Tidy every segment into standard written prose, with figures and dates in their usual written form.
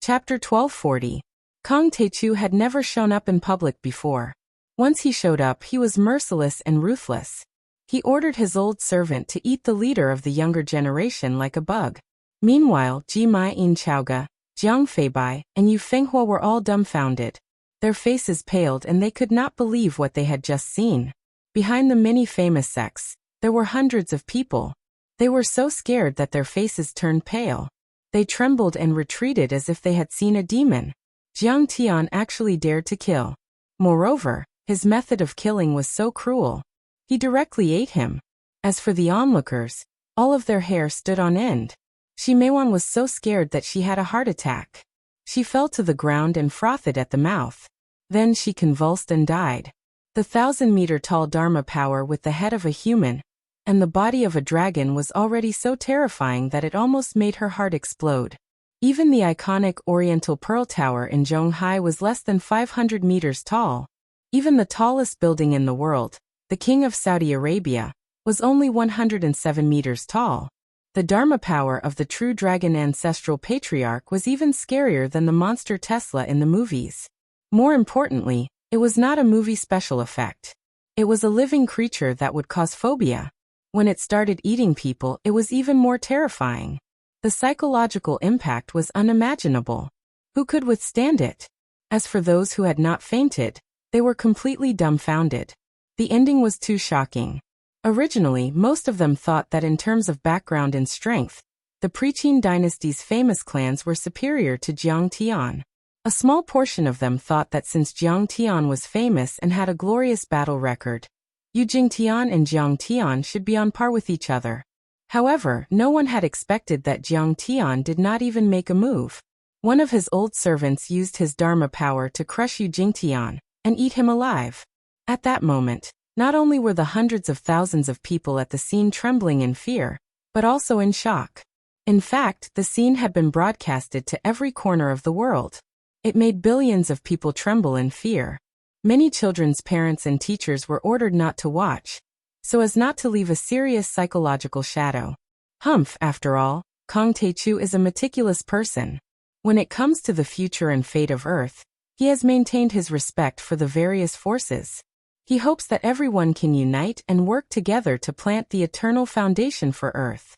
Chapter 1240. Kong Taechu had never shown up in public before. Once he showed up, he was merciless and ruthless. He ordered his old servant to eat the leader of the younger generation like a bug. Meanwhile, Ji Mai-in Chaoga, Jiang Feibai, and Yu Fenghua were all dumbfounded. Their faces paled and they could not believe what they had just seen. Behind the many famous sects, there were hundreds of people. They were so scared that their faces turned pale. They trembled and retreated as if they had seen a demon. Jiang Tian actually dared to kill. Moreover, his method of killing was so cruel. He directly ate him. As for the onlookers, all of their hair stood on end. Shi Meiwan was so scared that she had a heart attack. She fell to the ground and frothed at the mouth. Then she convulsed and died. The 1,000-meter-tall Dharma power with the head of a human and the body of a dragon was already so terrifying that it almost made her heart explode. Even the iconic Oriental Pearl Tower in Zhonghai was less than 500 meters tall. Even the tallest building in the world, the King of Saudi Arabia, was only 107 meters tall. The Dharma power of the true dragon ancestral patriarch was even scarier than the monster Tesla in the movies. More importantly, it was not a movie special effect. It was a living creature that would cause phobia. When it started eating people, it was even more terrifying. The psychological impact was unimaginable. Who could withstand it? As for those who had not fainted, they were completely dumbfounded. The ending was too shocking. Originally, most of them thought that in terms of background and strength, the Preqin dynasty's famous clans were superior to Jiang Tian. A small portion of them thought that since Jiang Tian was famous and had a glorious battle record, Yu Jingtian and Jiang Tian should be on par with each other. However, no one had expected that Jiang Tian did not even make a move. One of his old servants used his Dharma power to crush Yu Jingtian and eat him alive. At that moment, not only were the hundreds of thousands of people at the scene trembling in fear, but also in shock. In fact, the scene had been broadcasted to every corner of the world. It made billions of people tremble in fear. Many children's parents and teachers were ordered not to watch, so as not to leave a serious psychological shadow. Humph, after all, Kong Taechu is a meticulous person. When it comes to the future and fate of Earth, he has maintained his respect for the various forces. He hopes that everyone can unite and work together to plant the eternal foundation for Earth.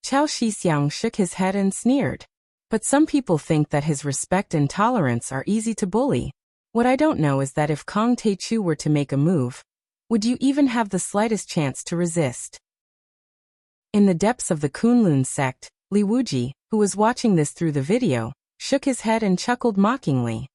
Chao Shixiang shook his head and sneered. But some people think that his respect and tolerance are easy to bully. What I don't know is that if Kong Taechu were to make a move, would you even have the slightest chance to resist? In the depths of the Kunlun sect, Li Wuji, who was watching this through the video, shook his head and chuckled mockingly.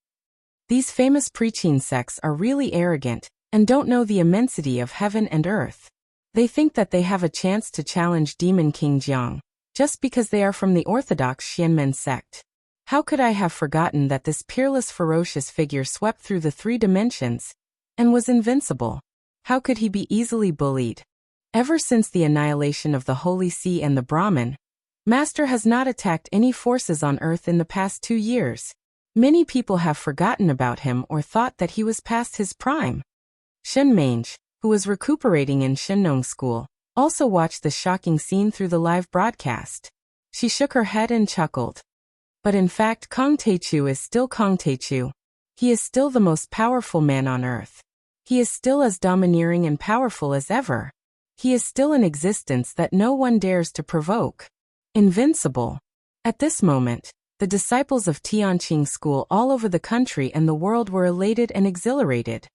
These famous Preqin sects are really arrogant and don't know the immensity of heaven and earth. They think that they have a chance to challenge Demon King Jiang, just because they are from the orthodox Xianmen sect. How could I have forgotten that this peerless ferocious figure swept through the 3 dimensions and was invincible? How could he be easily bullied? Ever since the annihilation of the Holy See and the Brahman, Master has not attacked any forces on Earth in the past 2 years. Many people have forgotten about him or thought that he was past his prime. Shen Mange, who was recuperating in Shennong School, also watched the shocking scene through the live broadcast. She shook her head and chuckled. But in fact, Kong Taechu is still Kong Taechu. He is still the most powerful man on Earth. He is still as domineering and powerful as ever. He is still an existence that no one dares to provoke. Invincible. At this moment, the disciples of Tianqing School all over the country and the world were elated and exhilarated.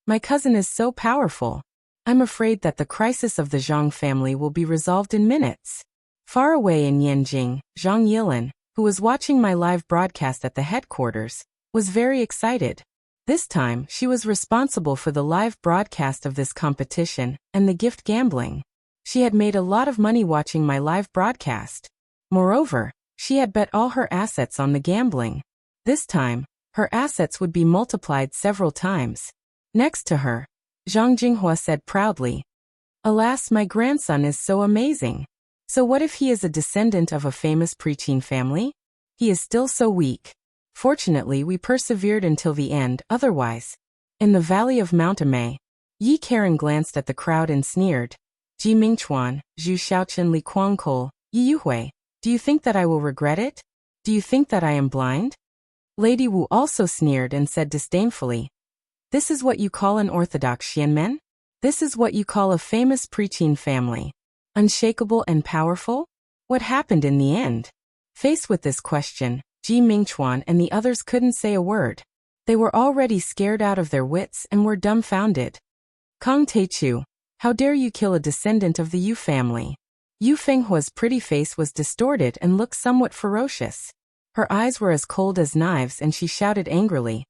My cousin is so powerful. I'm afraid that the crisis of the Zhang family will be resolved in minutes. Far away in Yanjing, Zhang Yilin, who was watching my live broadcast at the headquarters, was very excited. This time, she was responsible for the live broadcast of this competition and the gift gambling. She had made a lot of money watching my live broadcast. Moreover, she had bet all her assets on the gambling. This time, her assets would be multiplied several times. Next to her, Zhang Jinghua said proudly, "Alas, my grandson is so amazing. So what if he is a descendant of a famous Preqin family? He is still so weak. Fortunately, we persevered until the end, otherwise." In the valley of Mount Amei, Yi Karen glanced at the crowd and sneered. "Ji Mingchuan, Zhu Xiaochen Li Kuangkol, Yi Yuhui, do you think that I will regret it? Do you think that I am blind? Lady Wu also sneered and said disdainfully, "This is what you call an orthodox Xianmen? This is what you call a famous preaching family? Unshakable and powerful? What happened in the end?" Faced with this question, Ji Mingchuan and the others couldn't say a word. They were already scared out of their wits and were dumbfounded. Kong Teichu, how dare you kill a descendant of the Yu family? Yu Fenghua's pretty face was distorted and looked somewhat ferocious. Her eyes were as cold as knives and she shouted angrily,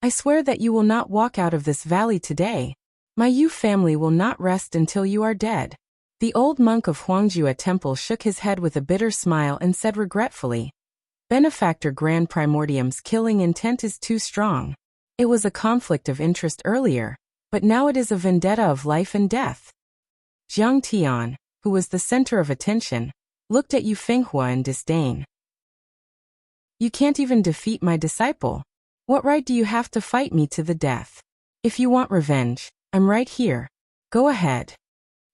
"I swear that you will not walk out of this valley today. My Yu family will not rest until you are dead." The old monk of Huangjue Temple shook his head with a bitter smile and said regretfully, "Benefactor Grand Primordium's killing intent is too strong. It was a conflict of interest earlier, but now it is a vendetta of life and death." Jiang Tian, who was the center of attention, looked at Yu Fenghua in disdain. "You can't even defeat my disciple. What right do you have to fight me to the death? If you want revenge, I'm right here. Go ahead."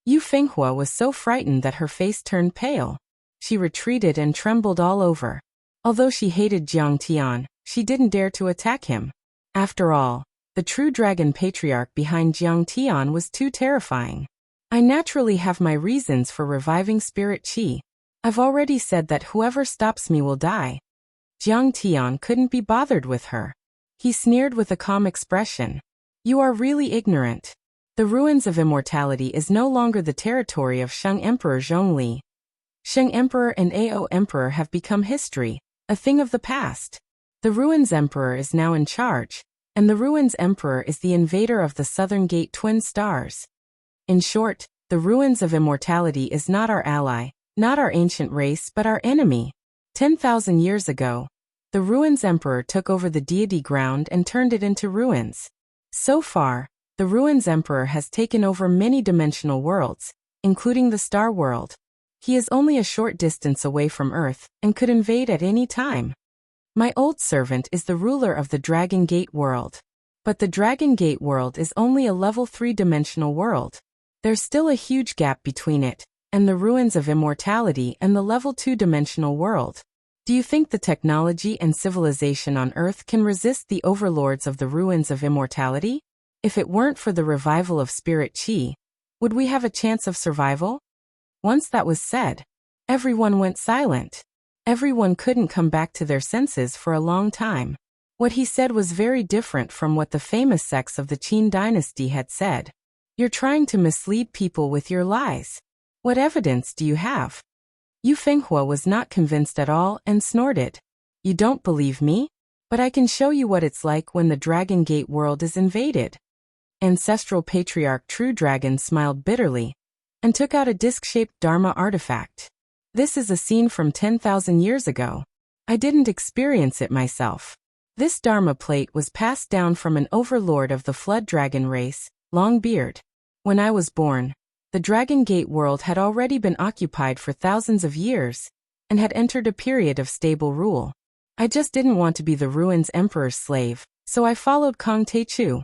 Yu Fenghua was so frightened that her face turned pale. She retreated and trembled all over. Although she hated Jiang Tian, she didn't dare to attack him. After all, the true dragon patriarch behind Jiang Tian was too terrifying. "I naturally have my reasons for reviving spirit qi. I've already said that whoever stops me will die." Jiang Tian couldn't be bothered with her. He sneered with a calm expression. "You are really ignorant. The ruins of immortality is no longer the territory of Sheng Emperor Zhongli. Sheng Emperor and Ao Emperor have become history, a thing of the past. The Ruins Emperor is now in charge, and the Ruins Emperor is the invader of the Southern Gate Twin Stars. In short, the Ruins of Immortality is not our ally, not our ancient race but our enemy. 10,000 years ago, the Ruins Emperor took over the deity ground and turned it into ruins. So far, the Ruins Emperor has taken over many dimensional worlds, including the Star World. He is only a short distance away from Earth and could invade at any time. My old servant is the ruler of the Dragon Gate world. But the Dragon Gate world is only a level 3-dimensional world. There's still a huge gap between it and the Ruins of Immortality and the level 2-dimensional world. Do you think the technology and civilization on Earth can resist the overlords of the Ruins of Immortality? If it weren't for the revival of spirit qi, would we have a chance of survival?" Once that was said, everyone went silent. Everyone couldn't come back to their senses for a long time. What he said was very different from what the famous sects of the Qin dynasty had said. "You're trying to mislead people with your lies. What evidence do you have?" Yu Fenghua was not convinced at all and snorted. "You don't believe me? But I can show you what it's like when the Dragon Gate world is invaded." Ancestral Patriarch True Dragon smiled bitterly and took out a disc-shaped Dharma artifact. "This is a scene from 10,000 years ago. I didn't experience it myself. This Dharma plate was passed down from an overlord of the Flood Dragon race, Longbeard. When I was born, the Dragon Gate world had already been occupied for thousands of years and had entered a period of stable rule. I just didn't want to be the Ruins Emperor's slave, so I followed Kong Teichu."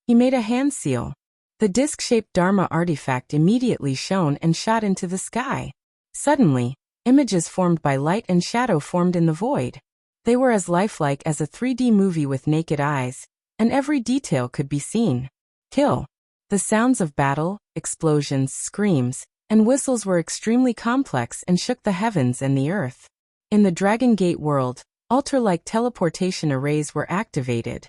He made a hand seal. The disc-shaped Dharma artifact immediately shone and shot into the sky. Suddenly, images formed by light and shadow formed in the void. They were as lifelike as a 3D movie with naked eyes, and every detail could be seen. Kill. The sounds of battle, explosions, screams, and whistles were extremely complex and shook the heavens and the earth. In the Dragon Gate world, altar-like teleportation arrays were activated.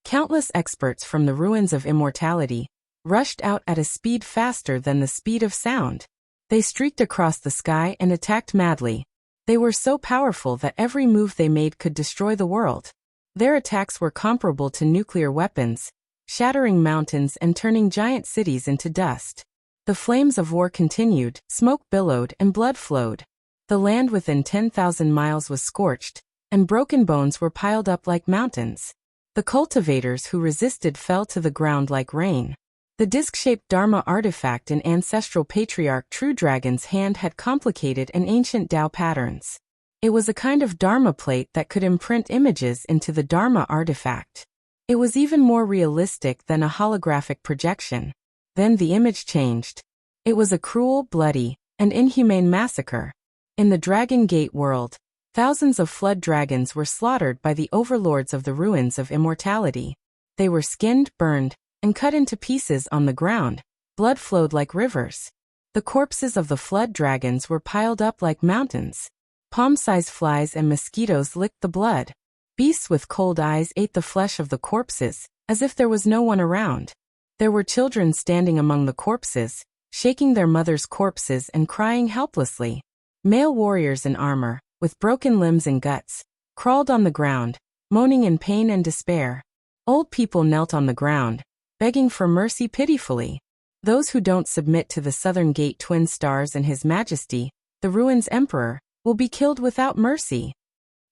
Countless experts from the Ruins of Immortality rushed out at a speed faster than the speed of sound. They streaked across the sky and attacked madly. They were so powerful that every move they made could destroy the world. Their attacks were comparable to nuclear weapons, shattering mountains and turning giant cities into dust. The flames of war continued, smoke billowed and blood flowed. The land within 10,000 miles was scorched, and broken bones were piled up like mountains. The cultivators who resisted fell to the ground like rain. The disc-shaped Dharma artifact in Ancestral Patriarch True Dragon's hand had complicated and ancient Tao patterns. It was a kind of Dharma plate that could imprint images into the Dharma artifact. It was even more realistic than a holographic projection. Then the image changed. It was a cruel, bloody, and inhumane massacre. In the Dragon Gate world, thousands of flood dragons were slaughtered by the overlords of the ruins of immortality. They were skinned, burned, and cut into pieces on the ground. Blood flowed like rivers. The corpses of the flood dragons were piled up like mountains. Palm-sized flies and mosquitoes licked the blood. Beasts with cold eyes ate the flesh of the corpses, as if there was no one around. There were children standing among the corpses, shaking their mothers' corpses and crying helplessly. Male warriors in armor, with broken limbs and guts, crawled on the ground, moaning in pain and despair. Old people knelt on the ground, begging for mercy pitifully. Those who don't submit to the Southern Gate twin stars and His Majesty, the Ruins Emperor, will be killed without mercy.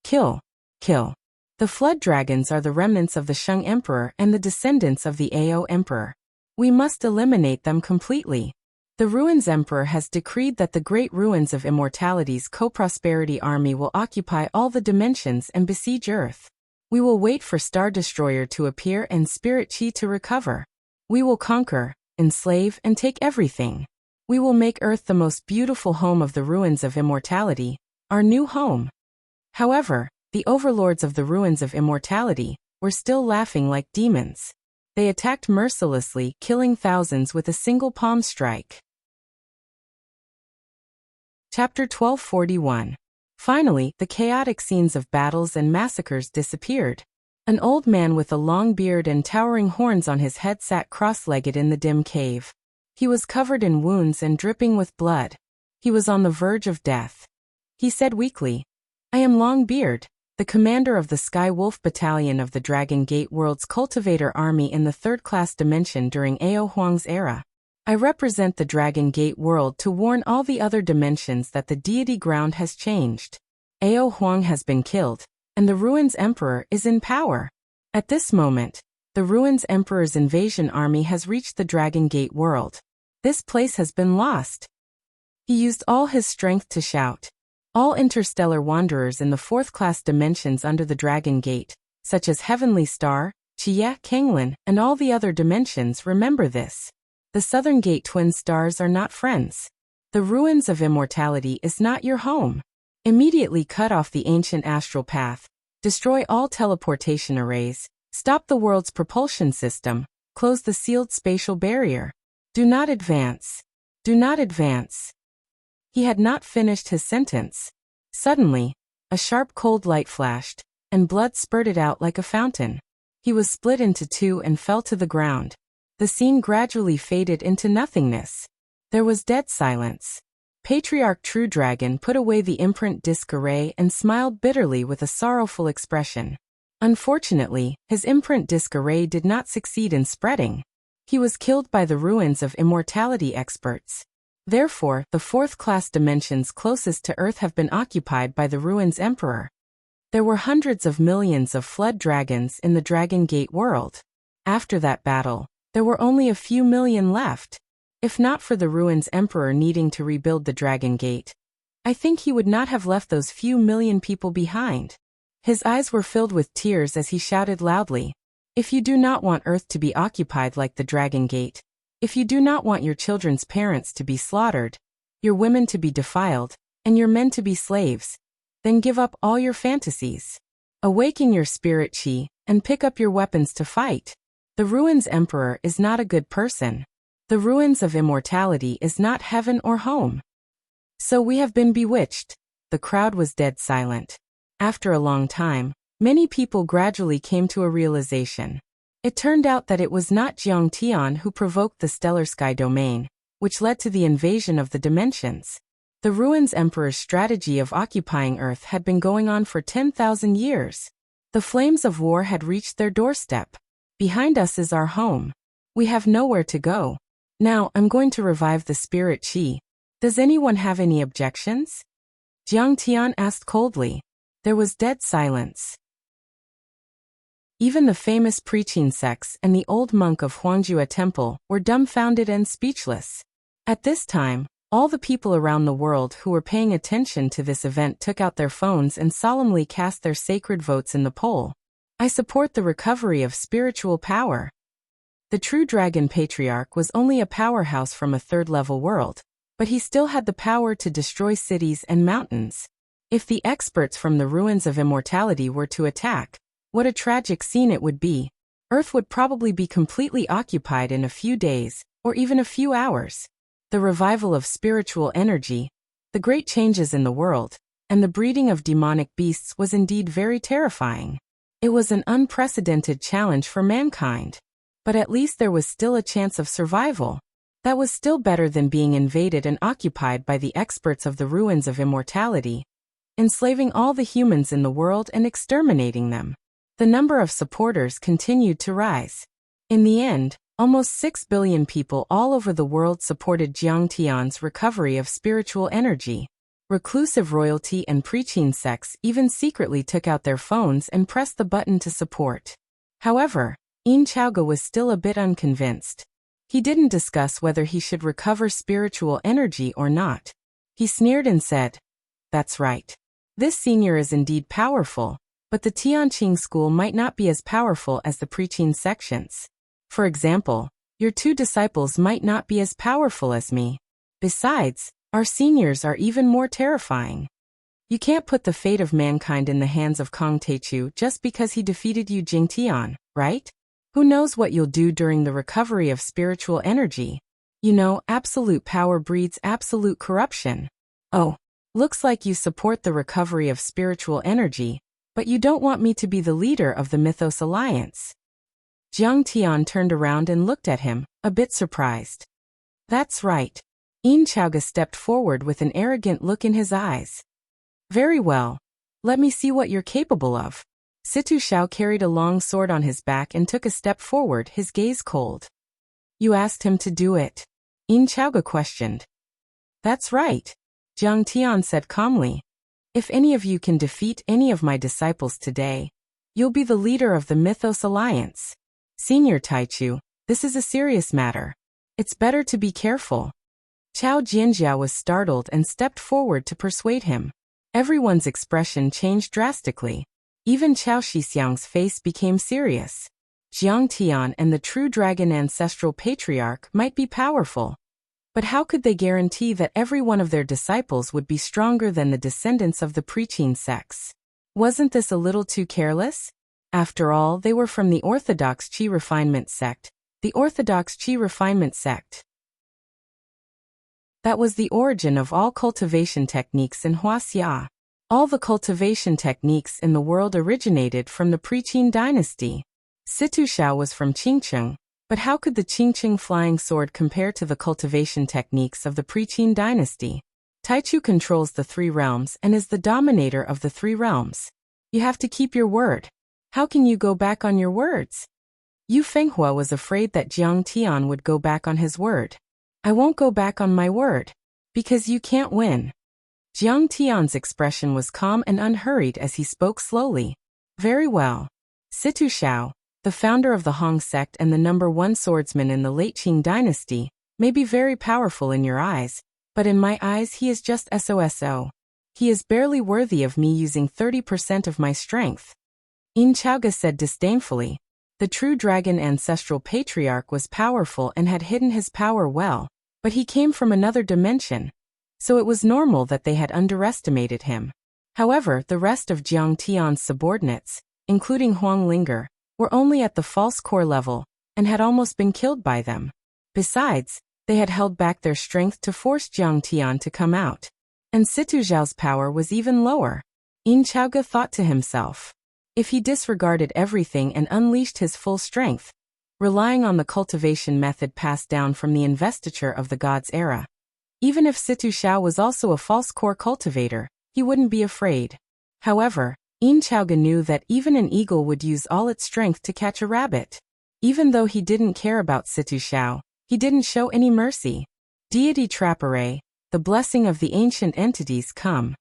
Kill. Kill. The flood dragons are the remnants of the Shang Emperor and the descendants of the Ao Emperor. We must eliminate them completely. The Ruins Emperor has decreed that the Great Ruins of Immortality's Co-Prosperity Army will occupy all the dimensions and besiege Earth. We will wait for Star Destroyer to appear and Spirit Chi to recover. We will conquer, enslave, and take everything. We will make Earth the most beautiful home of the Ruins of Immortality, our new home. However, the overlords of the Ruins of Immortality were still laughing like demons. They attacked mercilessly, killing thousands with a single palm strike. Chapter 1241. Finally, the chaotic scenes of battles and massacres disappeared. An old man with a long beard and towering horns on his head sat cross-legged in the dim cave. He was covered in wounds and dripping with blood. He was on the verge of death. He said weakly, "I am Longbeard, the commander of the Sky Wolf Battalion of the Dragon Gate World's Cultivator Army in the third-class dimension during Ao Huang's era. I represent the Dragon Gate World to warn all the other dimensions that the deity ground has changed. Ao Huang has been killed, and the Ruins Emperor is in power. At this moment, the Ruins Emperor's invasion army has reached the Dragon Gate World. This place has been lost." He used all his strength to shout. All interstellar wanderers in the fourth-class dimensions under the Dragon Gate, such as Heavenly Star, Chia, Kanglin, and all the other dimensions, remember this. The Southern Gate twin stars are not friends. The Ruins of Immortality is not your home. Immediately cut off the ancient astral path, destroy all teleportation arrays, stop the world's propulsion system, close the sealed spatial barrier. Do not advance. Do not advance. He had not finished his sentence. Suddenly, a sharp cold light flashed, and blood spurted out like a fountain. He was split into two and fell to the ground. The scene gradually faded into nothingness. There was dead silence. Patriarch True Dragon put away the imprint disc array and smiled bitterly with a sorrowful expression. Unfortunately, his imprint disc array did not succeed in spreading. He was killed by the Ruins of Immortality experts. Therefore, the fourth-class dimensions closest to Earth have been occupied by the Ruins Emperor. There were hundreds of millions of flood dragons in the Dragon Gate world. After that battle, there were only a few million left. If not for the Ruins Emperor needing to rebuild the Dragon Gate, I think he would not have left those few million people behind. His eyes were filled with tears as he shouted loudly, "If you do not want Earth to be occupied like the Dragon Gate, if you do not want your children's parents to be slaughtered, your women to be defiled, and your men to be slaves, then give up all your fantasies. Awaken your spirit chi, and pick up your weapons to fight. The Ruins Emperor is not a good person. The Ruins of Immortality is not heaven or home. So we have been bewitched." The crowd was dead silent. After a long time, many people gradually came to a realization. It turned out that it was not Jiang Tian who provoked the stellar sky domain, which led to the invasion of the dimensions. The Ruins Emperor's strategy of occupying Earth had been going on for 10,000 years. The flames of war had reached their doorstep. Behind us is our home. We have nowhere to go. Now I'm going to revive the spirit chi. Does anyone have any objections? Jiang Tian asked coldly. There was dead silence. Even the famous preaching sects and the old monk of Huangjue Temple were dumbfounded and speechless. At this time, all the people around the world who were paying attention to this event took out their phones and solemnly cast their sacred votes in the poll. I support the recovery of spiritual power. The True Dragon Patriarch was only a powerhouse from a third-level world. but he still had the power to destroy cities and mountains. If the experts from the ruins of immortality were to attack, what a tragic scene it would be. Earth would probably be completely occupied in a few days, or even a few hours. The revival of spiritual energy, the great changes in the world, and the breeding of demonic beasts was indeed very terrifying. It was an unprecedented challenge for mankind. But at least there was still a chance of survival. That was still better than being invaded and occupied by the experts of the ruins of immortality, enslaving all the humans in the world and exterminating them. The number of supporters continued to rise. In the end, almost 6 billion people all over the world supported Jiang Tian's recovery of spiritual energy. Reclusive royalty and preaching sects even secretly took out their phones and pressed the button to support. However, Yin Chaoge was still a bit unconvinced. He didn't discuss whether he should recover spiritual energy or not. He sneered and said, "That's right. This senior is indeed powerful, but the Tianqing school might not be as powerful as the preaching sections. For example, your 2 disciples might not be as powerful as me. Besides, our seniors are even more terrifying. You can't put the fate of mankind in the hands of Kong Teichu just because he defeated you Jingtian, right? Who knows what you'll do during the recovery of spiritual energy? You know, absolute power breeds absolute corruption. Oh, looks like you support the recovery of spiritual energy, but you don't want me to be the leader of the Mythos Alliance." Jiang Tian turned around and looked at him, a bit surprised. "That's right." Yin Chaoge stepped forward with an arrogant look in his eyes. "Very well. Let me see what you're capable of." Situ Xiao carried a long sword on his back and took a step forward, his gaze cold. "You asked him to do it?" Yin Chaoge questioned. "That's right," Jiang Tian said calmly. "If any of you can defeat any of my disciples today, you'll be the leader of the Mythos Alliance. Senior Taichu, this is a serious matter. It's better to be careful." Chao Jianjiao was startled and stepped forward to persuade him. Everyone's expression changed drastically. Even Chao Shixiang's face became serious. Jiang Tian and the true dragon ancestral patriarch might be powerful, but how could they guarantee that every one of their disciples would be stronger than the descendants of the preaching sects? Wasn't this a little too careless? After all, they were from the Orthodox Qi Refinement sect. The Orthodox Qi Refinement sect. That was the origin of all cultivation techniques in Wuxia. All the cultivation techniques in the world originated from the Preqing dynasty. Situ Xiao was from Qingcheng, but how could the Qingcheng flying sword compare to the cultivation techniques of the Preqing dynasty? Taichu controls the 3 realms and is the dominator of the 3 realms. You have to keep your word. How can you go back on your words? Yu Fenghua was afraid that Jiang Tian would go back on his word. "I won't go back on my word. Because you can't win." Jiang Tian's expression was calm and unhurried as he spoke slowly. "Very well. Situ Xiao, the founder of the Hong sect and the #1 swordsman in the late Qing dynasty, may be very powerful in your eyes, but in my eyes he is just SOSO. He is barely worthy of me using 30% of my strength." Yin Chaoge said disdainfully. The true dragon ancestral patriarch was powerful and had hidden his power well, but he came from another dimension, so it was normal that they had underestimated him. However, the rest of Jiang Tian's subordinates, including Huang Linger, were only at the false core level, and had almost been killed by them. Besides, they had held back their strength to force Jiang Tian to come out. And Situ Zhao's power was even lower. Yin Chaoge thought to himself, if he disregarded everything and unleashed his full strength, relying on the cultivation method passed down from the investiture of the gods era, even if Situ Xiao was also a false core cultivator, he wouldn't be afraid. However, Yin Chaoge knew that even an eagle would use all its strength to catch a rabbit. Even though he didn't care about Situ Xiao, he didn't show any mercy. Deity Trapere, the blessing of the ancient entities come.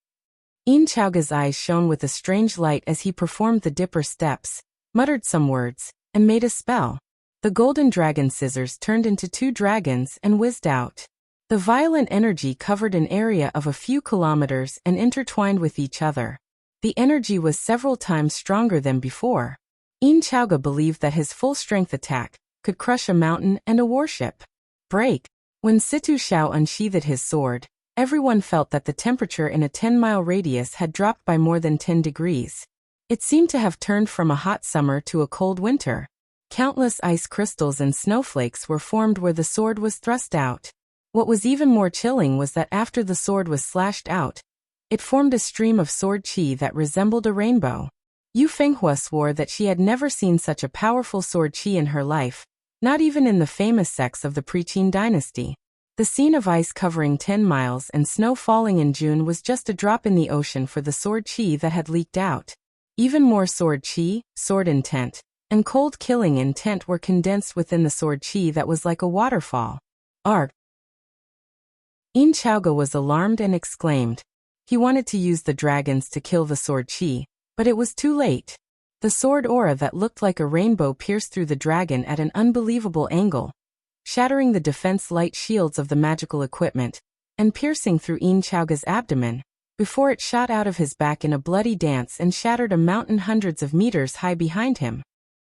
Yin Chaoge's eyes shone with a strange light as he performed the dipper steps, muttered some words, and made a spell. The golden dragon scissors turned into 2 dragons and whizzed out. The violent energy covered an area of a few kilometers and intertwined with each other. The energy was several times stronger than before. Yin Chaoge believed that his full-strength attack could crush a mountain and a warship. Break! When Situ Xiao unsheathed his sword, everyone felt that the temperature in a 10-mile radius had dropped by more than 10 degrees. It seemed to have turned from a hot summer to a cold winter. Countless ice crystals and snowflakes were formed where the sword was thrust out. What was even more chilling was that after the sword was slashed out, it formed a stream of sword qi that resembled a rainbow. Yu Fenghua swore that she had never seen such a powerful sword qi in her life, not even in the famous sects of the pre-Qin dynasty. The scene of ice covering 10 miles and snow falling in June was just a drop in the ocean for the sword qi that had leaked out. Even more sword qi, sword intent, and cold killing intent were condensed within the sword qi that was like a waterfall. Arg! Yin Chaoge was alarmed and exclaimed. He wanted to use the dragons to kill the sword qi, but it was too late. The sword aura that looked like a rainbow pierced through the dragon at an unbelievable angle, shattering the defense light shields of the magical equipment, and piercing through Yin Chaoge's abdomen, before it shot out of his back in a bloody dance and shattered a mountain hundreds of meters high behind him.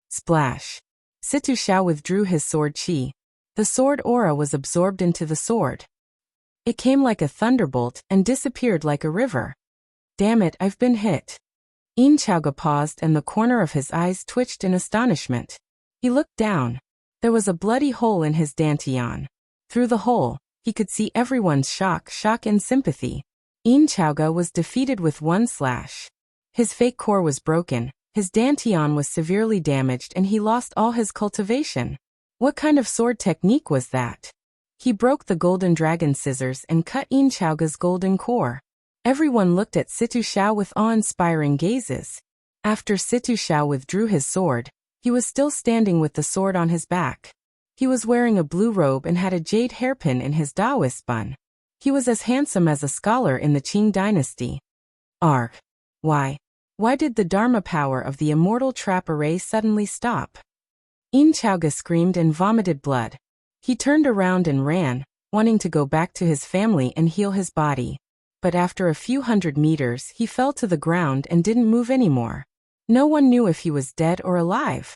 Splash! Situ Xiao withdrew his sword qi. The sword aura was absorbed into the sword. It came like a thunderbolt and disappeared like a river. Damn it, I've been hit. Yin Chaoge paused and the corner of his eyes twitched in astonishment. He looked down. There was a bloody hole in his dantian. Through the hole, he could see everyone's shock and sympathy. Yin Chaoge was defeated with one slash. His fake core was broken, his dantian was severely damaged and he lost all his cultivation. What kind of sword technique was that? He broke the golden dragon scissors and cut Yin Chaoge's golden core. Everyone looked at Situ Xiao with awe-inspiring gazes. After Situ Xiao withdrew his sword, he was still standing with the sword on his back. He was wearing a blue robe and had a jade hairpin in his Taoist bun. He was as handsome as a scholar in the Qing dynasty. Arg! Why did the Dharma power of the immortal trap array suddenly stop? Yin Chaoge screamed and vomited blood. He turned around and ran, wanting to go back to his family and heal his body. But after a few hundred meters he fell to the ground and didn't move anymore. No one knew if he was dead or alive.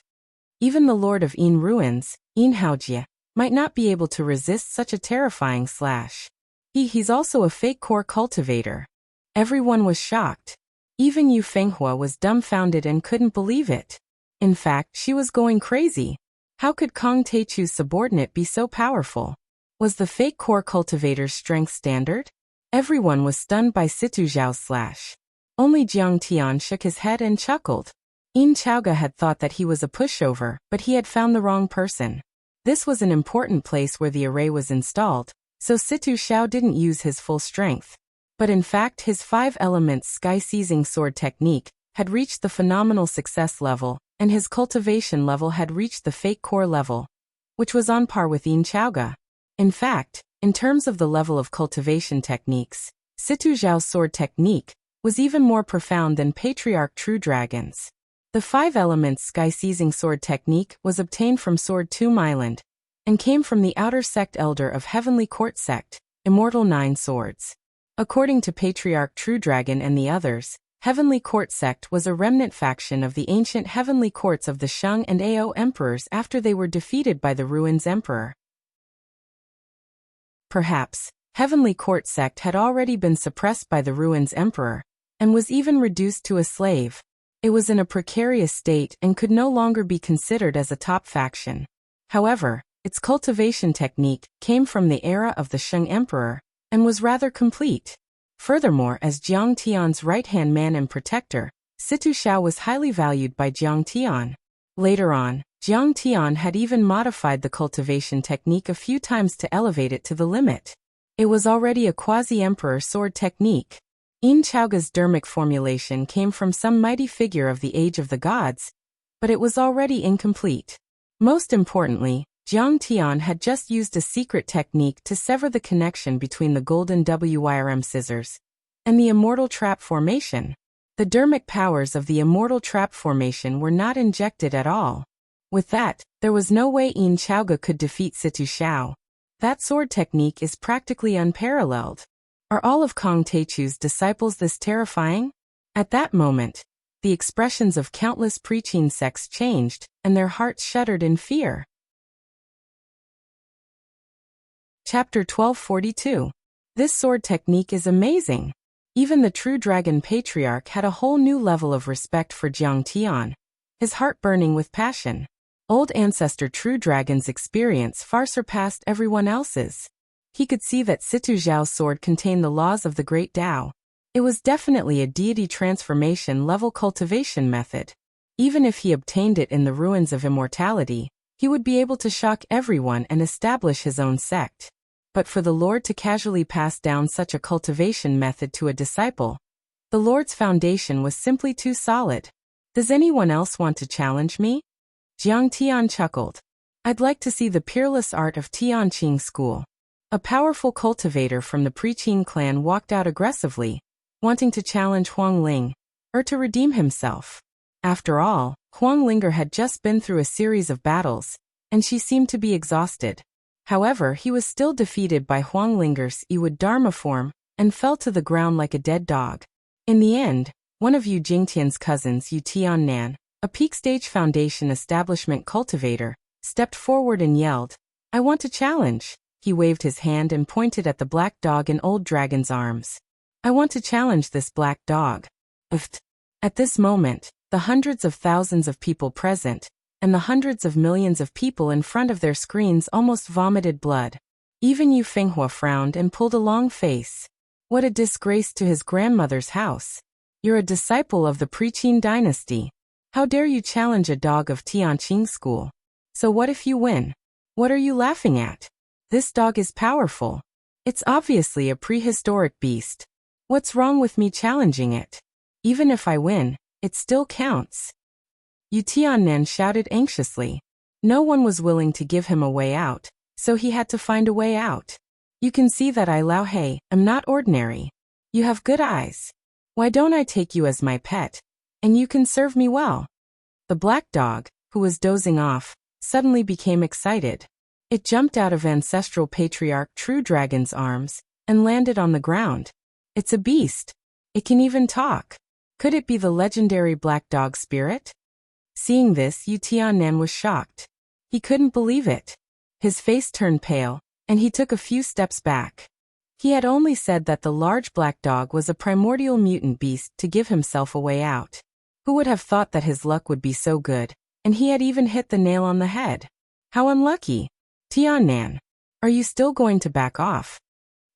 Even the Lord of Yin Ruins, Yin Haojie, might not be able to resist such a terrifying slash. He's also a fake core cultivator. Everyone was shocked. Even Yu Fenghua was dumbfounded and couldn't believe it. In fact, she was going crazy. How could Kong Teichu's subordinate be so powerful? Was the fake core cultivator's strength standard? Everyone was stunned by Situ Xiao's slash. Only Jiang Tian shook his head and chuckled. Yin Chaoge had thought that he was a pushover, but he had found the wrong person. This was an important place where the array was installed, so Situ Xiao didn't use his full strength. But in fact his 5 elements sky-seizing sword technique had reached the phenomenal success level, and his cultivation level had reached the fake core level, which was on par with Yin Chaoge. In fact, in terms of the level of cultivation techniques, Situ Xiao's sword technique was even more profound than Patriarch True Dragon's. The 5 elements sky-seizing sword technique was obtained from Sword Tomb Island, and came from the outer sect elder of Heavenly Court sect, Immortal 9 Swords. According to Patriarch True Dragon and the others, Heavenly Court sect was a remnant faction of the ancient Heavenly Courts of the Shang and Ao emperors after they were defeated by the Ruins Emperor. Perhaps, Heavenly Court sect had already been suppressed by the Ruins Emperor, and was even reduced to a slave. It was in a precarious state and could no longer be considered as a top faction. However, its cultivation technique came from the era of the Shang Emperor, and was rather complete. Furthermore, as Jiang Tian's right-hand man and protector, Situ Xiao was highly valued by Jiang Tian. Later on, Jiang Tian had even modified the cultivation technique a few times to elevate it to the limit. It was already a quasi-emperor sword technique. Yin Chaoge's dermic formulation came from some mighty figure of the age of the gods, but it was already incomplete. Most importantly, Jiang Tian had just used a secret technique to sever the connection between the golden WYRM scissors and the immortal trap formation. The dermic powers of the immortal trap formation were not injected at all. With that, there was no way Yin Chaoge could defeat Situ Xiao. That sword technique is practically unparalleled. Are all of Kong Teichu's disciples this terrifying? At that moment, the expressions of countless pre-Qin sects changed, and their hearts shuddered in fear. Chapter 1242. This sword technique is amazing. Even the true dragon patriarch had a whole new level of respect for Jiang Tian, his heart burning with passion. Old ancestor true dragon's experience far surpassed everyone else's. He could see that Situ Zhao's sword contained the laws of the great Tao. It was definitely a deity transformation level cultivation method. Even if he obtained it in the ruins of immortality, he would be able to shock everyone and establish his own sect. But for the Lord to casually pass down such a cultivation method to a disciple, the Lord's foundation was simply too solid. Does anyone else want to challenge me? Jiang Tian chuckled. I'd like to see the peerless art of Tianqing school. A powerful cultivator from the Pre-Qing clan walked out aggressively, wanting to challenge Huang Ling, or to redeem himself. After all, Huang Linger had just been through a series of battles, and she seemed to be exhausted. However, he was still defeated by Huang Linger's Yiwud Dharma form, and fell to the ground like a dead dog. In the end, one of Yu Jingtian's cousins, Yu Tiannan, a peak stage foundation establishment cultivator, stepped forward and yelled, I want to challenge. He waved his hand and pointed at the black dog in Old Dragon's arms. I want to challenge this black dog. At this moment, the hundreds of thousands of people present, and the hundreds of millions of people in front of their screens almost vomited blood. Even Yu Fenghua frowned and pulled a long face. What a disgrace to his grandmother's house. You're a disciple of the Pre-Qing dynasty. How dare you challenge a dog of Tianqing school? So what if you win? What are you laughing at? This dog is powerful. It's obviously a prehistoric beast. What's wrong with me challenging it? Even if I win, it still counts. Yu Tiannan shouted anxiously. No one was willing to give him a way out, so he had to find a way out. You can see that I Lao Hei am not ordinary. You have good eyes. Why don't I take you as my pet, and you can serve me well? The black dog, who was dozing off, suddenly became excited. It jumped out of ancestral patriarch True Dragon's arms, and landed on the ground. It's a beast. It can even talk. Could it be the legendary black dog spirit? Seeing this, Yu Tiannan was shocked. He couldn't believe it. His face turned pale, and he took a few steps back. He had only said that the large black dog was a primordial mutant beast to give himself a way out. Who would have thought that his luck would be so good, and he had even hit the nail on the head? How unlucky. Tiannan, are you still going to back off?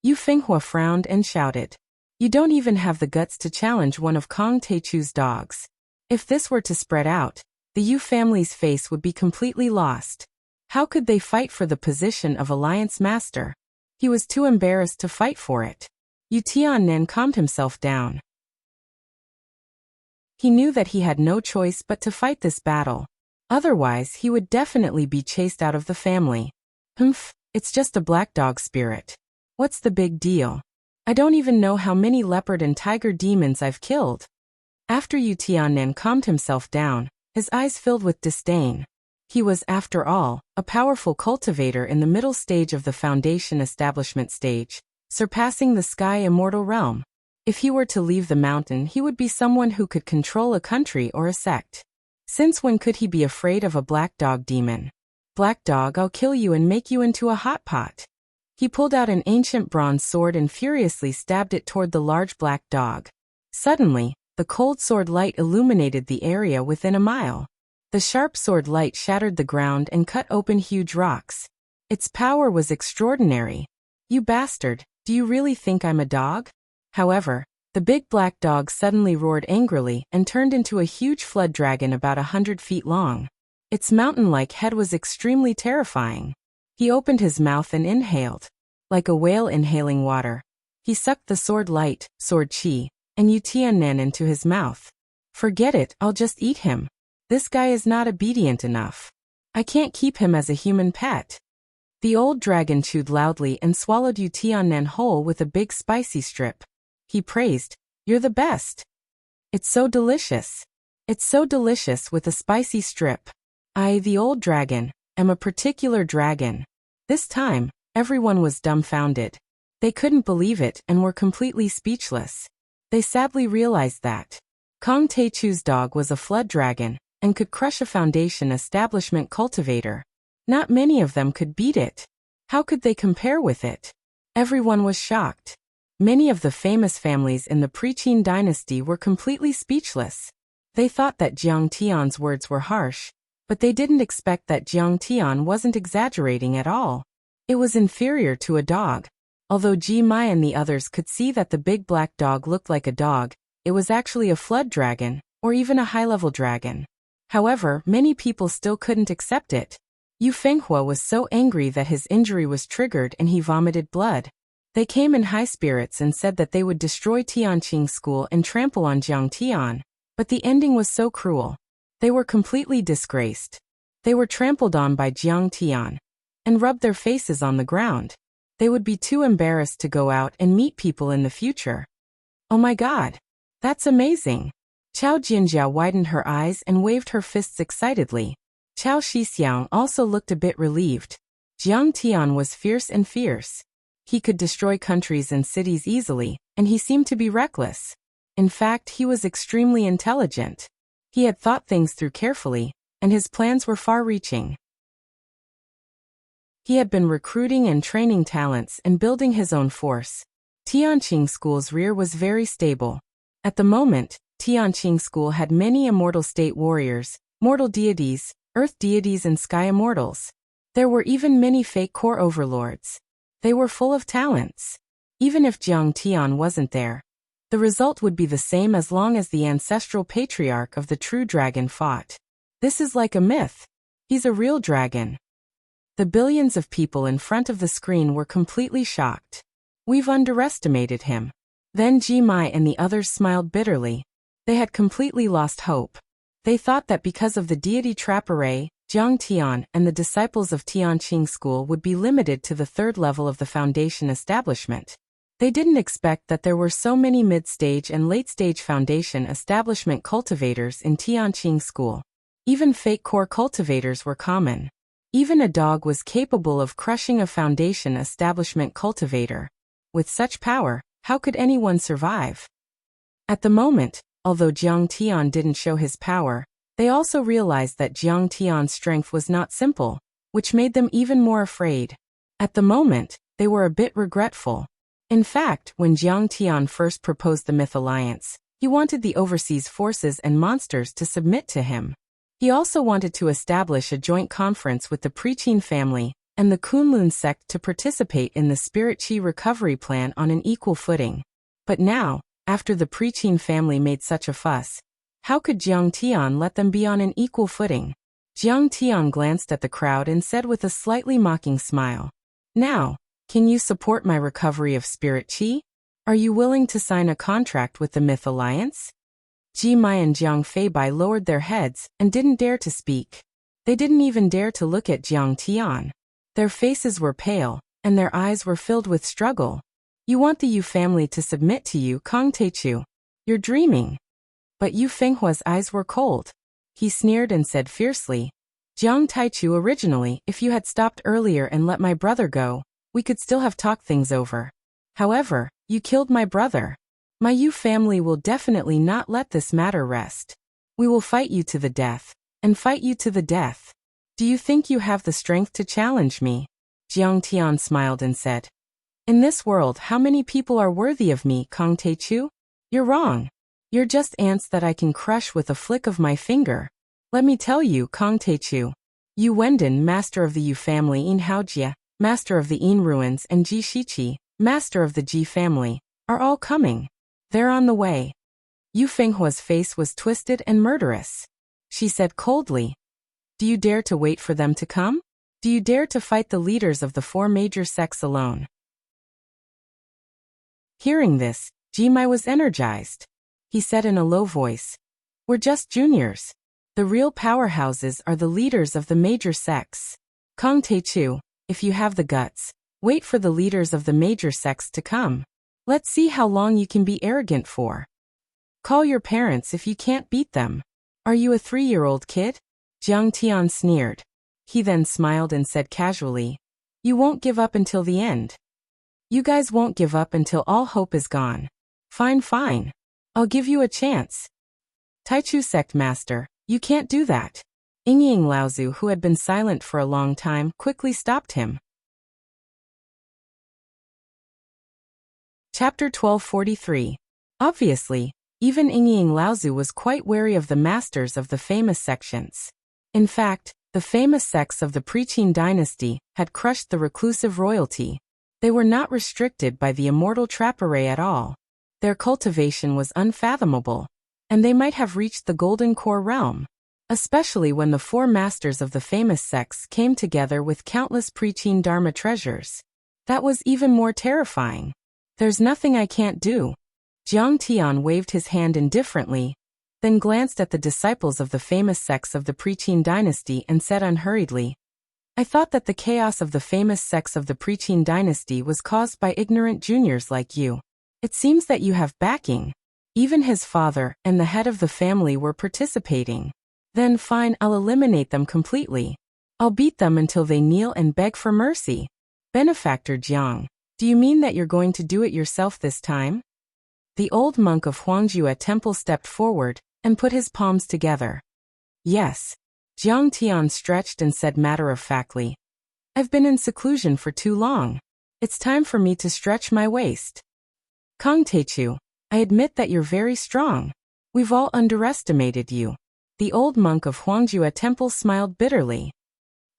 Yu Fenghua frowned and shouted. You don't even have the guts to challenge one of Kong Teichu's dogs. If this were to spread out, the Yu family's face would be completely lost. How could they fight for the position of Alliance Master? He was too embarrassed to fight for it. Yu Tiannan calmed himself down. He knew that he had no choice but to fight this battle. Otherwise, he would definitely be chased out of the family. It's just a black dog spirit. What's the big deal? I don't even know how many leopard and tiger demons I've killed. After Yu Tiannan calmed himself down, his eyes filled with disdain. He was, after all, a powerful cultivator in the middle stage of the foundation establishment stage, surpassing the sky immortal realm. If he were to leave the mountain, he would be someone who could control a country or a sect. Since when could he be afraid of a black dog demon? Black dog, I'll kill you and make you into a hot pot. He pulled out an ancient bronze sword and furiously stabbed it toward the large black dog. Suddenly, the cold sword light illuminated the area within a mile. The sharp sword light shattered the ground and cut open huge rocks. Its power was extraordinary. You bastard, do you really think I'm a dog? However, the big black dog suddenly roared angrily and turned into a huge flood dragon about 100 feet long. Its mountain-like head was extremely terrifying. He opened his mouth and inhaled. Like a whale inhaling water. He sucked the sword light, sword chi, and Yu Tiannan into his mouth. Forget it, I'll just eat him. This guy is not obedient enough. I can't keep him as a human pet. The old dragon chewed loudly and swallowed Yu Tiannan whole with a big spicy strip. He praised, You're the best. It's so delicious. It's so delicious with a spicy strip. I, the old dragon, am a particular dragon. This time, everyone was dumbfounded. They couldn't believe it and were completely speechless. They sadly realized that Kong Teichu's dog was a flood dragon and could crush a foundation establishment cultivator. Not many of them could beat it. How could they compare with it? Everyone was shocked. Many of the famous families in the pre-Qin dynasty were completely speechless. They thought that Jiang Tian's words were harsh, but they didn't expect that Jiang Tian wasn't exaggerating at all. It was inferior to a dog. Although Ji Mai and the others could see that the big black dog looked like a dog, it was actually a flood dragon, or even a high-level dragon. However, many people still couldn't accept it. Yu Fenghua was so angry that his injury was triggered and he vomited blood. They came in high spirits and said that they would destroy Tianqing School and trample on Jiang Tian. But the ending was so cruel. They were completely disgraced. They were trampled on by Jiang Tian and rubbed their faces on the ground. They would be too embarrassed to go out and meet people in the future. Oh my God! That's amazing! Chao Jinjiao widened her eyes and waved her fists excitedly. Chao Shixiang also looked a bit relieved. Jiang Tian was fierce and fierce. He could destroy countries and cities easily, and he seemed to be reckless. In fact, he was extremely intelligent. He had thought things through carefully, and his plans were far-reaching. He had been recruiting and training talents and building his own force. Tianqing School's rear was very stable. At the moment, Tianqing School had many immortal state warriors, mortal deities, earth deities and sky immortals. There were even many fake core overlords. They were full of talents. Even if Jiang Tian wasn't there, the result would be the same as long as the ancestral patriarch of the true dragon fought. This is like a myth. He's a real dragon. The billions of people in front of the screen were completely shocked. We've underestimated him. Then Ji Mai and the others smiled bitterly. They had completely lost hope. They thought that because of the deity trap array, Jiang Tian and the disciples of Tianqing School would be limited to the third level of the foundation establishment. They didn't expect that there were so many mid-stage and late-stage foundation establishment cultivators in Tianqing School. Even fake core cultivators were common. Even a dog was capable of crushing a foundation establishment cultivator. With such power, how could anyone survive? At the moment, although Jiang Tian didn't show his power, they also realized that Jiang Tian's strength was not simple, which made them even more afraid. At the moment, they were a bit regretful. In fact, when Jiang Tian first proposed the Myth Alliance, he wanted the overseas forces and monsters to submit to him. He also wanted to establish a joint conference with the Pre-Qin family and the Kunlun sect to participate in the Spirit Qi recovery plan on an equal footing. But now, after the Pre-Qin family made such a fuss, how could Jiang Tian let them be on an equal footing? Jiang Tian glanced at the crowd and said with a slightly mocking smile, "Now, can you support my recovery of Spirit Qi? Are you willing to sign a contract with the Myth Alliance?" Ji Mai and Jiang Feibai lowered their heads and didn't dare to speak. They didn't even dare to look at Jiang Tian. Their faces were pale, and their eyes were filled with struggle. "You want the Yu family to submit to you, Kong Teichu? You're dreaming." But Yu Fenghua's eyes were cold. He sneered and said fiercely, "Jiang Taichu, originally, if you had stopped earlier and let my brother go, we could still have talked things over. However, you killed my brother. My Yu family will definitely not let this matter rest. We will fight you to the death, and fight you to the death. Do you think you have the strength to challenge me?" Jiang Tian smiled and said, "In this world, how many people are worthy of me, Kong Teichu? You're wrong. You're just ants that I can crush with a flick of my finger. Let me tell you, Kong Teichu. Yu Wenden, master of the Yu family, Yin Haojie, master of the Yin ruins, and Ji Shiqi, master of the Ji family, are all coming. They're on the way." Yu Fenghua's face was twisted and murderous. She said coldly, "Do you dare to wait for them to come? Do you dare to fight the leaders of the four major sects alone?" Hearing this, Ji Mai was energized. He said in a low voice, "We're just juniors. The real powerhouses are the leaders of the major sects. Kong Teichu, if you have the guts, wait for the leaders of the major sects to come. Let's see how long you can be arrogant for. Call your parents if you can't beat them. Are you a 3-year-old kid?" Jiang Tian sneered. He then smiled and said casually, "You won't give up until the end. You guys won't give up until all hope is gone. Fine, fine. I'll give you a chance." "Taichu sect master, you can't do that." Yingying Laozu, who had been silent for a long time, quickly stopped him. Chapter 1243. Obviously, even Yingying Laozu was quite wary of the masters of the famous sections. In fact, the famous sects of the Preqin dynasty had crushed the reclusive royalty. They were not restricted by the immortal trap array at all. Their cultivation was unfathomable, and they might have reached the Golden Core realm. Especially when the four masters of the famous sects came together with countless Preqin Dharma treasures. That was even more terrifying. There's nothing I can't do. Jiang Tian waved his hand indifferently, then glanced at the disciples of the famous sects of the Preqin dynasty and said unhurriedly, I thought that the chaos of the famous sects of the Preqin dynasty was caused by ignorant juniors like you. It seems that you have backing. Even his father and the head of the family were participating. Then fine, I'll eliminate them completely. I'll beat them until they kneel and beg for mercy. Benefactor Jiang, do you mean that you're going to do it yourself this time? The old monk of Huangjue Temple stepped forward and put his palms together. Yes. Jiang Tian stretched and said matter-of-factly, I've been in seclusion for too long. It's time for me to stretch my waist. Kang Teichu, I admit that you're very strong. We've all underestimated you. The old monk of Huangjue Temple smiled bitterly.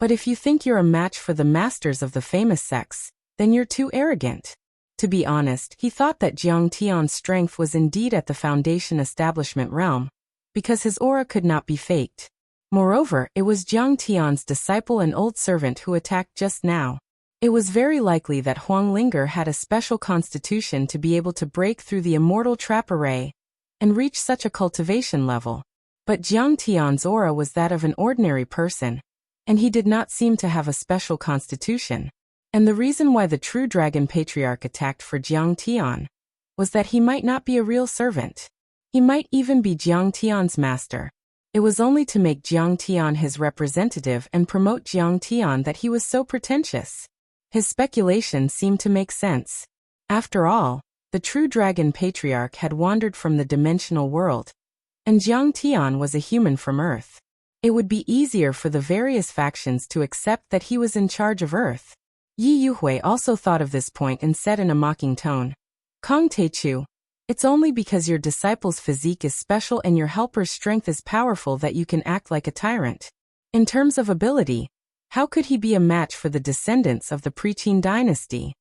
But if you think you're a match for the masters of the famous sects, then you're too arrogant. To be honest, he thought that Jiang Tian's strength was indeed at the foundation establishment realm, because his aura could not be faked. Moreover, it was Jiang Tian's disciple and old servant who attacked just now. It was very likely that Huang Linger had a special constitution to be able to break through the immortal trap array and reach such a cultivation level. But Jiang Tian's aura was that of an ordinary person, and he did not seem to have a special constitution. And the reason why the true dragon patriarch attacked for Jiang Tian was that he might not be a real servant. He might even be Jiang Tian's master. It was only to make Jiang Tian his representative and promote Jiang Tian that he was so pretentious. His speculation seemed to make sense. After all, the true dragon patriarch had wandered from the dimensional world, and Jiang Tian was a human from Earth. It would be easier for the various factions to accept that he was in charge of Earth. Yi Yuhui also thought of this point and said in a mocking tone, Kang Teichu, it's only because your disciple's physique is special and your helper's strength is powerful that you can act like a tyrant. In terms of ability, how could he be a match for the descendants of the Preqin dynasty?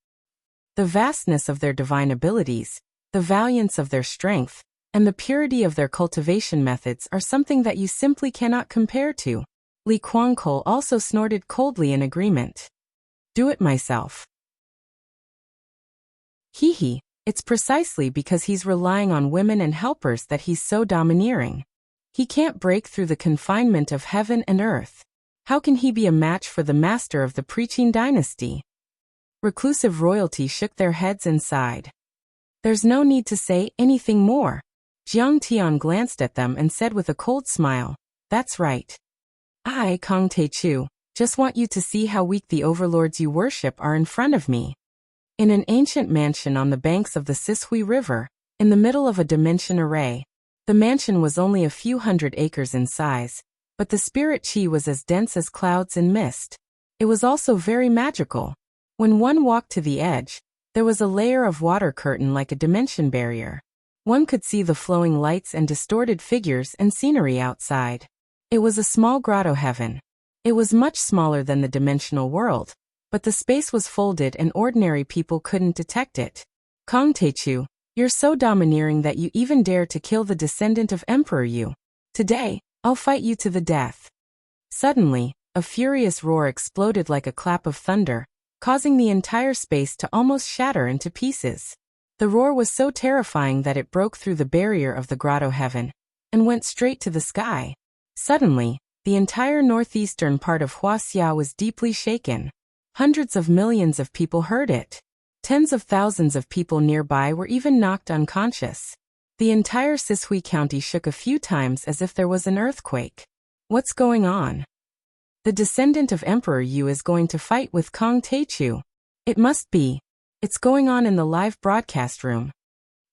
The vastness of their divine abilities, the valiance of their strength, and the purity of their cultivation methods are something that you simply cannot compare to. Li Kuangkol also snorted coldly in agreement. Do it myself. Hee. It's precisely because he's relying on women and helpers that he's so domineering. He can't break through the confinement of heaven and earth. How can he be a match for the master of the Preqin dynasty? Reclusive royalty shook their heads and sighed. There's no need to say anything more. Jiang Tian glanced at them and said with a cold smile, That's right. I, Kang Teichu, just want you to see how weak the overlords you worship are in front of me. In an ancient mansion on the banks of the Sishui River, in the middle of a dimension array, the mansion was only a few hundred acres in size, but the spirit chi was as dense as clouds and mist. It was also very magical. When one walked to the edge, there was a layer of water curtain like a dimension barrier. One could see the flowing lights and distorted figures and scenery outside. It was a small grotto heaven. It was much smaller than the dimensional world, but the space was folded and ordinary people couldn't detect it. Kang Teichu, you're so domineering that you even dare to kill the descendant of Emperor Yu. Today, I'll fight you to the death. Suddenly, a furious roar exploded like a clap of thunder, causing the entire space to almost shatter into pieces. The roar was so terrifying that it broke through the barrier of the grotto heaven and went straight to the sky. Suddenly, the entire northeastern part of Wuxia was deeply shaken. Hundreds of millions of people heard it. Tens of thousands of people nearby were even knocked unconscious. The entire Sishui County shook a few times as if there was an earthquake. What's going on? The descendant of Emperor Yu is going to fight with Kang Teichu. It must be. It's going on in the live broadcast room.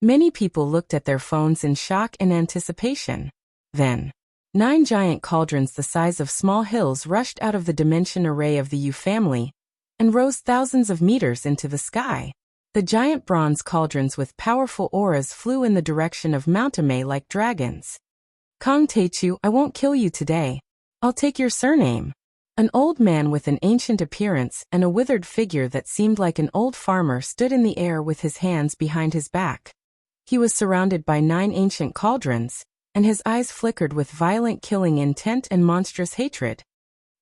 Many people looked at their phones in shock and anticipation. Then, 9 giant cauldrons the size of small hills rushed out of the dimension array of the Yu family and rose thousands of meters into the sky. The giant bronze cauldrons with powerful auras flew in the direction of Mount Amei like dragons. Kong Taechu, I won't kill you today. I'll take your surname. An old man with an ancient appearance and a withered figure that seemed like an old farmer stood in the air with his hands behind his back. He was surrounded by 9 ancient cauldrons, and his eyes flickered with violent killing intent and monstrous hatred.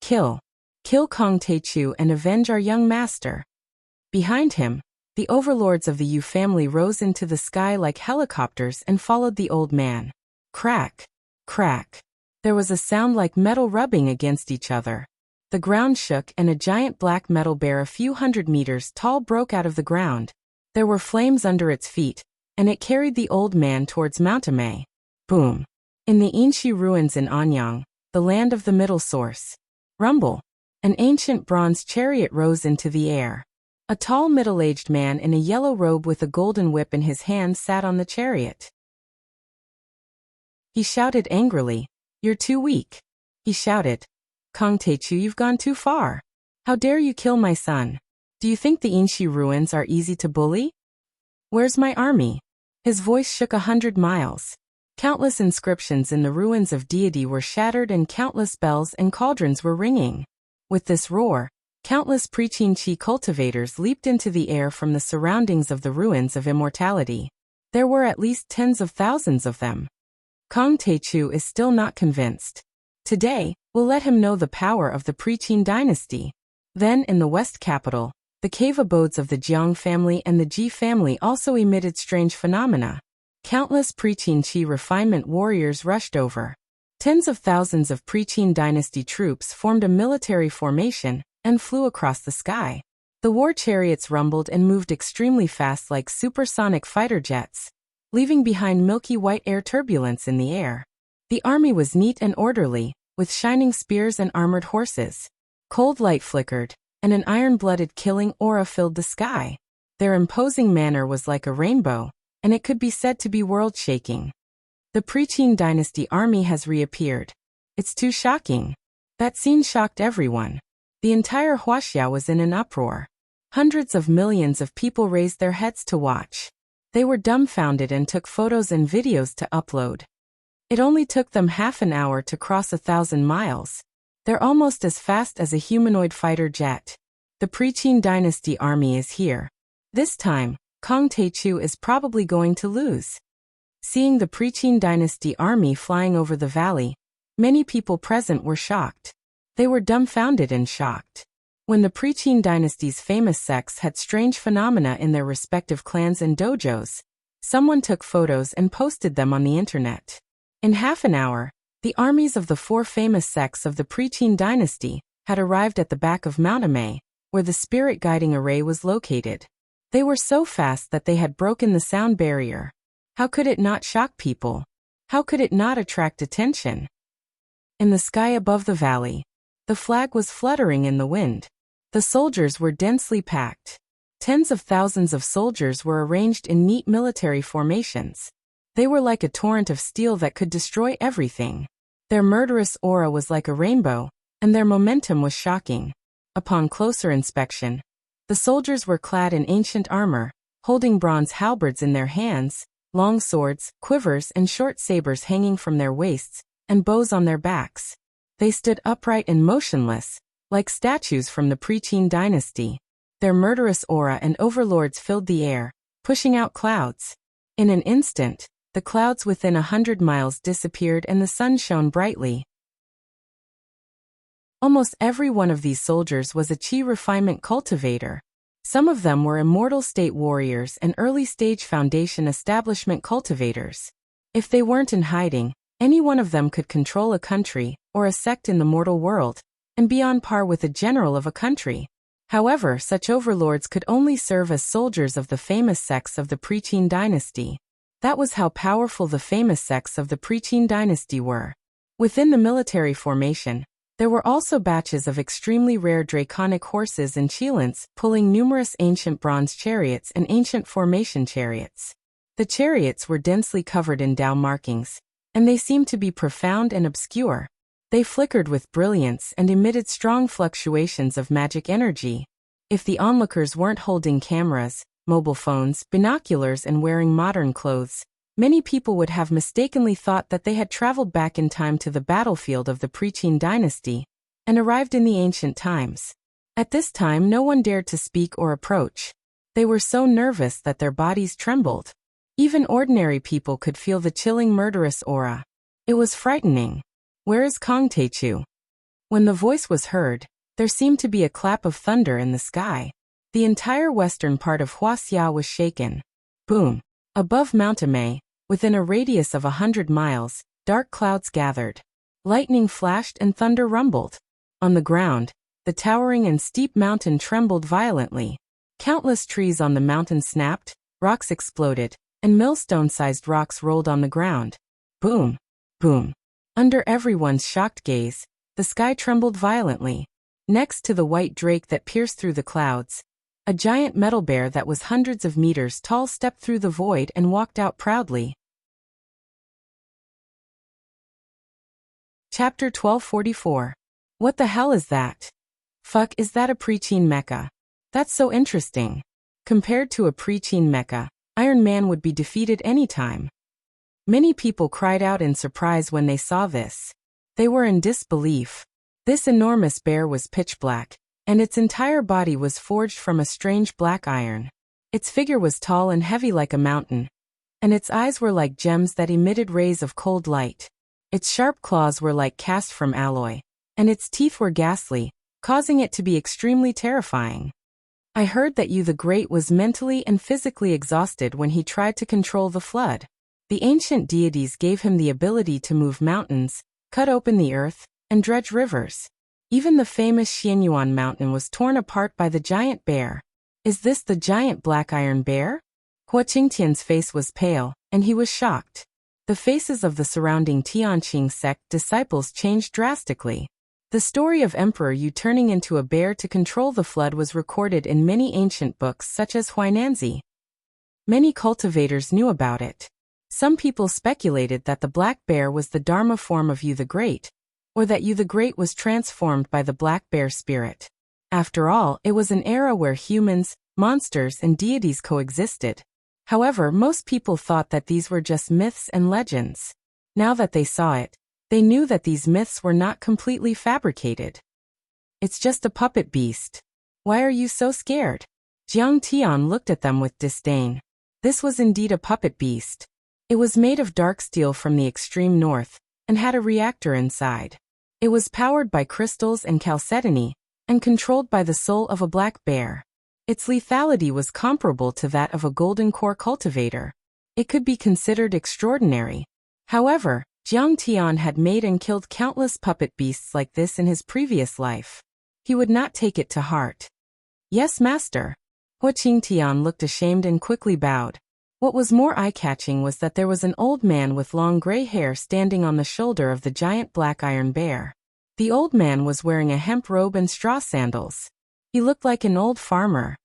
Kill. Kill Kong Taechu and avenge our young master. Behind him, the overlords of the Yu family rose into the sky like helicopters and followed the old man. Crack. Crack. There was a sound like metal rubbing against each other. The ground shook and a giant black metal bear a few hundred meters tall broke out of the ground. There were flames under its feet, and it carried the old man towards Mount Amei. Boom. In the Inshi ruins in Anyang, the land of the middle source. Rumble. An ancient bronze chariot rose into the air. A tall middle-aged man in a yellow robe with a golden whip in his hand sat on the chariot. He shouted angrily, "You're too weak." He shouted, "Kong Taechu, you've gone too far. How dare you kill my son? Do you think the Inshi ruins are easy to bully? Where's my army?" His voice shook 100 miles. Countless inscriptions in the ruins of deity were shattered and countless bells and cauldrons were ringing. With this roar, countless preaching chi cultivators leaped into the air from the surroundings of the ruins of immortality. There were at least tens of thousands of them. Kong Taechu is still not convinced. Today, we'll let him know the power of the Preqin dynasty. Then in the west capital, the cave abodes of the Jiang family and the Ji family also emitted strange phenomena. Countless Preqin Chi refinement warriors rushed over. Tens of thousands of Preqin dynasty troops formed a military formation and flew across the sky. The war chariots rumbled and moved extremely fast like supersonic fighter jets, leaving behind milky white air turbulence in the air. The army was neat and orderly, with shining spears and armored horses. Cold light flickered, and an iron-blooded killing aura filled the sky. Their imposing manner was like a rainbow, and it could be said to be world-shaking. The Preqin dynasty army has reappeared. It's too shocking. That scene shocked everyone. The entire Wuxia was in an uproar. Hundreds of millions of people raised their heads to watch. They were dumbfounded and took photos and videos to upload. It only took them half an hour to cross 1,000 miles. They're almost as fast as a humanoid fighter jet. The Preqin dynasty army is here. This time, Kong Taechu is probably going to lose. Seeing the Preqin dynasty army flying over the valley, many people present were shocked. They were dumbfounded and shocked. When the Preqin dynasty's famous sects had strange phenomena in their respective clans and dojos, someone took photos and posted them on the internet. In half an hour, the armies of the 4 famous sects of the Preqin dynasty had arrived at the back of Mount Amei, where the spirit guiding array was located. They were so fast that they had broken the sound barrier. How could it not shock people? How could it not attract attention? In the sky above the valley, the flag was fluttering in the wind. The soldiers were densely packed. Tens of thousands of soldiers were arranged in neat military formations. They were like a torrent of steel that could destroy everything. Their murderous aura was like a rainbow, and their momentum was shocking. Upon closer inspection, the soldiers were clad in ancient armor, holding bronze halberds in their hands, long swords, quivers and short sabers hanging from their waists, and bows on their backs. They stood upright and motionless, like statues from the Preqin dynasty. Their murderous aura and overlords filled the air, pushing out clouds. In an instant, the clouds within 100 miles disappeared and the sun shone brightly. Almost every one of these soldiers was a chi refinement cultivator. Some of them were immortal state warriors and early-stage foundation establishment cultivators. If they weren't in hiding, any one of them could control a country, or a sect in the mortal world, and be on par with a general of a country. However, such overlords could only serve as soldiers of the famous sects of the Preqin dynasty. That was how powerful the famous sects of the Preqin dynasty were. Within the military formation, there were also batches of extremely rare draconic horses and cheilants pulling numerous ancient bronze chariots and ancient formation chariots. The chariots were densely covered in Dao markings, and they seemed to be profound and obscure. They flickered with brilliance and emitted strong fluctuations of magic energy. If the onlookers weren't holding cameras, mobile phones, binoculars, and wearing modern clothes, many people would have mistakenly thought that they had traveled back in time to the battlefield of the Preqin dynasty and arrived in the ancient times. At this time, no one dared to speak or approach. They were so nervous that their bodies trembled. Even ordinary people could feel the chilling murderous aura. It was frightening. "Where is Kong Techu?" When the voice was heard, there seemed to be a clap of thunder in the sky. The entire western part of Wuxia was shaken. Boom! Above Mount Amei, within a radius of 100 miles, dark clouds gathered. Lightning flashed and thunder rumbled. On the ground, the towering and steep mountain trembled violently. Countless trees on the mountain snapped, rocks exploded, and millstone-sized rocks rolled on the ground. Boom! Boom! Under everyone's shocked gaze, the sky trembled violently. Next to the white drake that pierced through the clouds, a giant metal bear that was hundreds of meters tall stepped through the void and walked out proudly. Chapter 1244. What the hell is that? Fuck, is that a Preqin mecha? That's so interesting. Compared to a Preqin mecha, Iron Man would be defeated anytime. Many people cried out in surprise when they saw this. They were in disbelief. This enormous bear was pitch black, and its entire body was forged from a strange black iron. Its figure was tall and heavy like a mountain, and its eyes were like gems that emitted rays of cold light. Its sharp claws were like cast from alloy, and its teeth were ghastly, causing it to be extremely terrifying. I heard that Yu the Great was mentally and physically exhausted when he tried to control the flood. The ancient deities gave him the ability to move mountains, cut open the earth, and dredge rivers. Even the famous Xianyuan mountain was torn apart by the giant bear. Is this the giant black iron bear? Hua Qingtian's face was pale, and he was shocked. The faces of the surrounding Tianqing sect disciples changed drastically. The story of Emperor Yu turning into a bear to control the flood was recorded in many ancient books such as Huainanzi. Many cultivators knew about it. Some people speculated that the black bear was the Dharma form of Yu the Great, or that Yu the Great was transformed by the black bear spirit. After all, it was an era where humans, monsters, and deities coexisted. However, most people thought that these were just myths and legends. Now that they saw it, they knew that these myths were not completely fabricated. It's just a puppet beast. Why are you so scared? Jiang Tian looked at them with disdain. This was indeed a puppet beast. It was made of dark steel from the extreme north, and had a reactor inside. It was powered by crystals and chalcedony, and controlled by the soul of a black bear. Its lethality was comparable to that of a golden core cultivator. It could be considered extraordinary. However, Jiang Tian had made and killed countless puppet beasts like this in his previous life. He would not take it to heart. Yes, master. Hua Qingtian looked ashamed and quickly bowed. What was more eye-catching was that there was an old man with long gray hair standing on the shoulder of the giant black iron bear. The old man was wearing a hemp robe and straw sandals. He looked like an old farmer.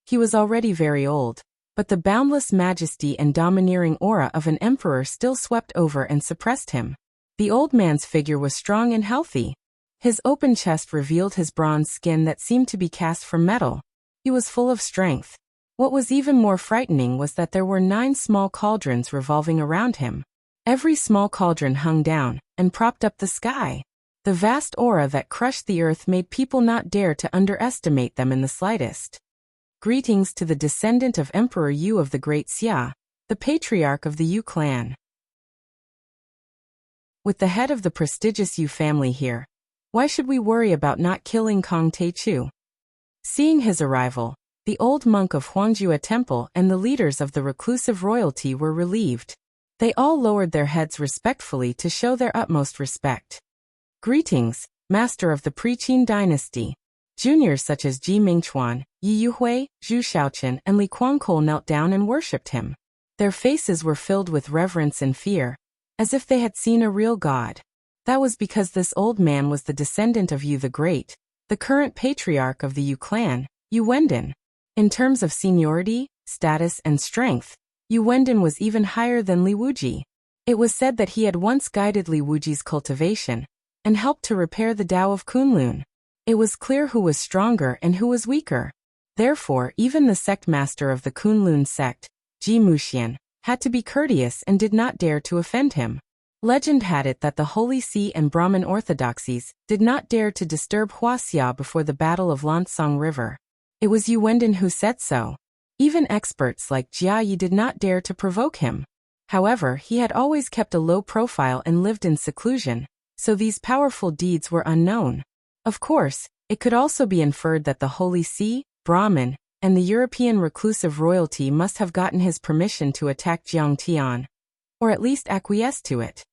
He was already very old, but the boundless majesty and domineering aura of an emperor still swept over and suppressed him. The old man's figure was strong and healthy. His open chest revealed his bronze skin that seemed to be cast from metal. He was full of strength. What was even more frightening was that there were 9 small cauldrons revolving around him. Every small cauldron hung down and propped up the sky. The vast aura that crushed the earth made people not dare to underestimate them in the slightest. Greetings to the descendant of Emperor Yu of the Great Xia, the patriarch of the Yu clan. With the head of the prestigious Yu family here, why should we worry about not killing Kong Techu? Seeing his arrival, the old monk of Huangjue Temple and the leaders of the reclusive royalty were relieved. They all lowered their heads respectfully to show their utmost respect. Greetings, master of the Preqin dynasty. Juniors such as Ji Mingchuan, Yi Yuhui, Zhu Shaochen, and Li Guangkol knelt down and worshipped him. Their faces were filled with reverence and fear, as if they had seen a real god. That was because this old man was the descendant of Yu the Great, the current patriarch of the Yu clan, Yu Wenden. In terms of seniority, status, and strength, Yu Wenden was even higher than Li Wuji. It was said that he had once guided Li Wuji's cultivation, and helped to repair the Tao of Kunlun. It was clear who was stronger and who was weaker. Therefore, even the sect master of the Kunlun sect, Ji Muxian, had to be courteous and did not dare to offend him. Legend had it that the Holy See and Brahmin orthodoxies did not dare to disturb Wuxia before the Battle of Lansong River. It was Yu Wendin who said so. Even experts like Jia Yi did not dare to provoke him. However, he had always kept a low profile and lived in seclusion, so these powerful deeds were unknown. Of course, it could also be inferred that the Holy See, Brahmin, and the European reclusive royalty must have gotten his permission to attack Jiang Tian, or at least acquiesce to it.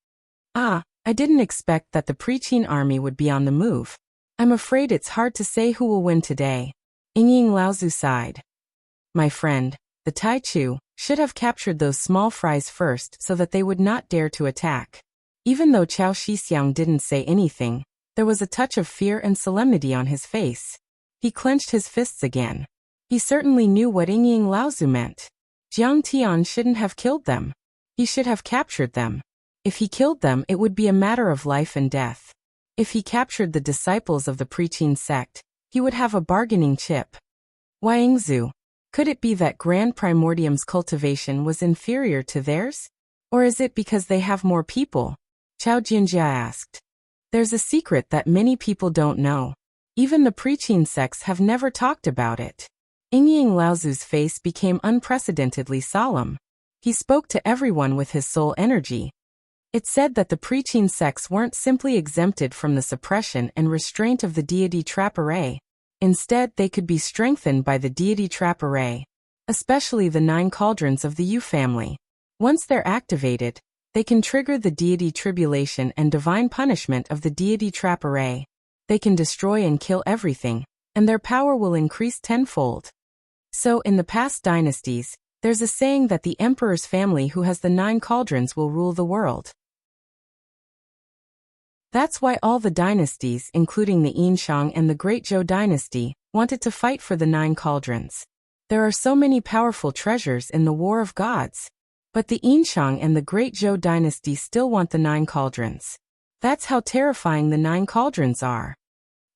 I didn't expect that the Pre-Qin army would be on the move. I'm afraid it's hard to say who will win today. Yingying Laozu sighed. My friend, the Taichu should have captured those small fries first so that they would not dare to attack. Even though Chao Shixiang didn't say anything, there was a touch of fear and solemnity on his face. He clenched his fists again. He certainly knew what Yingying Laozu meant. Jiang Tian shouldn't have killed them. He should have captured them. If he killed them, it would be a matter of life and death. If he captured the disciples of the Pre-Qin sect, he would have a bargaining chip. Wangzu, could it be that Grand Primordium's cultivation was inferior to theirs? Or is it because they have more people? Chao Jinjia asked. There's a secret that many people don't know. Even the Pre-Qin sects have never talked about it. Yingying Laozu's face became unprecedentedly solemn. He spoke to everyone with his soul energy. It said that the Pre-Qin sects weren't simply exempted from the suppression and restraint of the deity trap array. Instead, they could be strengthened by the deity trap array, especially the 9 cauldrons of the Yu family. Once they're activated, they can trigger the deity tribulation and divine punishment of the deity trap array. They can destroy and kill everything, and their power will increase tenfold. So, in the past dynasties, there's a saying that the emperor's family who has the 9 cauldrons will rule the world. That's why all the dynasties, including the Yinshang and the Great Zhou dynasty, wanted to fight for the 9 cauldrons. There are so many powerful treasures in the War of Gods. But the Yinshang and the Great Zhou dynasty still want the 9 cauldrons. That's how terrifying the 9 cauldrons are.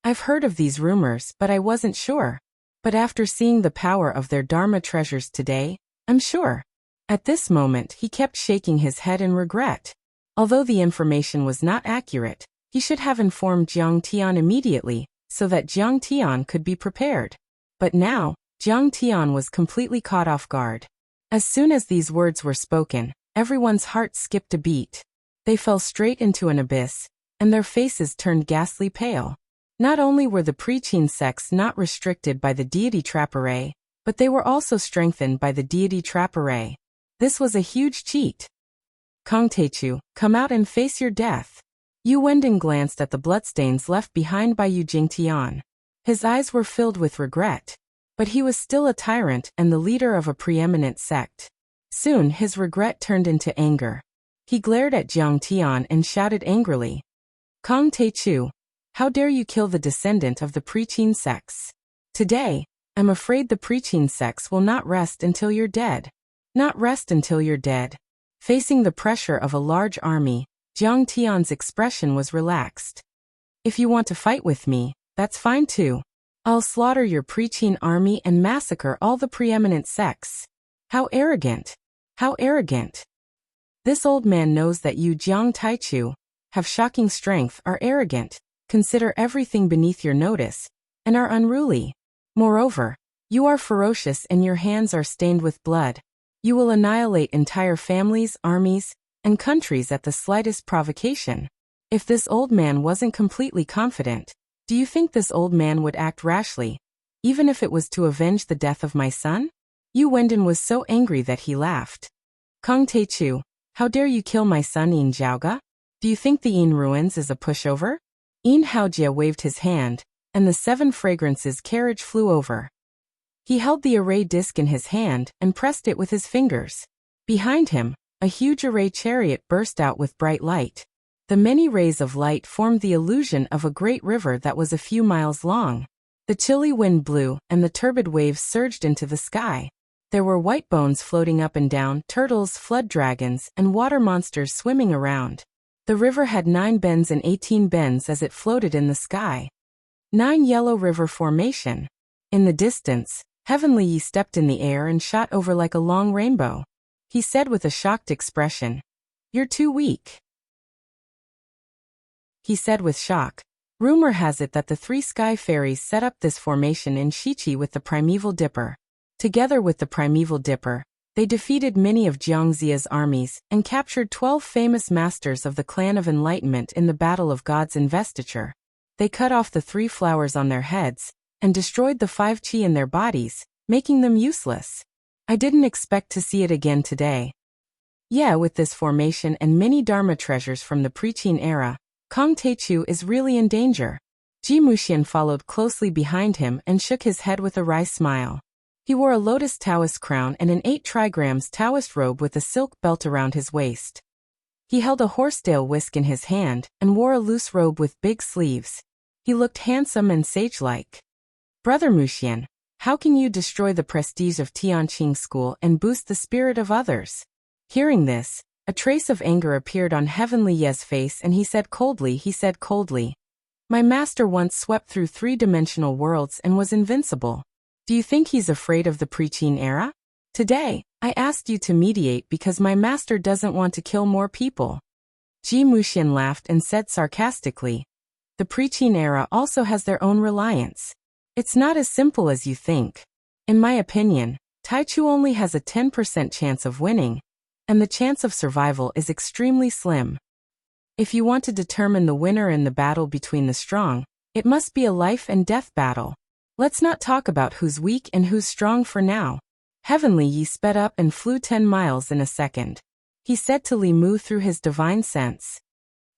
I've heard of these rumors, but I wasn't sure. But after seeing the power of their Dharma treasures today, I'm sure. At this moment, he kept shaking his head in regret. Although the information was not accurate, he should have informed Jiang Tian immediately, so that Jiang Tian could be prepared. But now, Jiang Tian was completely caught off guard. As soon as these words were spoken, everyone's heart skipped a beat. They fell straight into an abyss, and their faces turned ghastly pale. Not only were the Pre-Qin sects not restricted by the deity trap array, but they were also strengthened by the deity trap array. This was a huge cheat. Kong Teichu, come out and face your death. Yu Wending glanced at the bloodstains left behind by Yu Jingtian. His eyes were filled with regret. But he was still a tyrant and the leader of a preeminent sect. Soon his regret turned into anger. He glared at Jiang Tian and shouted angrily. Kong Teichu, how dare you kill the descendant of the Pre-Qin sects? Today, I'm afraid the Pre-Qin sects will not rest until you're dead. Not rest until you're dead. Facing the pressure of a large army, Jiang Tian's expression was relaxed. If you want to fight with me, that's fine too. I'll slaughter your Pre-Qin army and massacre all the preeminent sects. How arrogant! How arrogant! This old man knows that you Jiang Taichu have shocking strength, are arrogant, consider everything beneath your notice, and are unruly. Moreover, you are ferocious and your hands are stained with blood. You will annihilate entire families, armies, and countries at the slightest provocation. If this old man wasn't completely confident, do you think this old man would act rashly, even if it was to avenge the death of my son? Yu Wendin was so angry that he laughed. Kong Teichu, how dare you kill my son Yin Zhaoga? Do you think the Yin ruins is a pushover? Yin Haojia waved his hand, and the 7 fragrances carriage flew over. He held the array disc in his hand and pressed it with his fingers. Behind him, a huge array chariot burst out with bright light. The many rays of light formed the illusion of a great river that was a few miles long. The chilly wind blew, and the turbid waves surged into the sky. There were white bones floating up and down, turtles, flood dragons, and water monsters swimming around. The river had 9 bends and 18 bends as it floated in the sky. 9 Yellow River Formation. In the distance, Heavenly Yi stepped in the air and shot over like a long rainbow. He said with a shocked expression, "You're too weak." He said with shock. Rumor has it that the three sky fairies set up this formation in Shichi with the primeval dipper. Together with the primeval dipper, they defeated many of Jiangxia's armies and captured 12 famous masters of the Clan of Enlightenment in the Battle of God's Investiture. They cut off the 3 flowers on their heads and destroyed the 5 qi in their bodies, making them useless. I didn't expect to see it again today. Yeah, with this formation and many Dharma treasures from the pre-Qin era, Kong Teichu is really in danger. Ji Muxian followed closely behind him and shook his head with a wry smile. He wore a lotus Taoist crown and an 8 trigrams Taoist robe with a silk belt around his waist. He held a horsetail whisk in his hand and wore a loose robe with big sleeves. He looked handsome and sage-like. Brother Muxian, how can you destroy the prestige of Tianqing School and boost the spirit of others? Hearing this, a trace of anger appeared on Heavenly Ye's face and he said coldly, "My master once swept through 3-dimensional worlds and was invincible. Do you think he's afraid of the pre-Qin era? Today, I asked you to mediate because my master doesn't want to kill more people." Ji Muxian laughed and said sarcastically, "The pre-Qin era also has their own reliance. It's not as simple as you think. In my opinion, Taichu only has a 10% chance of winning, and the chance of survival is extremely slim. If you want to determine the winner in the battle between the strong, it must be a life and death battle. Let's not talk about who's weak and who's strong for now." Heavenly Yi sped up and flew 10 miles in a second. He said to Li Mu through his divine sense.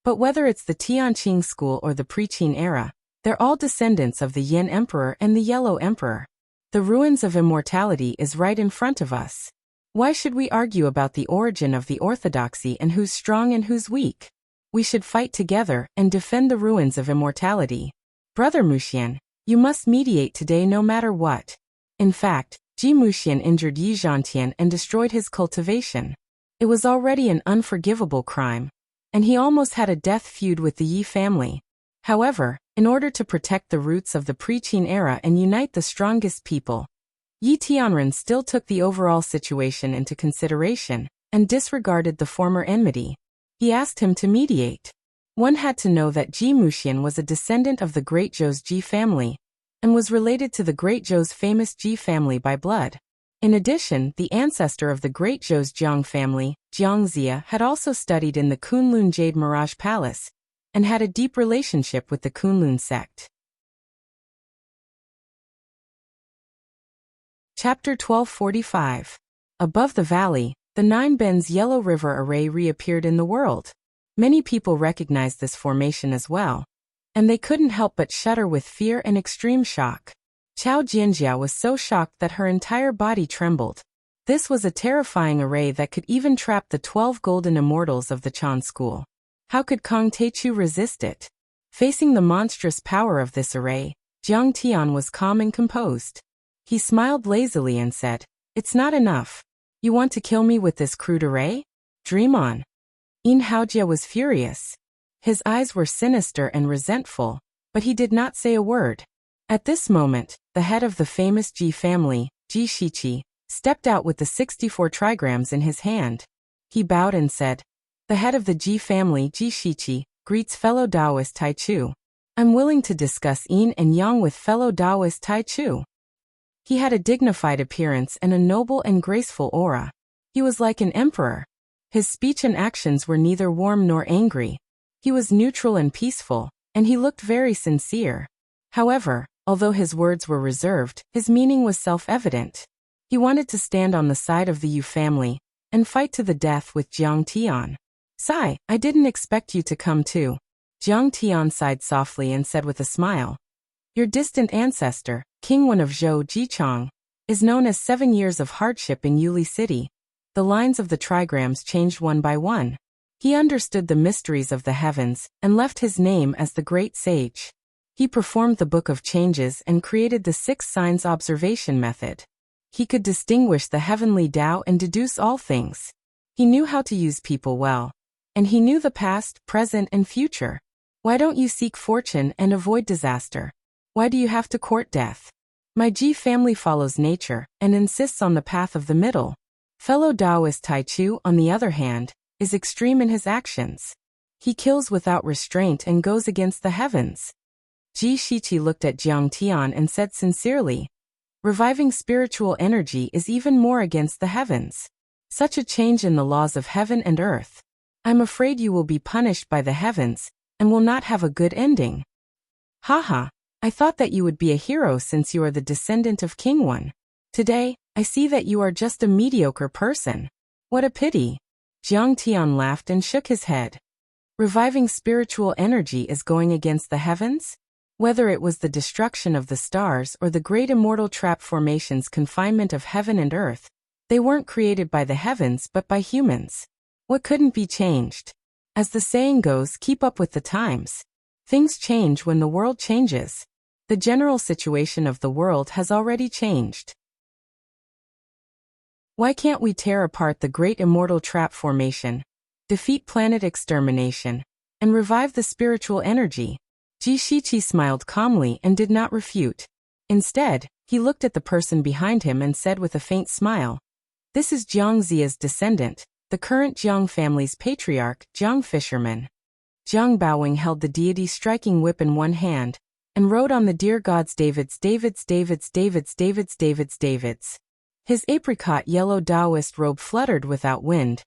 But whether it's the Tianqing school or the pre-Qin era, they're all descendants of the Yin Emperor and the Yellow Emperor. The ruins of immortality is right in front of us. Why should we argue about the origin of the orthodoxy and who's strong and who's weak? We should fight together and defend the ruins of immortality. Brother Muxian, you must mediate today no matter what. In fact, Ji Muxian injured Yi Zhantian and destroyed his cultivation. It was already an unforgivable crime, and he almost had a death feud with the Yi family. However, in order to protect the roots of the pre-Qin era and unite the strongest people, Yi Tianren still took the overall situation into consideration and disregarded the former enmity. He asked him to mediate. One had to know that Ji Muxian was a descendant of the Great Zhou's Ji family and was related to the Great Zhou's famous Ji family by blood. In addition, the ancestor of the Great Zhou's Jiang family, Jiangxia, had also studied in the Kunlun Jade Mirage Palace and had a deep relationship with the Kunlun sect. Chapter 1245. Above the valley, the Nine Bends Yellow River array reappeared in the world. Many people recognized this formation as well, and they couldn't help but shudder with fear and extreme shock. Chao Jianjia was so shocked that her entire body trembled. This was a terrifying array that could even trap the 12 golden immortals of the Chan school. How could Kong Teichu resist it? Facing the monstrous power of this array, Jiang Tian was calm and composed. He smiled lazily and said, "It's not enough. You want to kill me with this crude array? Dream on." Yin Haojia was furious. His eyes were sinister and resentful, but he did not say a word. At this moment, the head of the famous Ji family, Ji Shiqi, stepped out with the 64 trigrams in his hand. He bowed and said, "The head of the Ji family, Ji Shiqi, greets fellow Taoist Taichu. I'm willing to discuss yin and yang with fellow Taoist Taichu." He had a dignified appearance and a noble and graceful aura. He was like an emperor. His speech and actions were neither warm nor angry. He was neutral and peaceful, and he looked very sincere. However, although his words were reserved, his meaning was self-evident. He wanted to stand on the side of the Yu family and fight to the death with Jiang Tian. "Sai, I didn't expect you to come too." Jiang Tian sighed softly and said with a smile, "Your distant ancestor, King Wen of Zhou Jichang, is known as 7 years of hardship in Yuli City." The lines of the trigrams changed one by one. He understood the mysteries of the heavens and left his name as the Great Sage. He performed the Book of Changes and created the 6 signs observation method. He could distinguish the heavenly Tao and deduce all things. He knew how to use people well, and he knew the past, present, and future. Why don't you seek fortune and avoid disaster? Why do you have to court death? My Ji family follows nature and insists on the path of the middle. Fellow Taoist Tai Chu, on the other hand, is extreme in his actions. He kills without restraint and goes against the heavens. Ji Shiqi looked at Jiang Tian and said sincerely, reviving spiritual energy is even more against the heavens. Such a change in the laws of heaven and earth. I'm afraid you will be punished by the heavens, and will not have a good ending. Haha, I thought that you would be a hero since you are the descendant of King One. Today, I see that you are just a mediocre person. What a pity. Jiang Tian laughed and shook his head. Reviving spiritual energy is going against the heavens? Whether it was the destruction of the stars or the great immortal trap formation's confinement of heaven and earth, they weren't created by the heavens but by humans. What couldn't be changed? As the saying goes, keep up with the times. Things change when the world changes. The general situation of the world has already changed. Why can't we tear apart the great immortal trap formation, defeat planet extermination, and revive the spiritual energy? Ji Shiqi smiled calmly and did not refute. Instead, he looked at the person behind him and said with a faint smile, "This is Jiang Zia's descendant, the current Jiang family's patriarch, Jiang Fisherman." Jiang Baowing held the deity striking whip in one hand, and wrote on the dear gods David's. His apricot yellow Taoist robe fluttered without wind,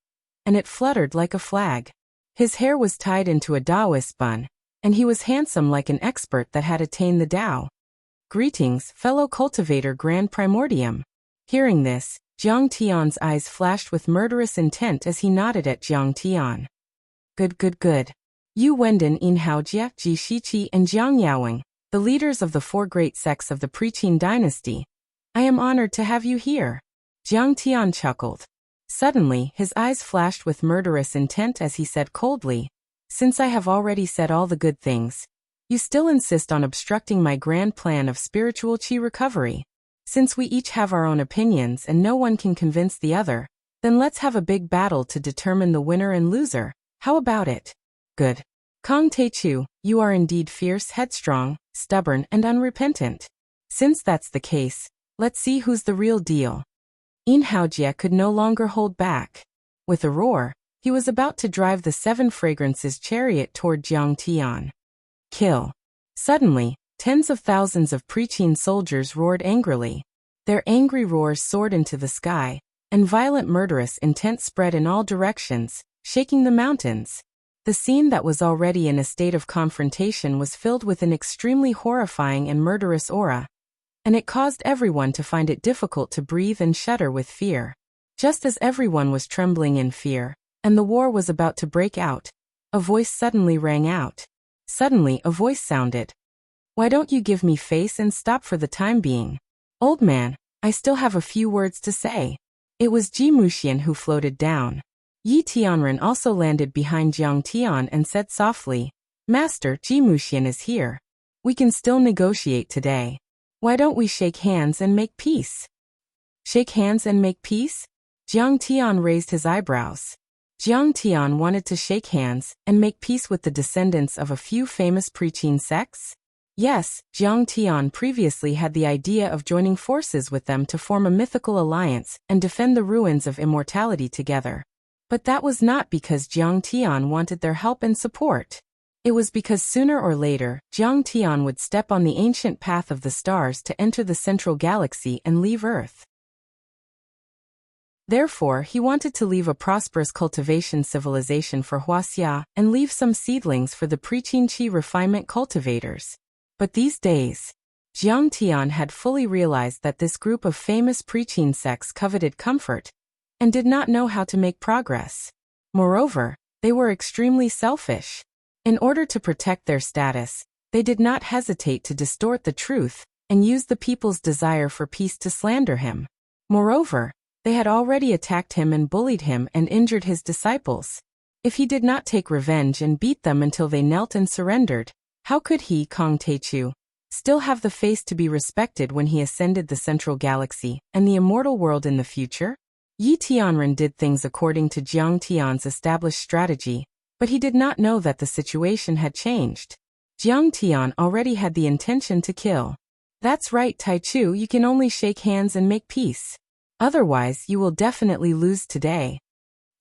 and it fluttered like a flag. His hair was tied into a Taoist bun, and he was handsome like an expert that had attained the Tao. Greetings, fellow cultivator grand primordium. Hearing this, Jiang Tian's eyes flashed with murderous intent as he nodded at Jiang Tian. Good. Yu Wenden, In Haojia, Ji Shiqi, and Jiang Yaowing, the leaders of the four great sects of the Pre-Qin dynasty. I am honored to have you here. Jiang Tian chuckled. Suddenly, his eyes flashed with murderous intent as he said coldly, "Since I have already said all the good things, you still insist on obstructing my grand plan of spiritual qi recovery. Since we each have our own opinions and no one can convince the other, then let's have a big battle to determine the winner and loser. How about it?" Good. Kong Teichu, you are indeed fierce, headstrong, stubborn, and unrepentant. Since that's the case, let's see who's the real deal. In Haojia could no longer hold back. With a roar, he was about to drive the Seven Fragrances chariot toward Jiang Tian. Kill. Suddenly, tens of thousands of Pre-Qin soldiers roared angrily. Their angry roars soared into the sky, and violent murderous intent spread in all directions, shaking the mountains. The scene that was already in a state of confrontation was filled with an extremely horrifying and murderous aura, and it caused everyone to find it difficult to breathe and shudder with fear. Just as everyone was trembling in fear, and the war was about to break out, a voice suddenly rang out. Suddenly a voice sounded. "Why don't you give me face and stop for the time being? Old man, I still have a few words to say." It was Ji Muxian who floated down. Yi Tianren also landed behind Jiang Tian and said softly, "Master, Ji Muxian is here. We can still negotiate today. Why don't we shake hands and make peace?" Shake hands and make peace? Jiang Tian raised his eyebrows. Jiang Tian wanted to shake hands and make peace with the descendants of a few famous Pre-Qin sects? Yes, Jiang Tian previously had the idea of joining forces with them to form a mythical alliance and defend the ruins of immortality together. But that was not because Jiang Tian wanted their help and support. It was because sooner or later, Jiang Tian would step on the ancient path of the stars to enter the central galaxy and leave Earth. Therefore, he wanted to leave a prosperous cultivation civilization for Wuxia and leave some seedlings for the Pre-Qin Qi refinement cultivators. But these days, Jiang Tian had fully realized that this group of famous Pre-Qin sects coveted comfort and did not know how to make progress. Moreover, they were extremely selfish. In order to protect their status, they did not hesitate to distort the truth and use the people's desire for peace to slander him. Moreover, they had already attacked him and bullied him and injured his disciples. If he did not take revenge and beat them until they knelt and surrendered, how could he, Kong Teichu, still have the face to be respected when he ascended the central galaxy and the immortal world in the future? Yi Tianren did things according to Jiang Tian's established strategy, but he did not know that the situation had changed. Jiang Tian already had the intention to kill. That's right, Taichu, you can only shake hands and make peace. Otherwise, you will definitely lose today.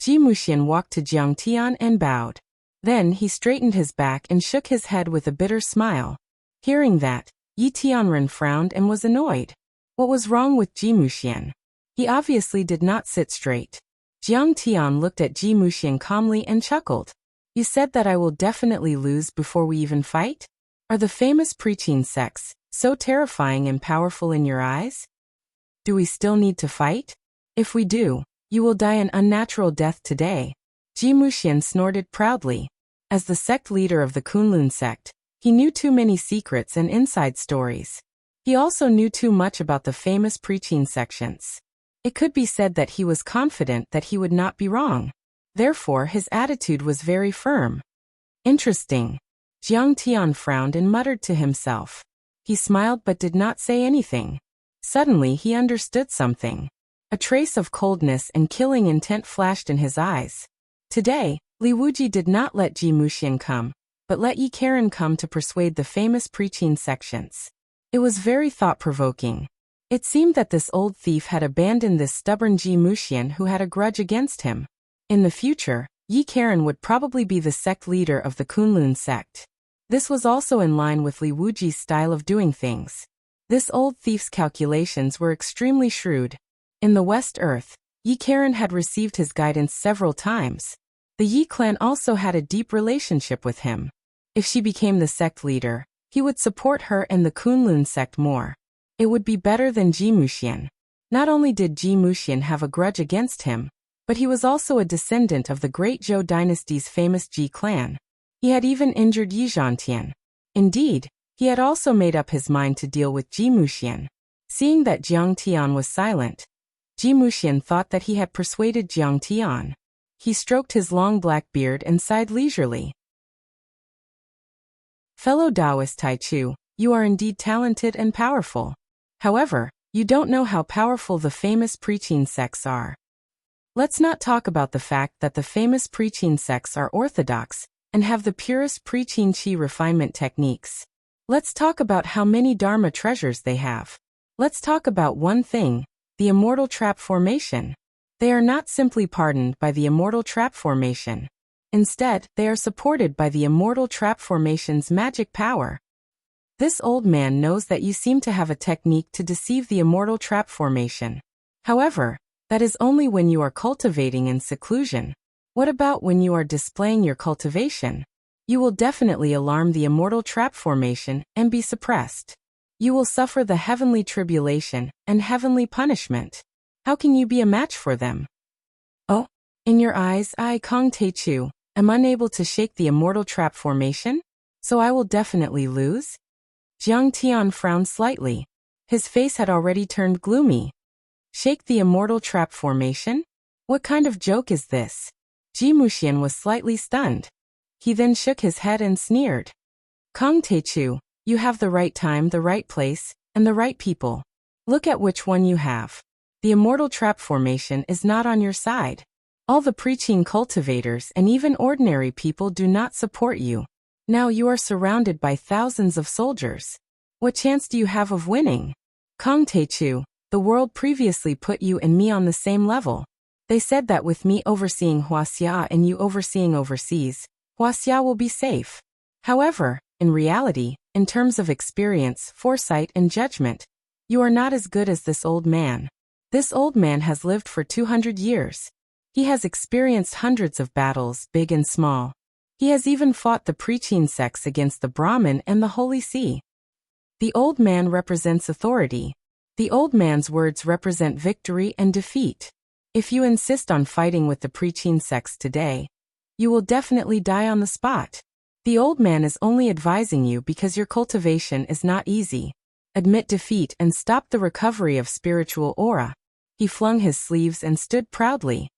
Ji Muxian walked to Jiang Tian and bowed. Then he straightened his back and shook his head with a bitter smile. Hearing that, Yi Tianren frowned and was annoyed. What was wrong with Ji Muxian? He obviously did not sit straight. Jiang Tian looked at Ji Muxian calmly and chuckled. You said that I will definitely lose before we even fight? Are the famous preaching sects so terrifying and powerful in your eyes? Do we still need to fight? If we do, you will die an unnatural death today. Ji Muxian snorted proudly. As the sect leader of the Kunlun sect, he knew too many secrets and inside stories. He also knew too much about the famous preaching sections. It could be said that he was confident that he would not be wrong. Therefore, his attitude was very firm. Interesting. Jiang Tian frowned and muttered to himself. He smiled but did not say anything. Suddenly, he understood something. A trace of coldness and killing intent flashed in his eyes. Today, Li Wuji did not let Ji Muxian come, but let Yi Karen come to persuade the famous preaching sections. It was very thought-provoking. It seemed that this old thief had abandoned this stubborn Ji Muxian who had a grudge against him. In the future, Yi Karen would probably be the sect leader of the Kunlun sect. This was also in line with Li Wuji's style of doing things. This old thief's calculations were extremely shrewd. In the West Earth, Yi Karen had received his guidance several times. The Yi clan also had a deep relationship with him. If she became the sect leader, he would support her and the Kunlun sect more. It would be better than Ji Muxian. Not only did Ji Muxian have a grudge against him, but he was also a descendant of the great Zhou dynasty's famous Ji clan. He had even injured Yi Zhantian. Indeed, he had also made up his mind to deal with Ji Muxian. Seeing that Jiang Tian was silent, Ji Muxian thought that he had persuaded Jiang Tian. He stroked his long black beard and sighed leisurely. Fellow Taoist Taichu, you are indeed talented and powerful. However, you don't know how powerful the famous preaching sects are. Let's not talk about the fact that the famous preaching sects are orthodox and have the purest preaching qi refinement techniques. Let's talk about how many Dharma treasures they have. Let's talk about one thing, the immortal trap formation. They are not simply pardoned by the immortal trap formation. Instead, they are supported by the immortal trap formation's magic power. This old man knows that you seem to have a technique to deceive the immortal trap formation. However, that is only when you are cultivating in seclusion. What about when you are displaying your cultivation? You will definitely alarm the immortal trap formation and be suppressed. You will suffer the heavenly tribulation and heavenly punishment. How can you be a match for them? Oh, in your eyes, I, Kong Teichu, am unable to shake the immortal trap formation? So I will definitely lose? Jiang Tian frowned slightly. His face had already turned gloomy. Shake the immortal trap formation? What kind of joke is this? Ji Muxian was slightly stunned. He then shook his head and sneered. Kong Teichu, you have the right time, the right place, and the right people. Look at which one you have. The immortal trap formation is not on your side. All the preaching cultivators and even ordinary people do not support you. Now you are surrounded by thousands of soldiers. What chance do you have of winning? Kong Teichu, the world previously put you and me on the same level. They said that with me overseeing Wuxia and you overseeing overseas, Wuxia will be safe. However, in reality, in terms of experience, foresight, and judgment, you are not as good as this old man. This old man has lived for 200 years. He has experienced hundreds of battles, big and small. He has even fought the preaching sects against the Brahmin and the Holy See. The old man represents authority. The old man's words represent victory and defeat. If you insist on fighting with the preaching sects today, you will definitely die on the spot. The old man is only advising you because your cultivation is not easy. Admit defeat and stop the recovery of spiritual aura. He flung his sleeves and stood proudly.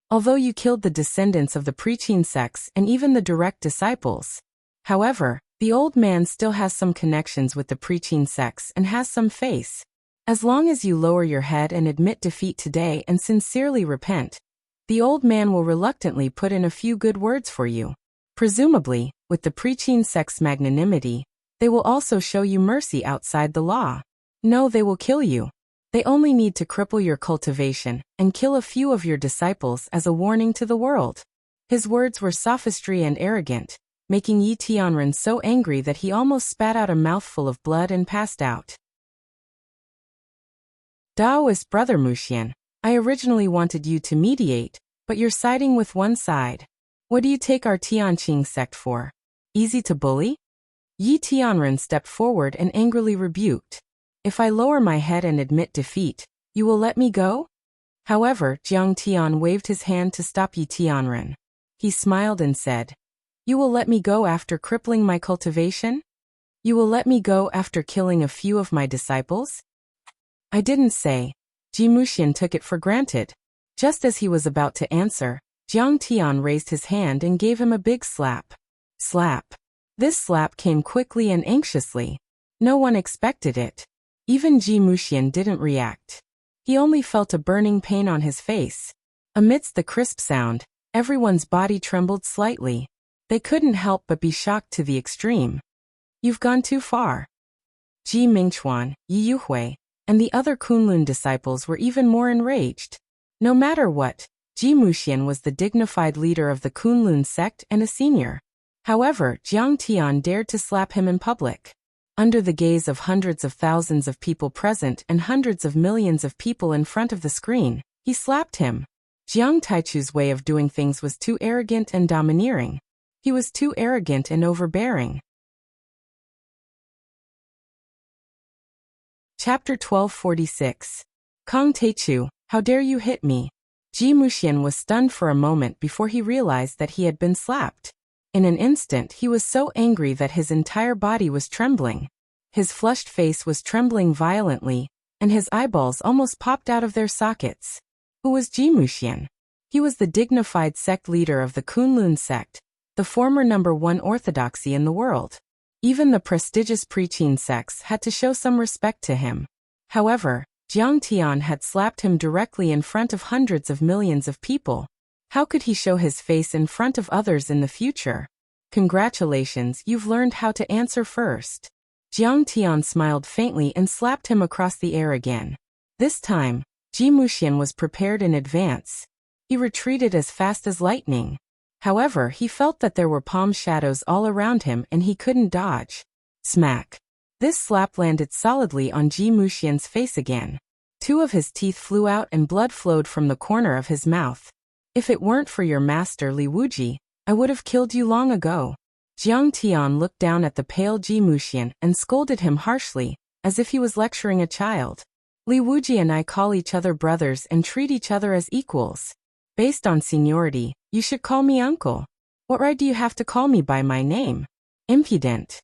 Although you killed the descendants of the preaching sects and even the direct disciples. However, the old man still has some connections with the preaching sects and has some face. As long as you lower your head and admit defeat today and sincerely repent, the old man will reluctantly put in a few good words for you. Presumably, with the preaching sect's magnanimity, They will also show you mercy outside the law. No, they will kill you. They only need to cripple your cultivation and kill a few of your disciples as a warning to the world. His words were sophistry and arrogant, making Yi Tianren so angry that he almost spat out a mouthful of blood and passed out. Daoist brother Muxian, I originally wanted you to mediate, but you're siding with one side. What do you take our Tianqing sect for? Easy to bully? Yi Tianren stepped forward and angrily rebuked. If I lower my head and admit defeat, you will let me go? However, Jiang Tian waved his hand to stop Yi Tianren. He smiled and said, You will let me go after crippling my cultivation? You will let me go after killing a few of my disciples? I didn't say. Ji Muxian took it for granted. Just as he was about to answer, Jiang Tian raised his hand and gave him a big slap. Slap. This slap came quickly and anxiously. No one expected it. Even Ji Muxian didn't react. He only felt a burning pain on his face. Amidst the crisp sound, everyone's body trembled slightly. They couldn't help but be shocked to the extreme. You've gone too far. Ji Mingchuan, Yi Yuhui, and the other Kunlun disciples were even more enraged. No matter what, Ji Muxian was the dignified leader of the Kunlun sect and a senior. However, Jiang Tian dared to slap him in public. Under the gaze of hundreds of thousands of people present and hundreds of millions of people in front of the screen, he slapped him. Jiang Taichu's way of doing things was too arrogant and domineering. He was too arrogant and overbearing. Chapter 1246. Kong Taichu, how dare you hit me? Ji Muxian was stunned for a moment before he realized that he had been slapped. In an instant he was so angry that his entire body was trembling. His flushed face was trembling violently, and his eyeballs almost popped out of their sockets. Who was Ji Muxian? He was the dignified sect leader of the Kunlun sect, the former #1 orthodoxy in the world. Even the prestigious Preqin sects had to show some respect to him. However, Jiang Tian had slapped him directly in front of hundreds of millions of people. How could he show his face in front of others in the future? Congratulations, you've learned how to answer first. Jiang Tian smiled faintly and slapped him across the air again. This time, Ji Muxian was prepared in advance. He retreated as fast as lightning. However, he felt that there were palm shadows all around him and he couldn't dodge. Smack. This slap landed solidly on Ji Muxian's face again. Two of his teeth flew out and blood flowed from the corner of his mouth. If it weren't for your master Li Wuji, I would have killed you long ago. Jiang Tian looked down at the pale Ji Muxian and scolded him harshly, as if he was lecturing a child. Li Wuji and I call each other brothers and treat each other as equals. Based on seniority, you should call me uncle. What right do you have to call me by my name? Impudent.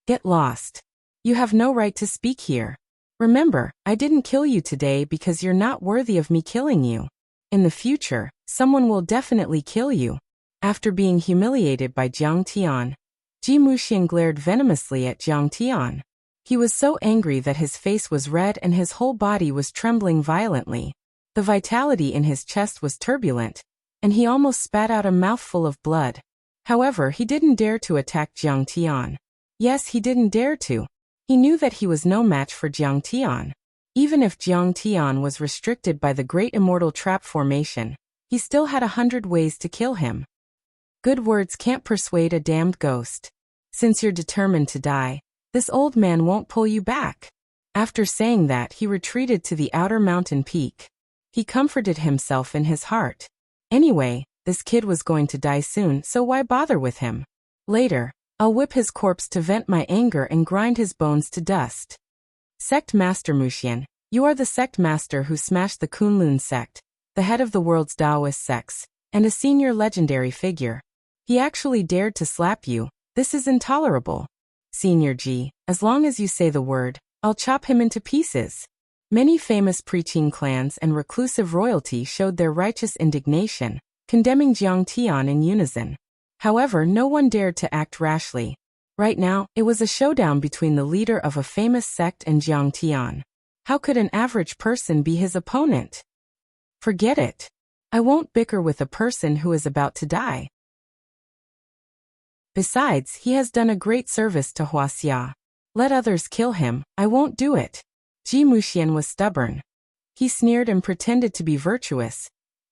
Get lost. You have no right to speak here. Remember, I didn't kill you today because you're not worthy of me killing you. In the future, someone will definitely kill you. After being humiliated by Jiang Tian, Ji Muxian glared venomously at Jiang Tian. He was so angry that his face was red and his whole body was trembling violently. The vitality in his chest was turbulent, and he almost spat out a mouthful of blood. However, he didn't dare to attack Jiang Tian. Yes, he didn't dare to. He knew that he was no match for Jiang Tian. Even if Jiang Tian was restricted by the Great Immortal Trap Formation, he still had 100 ways to kill him. Good words can't persuade a damned ghost. Since you're determined to die, this old man won't pull you back. After saying that, he retreated to the outer mountain peak. He comforted himself in his heart. Anyway, this kid was going to die soon, so why bother with him? Later, I'll whip his corpse to vent my anger and grind his bones to dust. Sect Master Muxian, you are the sect master who smashed the Kunlun sect, the head of the world's Taoist sects, and a senior legendary figure. He actually dared to slap you. This is intolerable. Senior Ji, as long as you say the word, I'll chop him into pieces. Many famous Preqin clans and reclusive royalty showed their righteous indignation, condemning Jiang Tian in unison. However, no one dared to act rashly. Right now, it was a showdown between the leader of a famous sect and Jiang Tian. How could an average person be his opponent? Forget it. I won't bicker with a person who is about to die. Besides, he has done a great service to Wuxia. Let others kill him, I won't do it. Ji Muxian was stubborn. He sneered and pretended to be virtuous,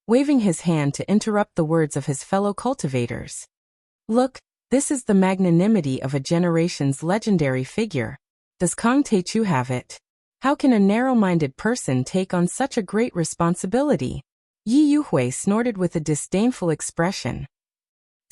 waving his hand to interrupt the words of his fellow cultivators. Look, this is the magnanimity of a generation's legendary figure. Does Kang Techu have it? How can a narrow-minded person take on such a great responsibility? Yi Yuhui snorted with a disdainful expression.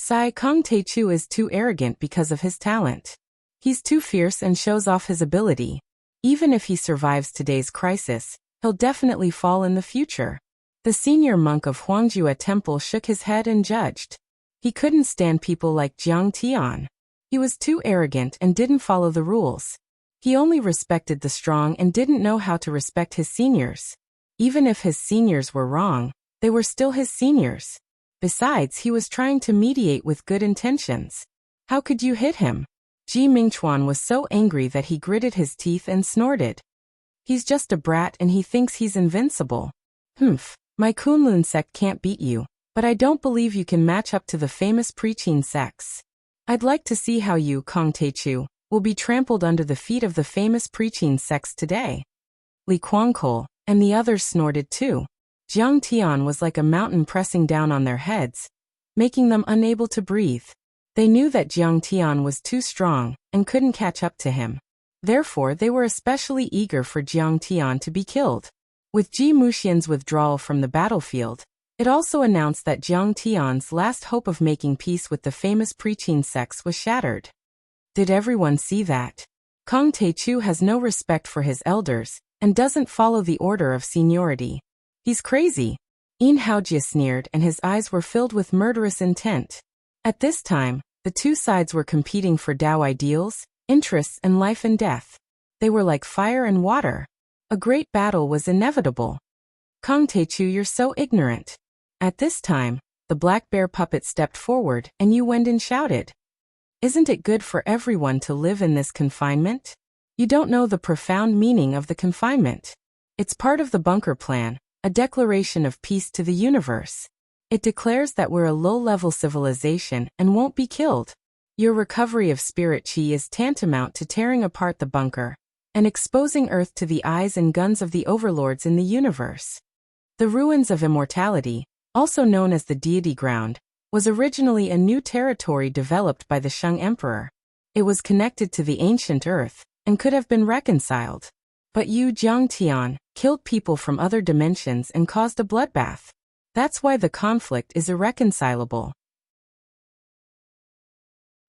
Kang Techu is too arrogant because of his talent. He's too fierce and shows off his ability. Even if he survives today's crisis, he'll definitely fall in the future. The senior monk of Huangjue Temple shook his head and judged. He couldn't stand people like Jiang Tian. He was too arrogant and didn't follow the rules. He only respected the strong and didn't know how to respect his seniors. Even if his seniors were wrong, they were still his seniors. Besides, he was trying to mediate with good intentions. How could you hit him? Ji Mingchuan was so angry that he gritted his teeth and snorted. He's just a brat and he thinks he's invincible. My Kunlun sect can't beat you, but I don't believe you can match up to the famous preaching sects. I'd like to see how you, Kang Techu, will be trampled under the feet of the famous preaching sects today. Li Kuangkol and the others snorted too. Jiang Tian was like a mountain pressing down on their heads, making them unable to breathe. They knew that Jiang Tian was too strong and couldn't catch up to him. Therefore, they were especially eager for Jiang Tian to be killed. With Ji Muxian's withdrawal from the battlefield, it also announced that Jiang Tian's last hope of making peace with the famous preaching sects was shattered. Did everyone see that? Kang Techu has no respect for his elders and doesn't follow the order of seniority. He's crazy. Yin Haojia sneered and his eyes were filled with murderous intent. At this time, the two sides were competing for Tao ideals, interests and life and death. They were like fire and water. A great battle was inevitable. Kang Techu, you're so ignorant. At this time, the black bear puppet stepped forward and Yu Wendin shouted. Isn't it good for everyone to live in this confinement? You don't know the profound meaning of the confinement. It's part of the bunker plan, a declaration of peace to the universe. It declares that we're a low-level civilization and won't be killed. Your recovery of spirit chi is tantamount to tearing apart the bunker and exposing Earth to the eyes and guns of the overlords in the universe. The ruins of immortality, also known as the deity ground, was originally a new territory developed by the Shang Emperor. It was connected to the ancient Earth and could have been reconciled. But you, Jiang Tian, killed people from other dimensions and caused a bloodbath. That's why the conflict is irreconcilable.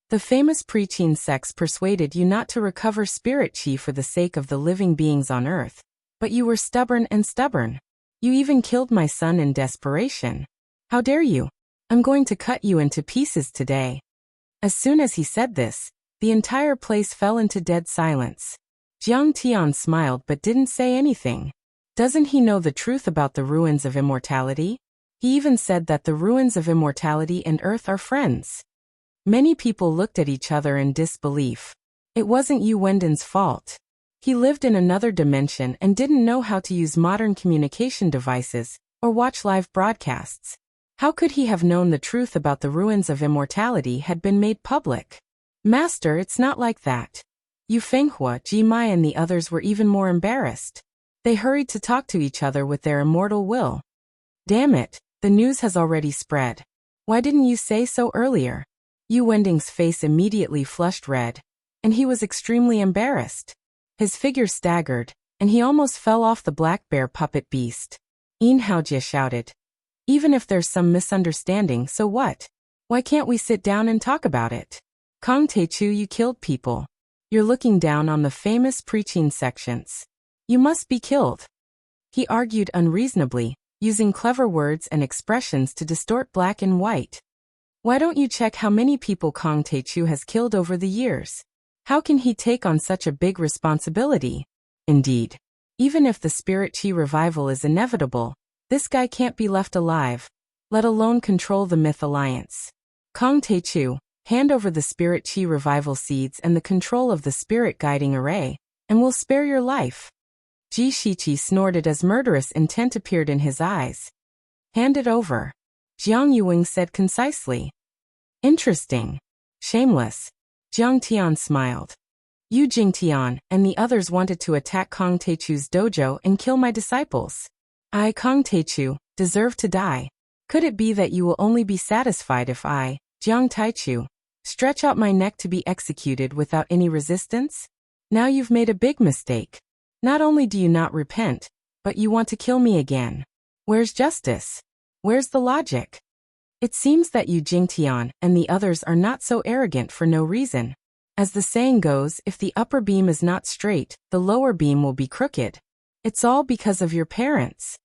The famous preaching sects persuaded you not to recover spirit chi for the sake of the living beings on Earth, but you were stubborn and stubborn. You even killed my son in desperation. How dare you? I'm going to cut you into pieces today. As soon as he said this, the entire place fell into dead silence. Jiang Tian smiled but didn't say anything. Doesn't he know the truth about the ruins of immortality? He even said that the ruins of immortality and Earth are friends. Many people looked at each other in disbelief. It wasn't Yu Wendin's fault. He lived in another dimension and didn't know how to use modern communication devices or watch live broadcasts. How could he have known the truth about the ruins of immortality had been made public? Master, it's not like that. Yu Fenghua, Ji Mai and the others were even more embarrassed. They hurried to talk to each other with their immortal will. Damn it, the news has already spread. Why didn't you say so earlier? Yu Wending's face immediately flushed red, and he was extremely embarrassed. His figure staggered, and he almost fell off the black bear puppet beast. Yin Haojia shouted. Even if there's some misunderstanding, so what? Why can't we sit down and talk about it? Kang Techu, you killed people. You're looking down on the famous preaching sections. You must be killed. He argued unreasonably, using clever words and expressions to distort black and white. Why don't you check how many people Kang Techu has killed over the years? How can he take on such a big responsibility? Indeed, even if the spirit chi revival is inevitable, this guy can't be left alive, let alone control the Myth Alliance. Kang Techu, hand over the spirit chi revival seeds and the control of the spirit guiding array, and we'll spare your life. Ji Shichi snorted as murderous intent appeared in his eyes. Hand it over. Jiang Yuwing said concisely. Interesting. Shameless. Jiang Tian smiled. You Jing Tian and the others wanted to attack Kong Teichu's dojo and kill my disciples. I, Kong Teichu, deserve to die. Could it be that you will only be satisfied if I, Jiang Taichu, stretch out my neck to be executed without any resistance? Now you've made a big mistake. Not only do you not repent, but you want to kill me again. Where's justice? Where's the logic? It seems that you Jing Tian and the others are not so arrogant for no reason. As the saying goes, if the upper beam is not straight, the lower beam will be crooked. It's all because of your parents.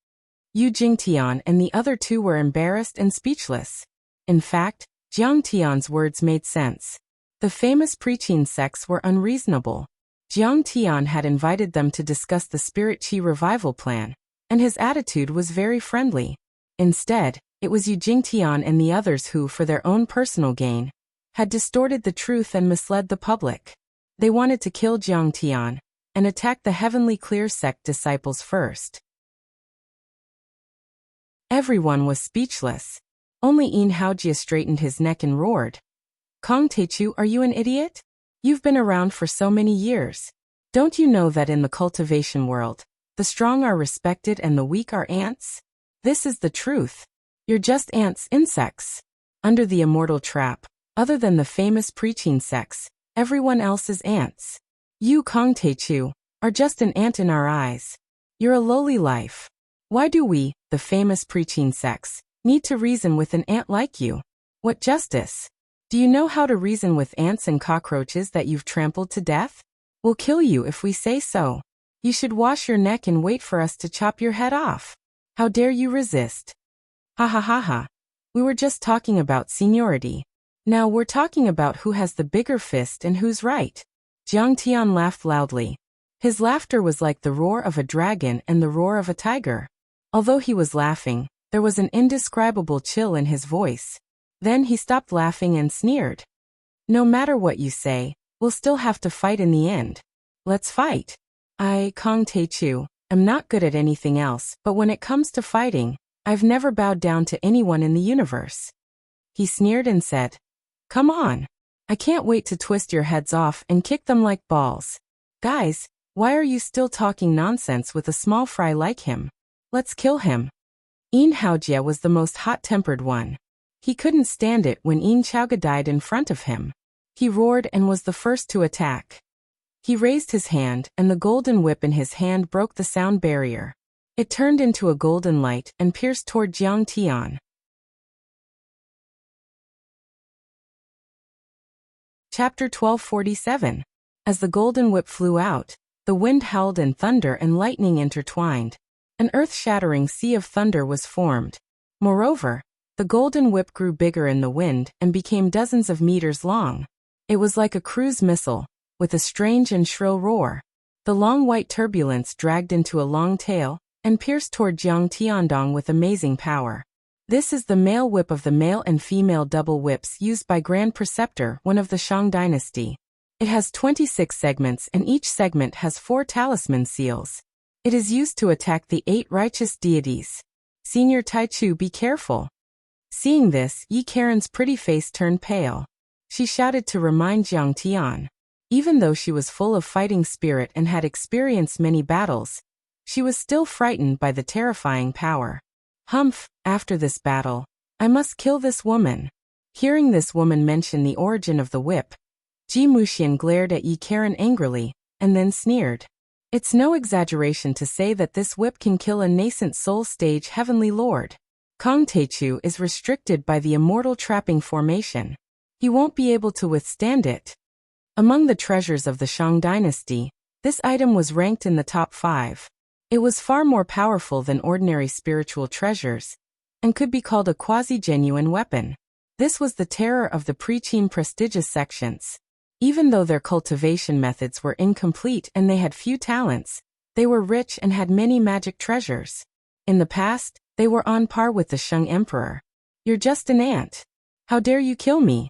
Yu Jingtian and the other two were embarrassed and speechless. In fact, Jiang Tian's words made sense. The famous preaching sects were unreasonable. Jiang Tian had invited them to discuss the Spirit Qi revival plan, and his attitude was very friendly. Instead, it was Yu Jingtian and the others who, for their own personal gain, had distorted the truth and misled the public. They wanted to kill Jiang Tian and attack the Heavenly Clear sect disciples first. Everyone was speechless. Only Yin Haojia straightened his neck and roared. Kong Teichu, are you an idiot? You've been around for so many years. Don't you know that in the cultivation world, the strong are respected and the weak are ants? This is the truth. You're just ants, insects. Under the immortal trap, other than the famous preaching sects, everyone else is ants. You, Kong Teichu, are just an ant in our eyes. You're a lowly life. Why do we, the famous preaching sects, need to reason with an ant like you? What justice? Do you know how to reason with ants and cockroaches that you've trampled to death? We'll kill you if we say so. You should wash your neck and wait for us to chop your head off. How dare you resist? Ha ha ha ha. We were just talking about seniority. Now we're talking about who has the bigger fist and who's right. Jiang Tian laughed loudly. His laughter was like the roar of a dragon and the roar of a tiger. Although he was laughing, there was an indescribable chill in his voice. Then he stopped laughing and sneered. No matter what you say, we'll still have to fight in the end. Let's fight. I, Kong Teichu, am not good at anything else, but when it comes to fighting, I've never bowed down to anyone in the universe. He sneered and said, Come on. I can't wait to twist your heads off and kick them like balls. Guys, why are you still talking nonsense with a small fry like him? Let's kill him. Yin Haojia was the most hot-tempered one. He couldn't stand it when Yin Chaoga died in front of him. He roared and was the first to attack. He raised his hand, and the golden whip in his hand broke the sound barrier. It turned into a golden light and pierced toward Jiang Tian. Chapter 1247. As the golden whip flew out, the wind howled and thunder and lightning intertwined. An earth-shattering sea of thunder was formed. Moreover, the golden whip grew bigger in the wind and became dozens of meters long. It was like a cruise missile, with a strange and shrill roar. The long white turbulence dragged into a long tail and pierced toward Jiang Tiandong with amazing power. This is the male whip of the male and female double whips used by Grand Preceptor, one of the Shang dynasty. It has 26 segments and each segment has 4 talisman seals. It is used to attack the 8 righteous deities. Senior Taichu, be careful. Seeing this, Yi Karen's pretty face turned pale. She shouted to remind Jiang Tian. Even though she was full of fighting spirit and had experienced many battles, she was still frightened by the terrifying power. Humph, after this battle, I must kill this woman. Hearing this woman mention the origin of the whip, Ji Muxian glared at Yi Karen angrily, and then sneered. It's no exaggeration to say that this whip can kill a nascent soul stage heavenly lord. Kong Teichu is restricted by the immortal trapping formation. He won't be able to withstand it. Among the treasures of the Shang dynasty, this item was ranked in the top 5. It was far more powerful than ordinary spiritual treasures, and could be called a quasi-genuine weapon. This was the terror of the pre-Qin prestigious sections. Even though their cultivation methods were incomplete and they had few talents, they were rich and had many magic treasures. In the past, they were on par with the Shang emperor. You're just an ant. How dare you kill me?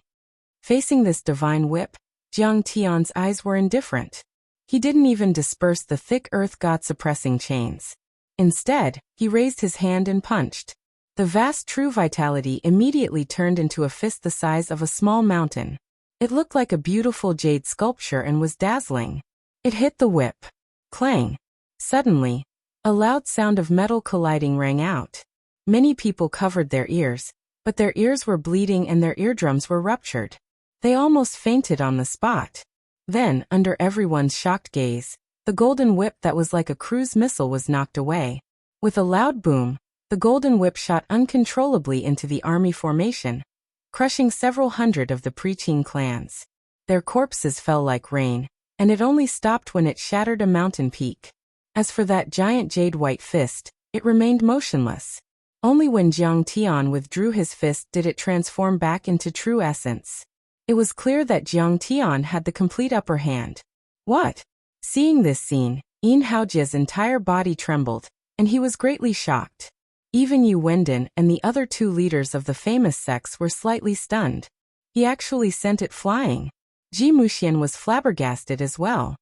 Facing this divine whip, Jiang Tian's eyes were indifferent. He didn't even disperse the thick earth god-suppressing chains. Instead, he raised his hand and punched. The vast true vitality immediately turned into a fist the size of a small mountain. It looked like a beautiful jade sculpture and was dazzling. It hit the whip. Clang. Suddenly, a loud sound of metal colliding rang out. Many people covered their ears, but their ears were bleeding and their eardrums were ruptured. They almost fainted on the spot. Then, under everyone's shocked gaze, the golden whip that was like a cruise missile was knocked away. With a loud boom, the golden whip shot uncontrollably into the army formation, crushing several hundred of the preaching clans. Their corpses fell like rain, and it only stopped when it shattered a mountain peak. As for that giant jade white fist, it remained motionless. Only when Jiang Tian withdrew his fist did it transform back into true essence. It was clear that Jiang Tian had the complete upper hand. What? Seeing this scene, Yin Haojia's entire body trembled, and he was greatly shocked. Even Yu Wenden and the other two leaders of the famous sects were slightly stunned. He actually sent it flying. Ji Muxian was flabbergasted as well.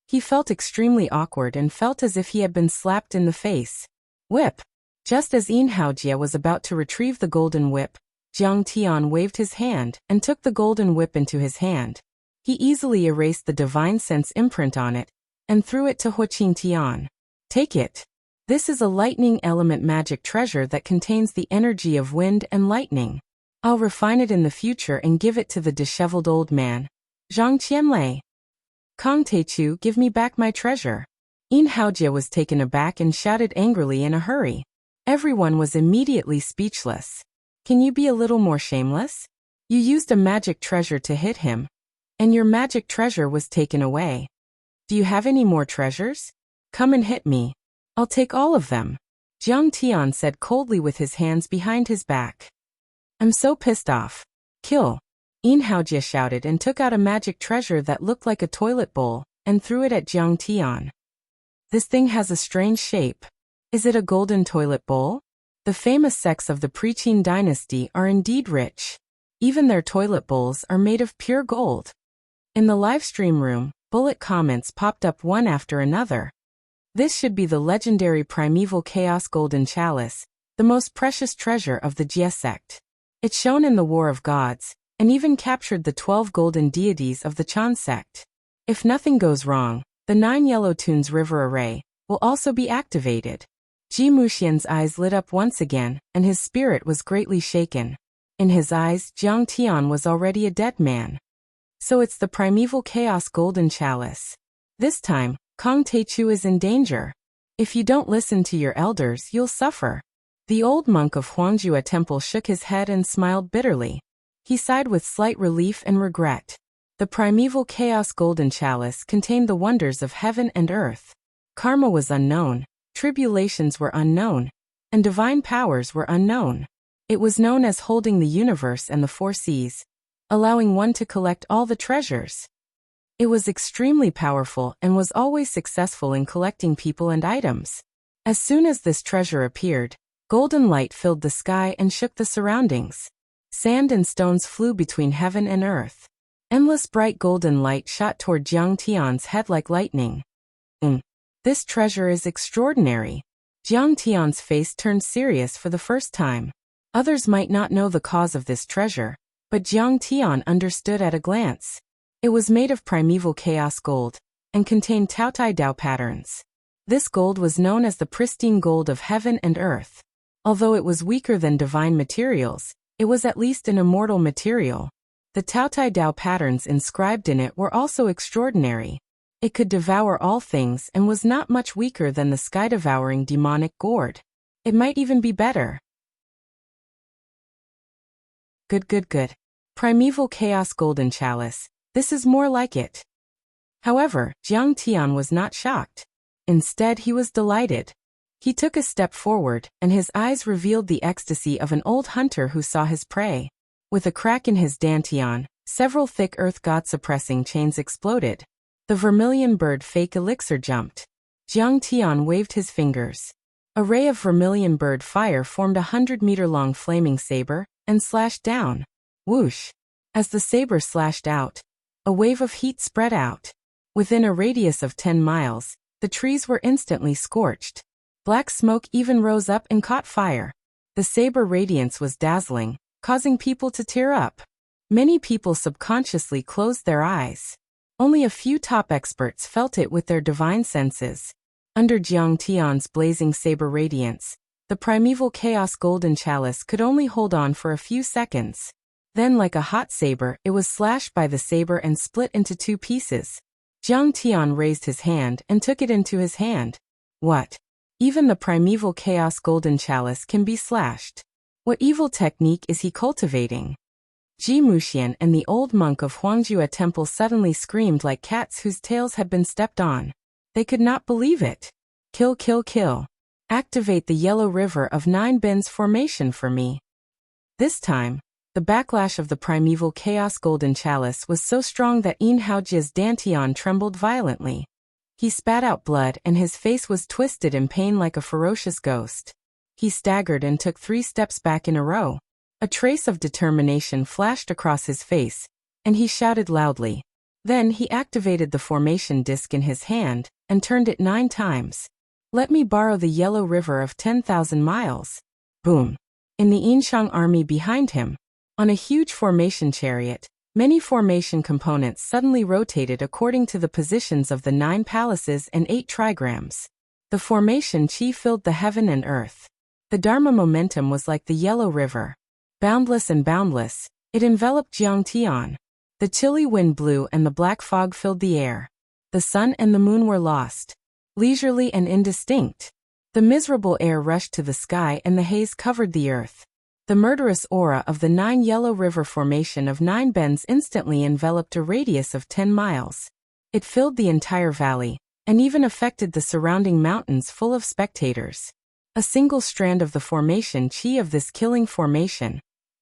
He felt extremely awkward and felt as if he had been slapped in the face. Whip! Just as Yin Haojia was about to retrieve the golden whip, Jiang Tian waved his hand and took the golden whip into his hand. He easily erased the divine sense imprint on it and threw it to Huqing Tian. Take it. This is a lightning element magic treasure that contains the energy of wind and lightning. I'll refine it in the future and give it to the disheveled old man. Zhang Qianlei. Kong Teichu, give me back my treasure. Yin Haojia was taken aback and shouted angrily in a hurry. Everyone was immediately speechless. Can you be a little more shameless? You used a magic treasure to hit him, and your magic treasure was taken away. Do you have any more treasures? Come and hit me. I'll take all of them. Jiang Tian said coldly with his hands behind his back. I'm so pissed off. Kill. Yin Haojia shouted and took out a magic treasure that looked like a toilet bowl and threw it at Jiang Tian. This thing has a strange shape. Is it a golden toilet bowl? The famous sects of the Preqin dynasty are indeed rich. Even their toilet bowls are made of pure gold. In the livestream room, bullet comments popped up one after another. This should be the legendary primeval chaos golden chalice, the most precious treasure of the Jie sect. It shone in the War of Gods, and even captured the 12 golden deities of the Chan sect. If nothing goes wrong, the 9 Yellow Tunes River Array will also be activated. Ji Muxian's eyes lit up once again, and his spirit was greatly shaken. In his eyes, Jiang Tian was already a dead man. So it's the primeval chaos golden chalice. This time, Kong Teichu is in danger. If you don't listen to your elders, you'll suffer. The old monk of Huangjue Temple shook his head and smiled bitterly. He sighed with slight relief and regret. The primeval chaos golden chalice contained the wonders of heaven and earth. Karma was unknown, tribulations were unknown, and divine powers were unknown. It was known as holding the universe and the 4 seas, allowing one to collect all the treasures. It was extremely powerful and was always successful in collecting people and items. As soon as this treasure appeared, golden light filled the sky and shook the surroundings. Sand and stones flew between heaven and earth. Endless bright golden light shot toward Jiang Tian's head like lightning. This treasure is extraordinary. Jiang Tian's face turned serious for the first time. Others might not know the cause of this treasure, but Jiang Tian understood at a glance. It was made of primeval chaos gold, and contained Taotai Dao patterns. This gold was known as the pristine gold of heaven and earth. Although it was weaker than divine materials, it was at least an immortal material. The Taotai Dao patterns inscribed in it were also extraordinary. It could devour all things and was not much weaker than the sky-devouring demonic gourd. It might even be better. Good. Primeval chaos golden chalice. This is more like it. However, Jiang Tian was not shocked. Instead, he was delighted. He took a step forward, and his eyes revealed the ecstasy of an old hunter who saw his prey. With a crack in his dantian, several thick earth god-suppressing chains exploded. The vermilion bird fake elixir jumped. Jiang Tian waved his fingers. A ray of vermilion bird fire formed a 100-meter-long flaming saber, and slashed down. Whoosh! As the saber slashed out, a wave of heat spread out. Within a radius of 10 miles, the trees were instantly scorched. Black smoke even rose up and caught fire. The saber radiance was dazzling, causing people to tear up. Many people subconsciously closed their eyes. Only a few top experts felt it with their divine senses. Under Jiang Tian's blazing saber radiance, the primeval chaos golden chalice could only hold on for a few seconds. Then, like a hot saber, it was slashed by the saber and split into 2 pieces. Jiang Tian raised his hand and took it into his hand. What? Even the primeval chaos golden chalice can be slashed. What evil technique is he cultivating? Ji Muxian and the old monk of Huangjue Temple suddenly screamed like cats whose tails had been stepped on. They could not believe it. Kill, kill, kill. Activate the Yellow River of 9 Bends formation for me. This time, the backlash of the primeval chaos golden chalice was so strong that Yin Haojia's dantian trembled violently. He spat out blood and his face was twisted in pain like a ferocious ghost. He staggered and took 3 steps back in a row. A trace of determination flashed across his face, and he shouted loudly. Then he activated the formation disc in his hand and turned it 9 times. Let me borrow the Yellow River of 10,000 miles. Boom. In the Yinshang army behind him, on a huge formation chariot, many formation components suddenly rotated according to the positions of the 9 palaces and 8 trigrams. The formation chi filled the heaven and earth. The Dharma momentum was like the Yellow River. Boundless and boundless, it enveloped Jiang Tian. The chilly wind blew and the black fog filled the air. The sun and the moon were lost. Leisurely and indistinct. The miserable air rushed to the sky and the haze covered the earth. The murderous aura of the 9 Yellow River formation of 9 Bends instantly enveloped a radius of 10 miles. It filled the entire valley, and even affected the surrounding mountains full of spectators. A single strand of the formation chi of this killing formation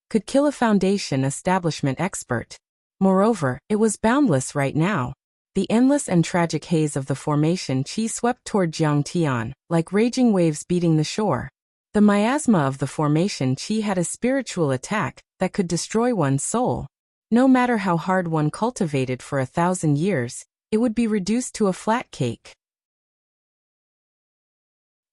could kill a foundation establishment expert. Moreover, it was boundless right now. The endless and tragic haze of the formation chi swept toward Jiang Tian, like raging waves beating the shore. The miasma of the formation chi had a spiritual attack that could destroy one's soul. No matter how hard one cultivated for 1,000 years, it would be reduced to a flat cake.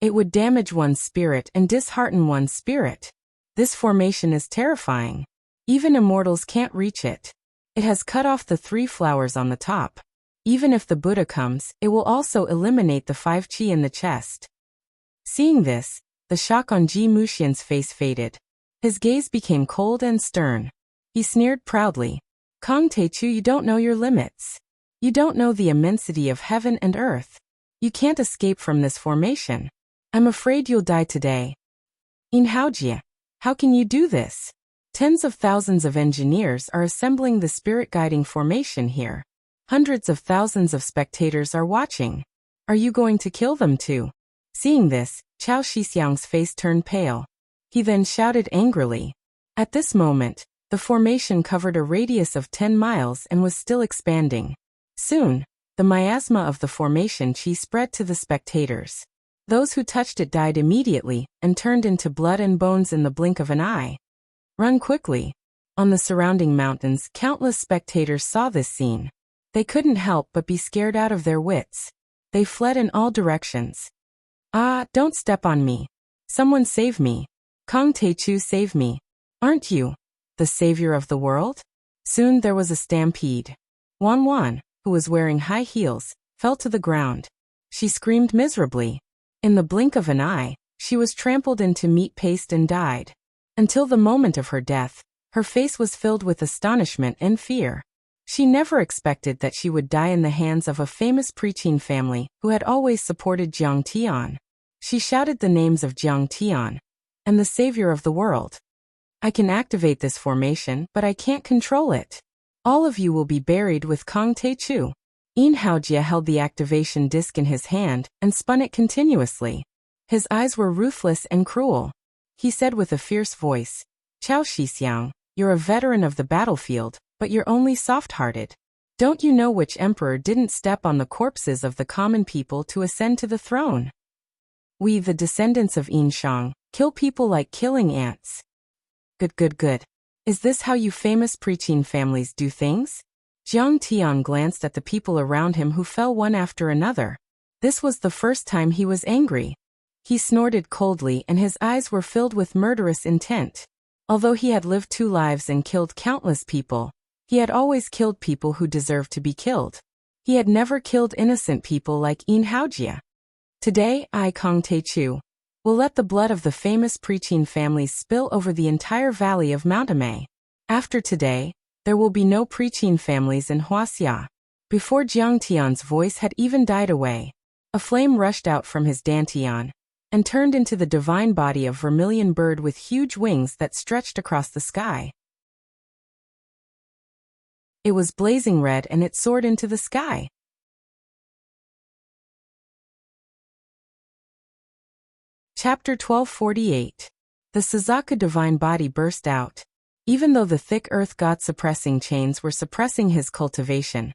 It would damage one's spirit and dishearten one's spirit. This formation is terrifying. Even immortals can't reach it. It has cut off the 3 flowers on the top. Even if the Buddha comes, it will also eliminate the 5 chi in the chest. Seeing this, the shock on Ji Muxian's face faded. His gaze became cold and stern. He sneered proudly. Kong Teichu, you don't know your limits. You don't know the immensity of heaven and earth. You can't escape from this formation. I'm afraid you'll die today. Yin Haojia, how can you do this? Tens of thousands of engineers are assembling the spirit-guiding formation here. Hundreds of thousands of spectators are watching. Are you going to kill them too? Seeing this, Chao Shixiang's face turned pale. He then shouted angrily. At this moment, the formation covered a radius of 10 miles and was still expanding. Soon, the miasma of the formation chi spread to the spectators. Those who touched it died immediately and turned into blood and bones in the blink of an eye. Run quickly. On the surrounding mountains, countless spectators saw this scene. They couldn't help but be scared out of their wits. They fled in all directions. Ah, don't step on me. Someone save me. Kong Teichu, save me. Aren't you the savior of the world? Soon there was a stampede. Wan Wan, who was wearing high heels, fell to the ground. She screamed miserably. In the blink of an eye, she was trampled into meat paste and died. Until the moment of her death, her face was filled with astonishment and fear. She never expected that she would die in the hands of a famous preaching family who had always supported Jiang Tian. She shouted the names of Jiang Tian and the savior of the world. I can activate this formation, but I can't control it. All of you will be buried with Kong Teichu. Yin Haojia held the activation disc in his hand and spun it continuously. His eyes were ruthless and cruel. He said with a fierce voice, Chao Shixiang, you're a veteran of the battlefield, but you're only soft-hearted. Don't you know which emperor didn't step on the corpses of the common people to ascend to the throne? We, the descendants of Yinshang, kill people like killing ants. Good. Is this how you famous preaching families do things? Jiang Tian glanced at the people around him who fell one after another. This was the first time he was angry. He snorted coldly and his eyes were filled with murderous intent. Although he had lived 2 lives and killed countless people, he had always killed people who deserved to be killed. He had never killed innocent people like Yin Haojia. Today, I, Kong Taechu, will let the blood of the famous preaching families spill over the entire valley of Mount Amei. After today, there will be no preaching families in Wuxia. Before Jiang Tian's voice had even died away, a flame rushed out from his dantian and turned into the divine body of vermilion bird with huge wings that stretched across the sky. It was blazing red and it soared into the sky. Chapter 1248. The Suzaku divine body burst out. Even though the thick earth god suppressing chains were suppressing his cultivation,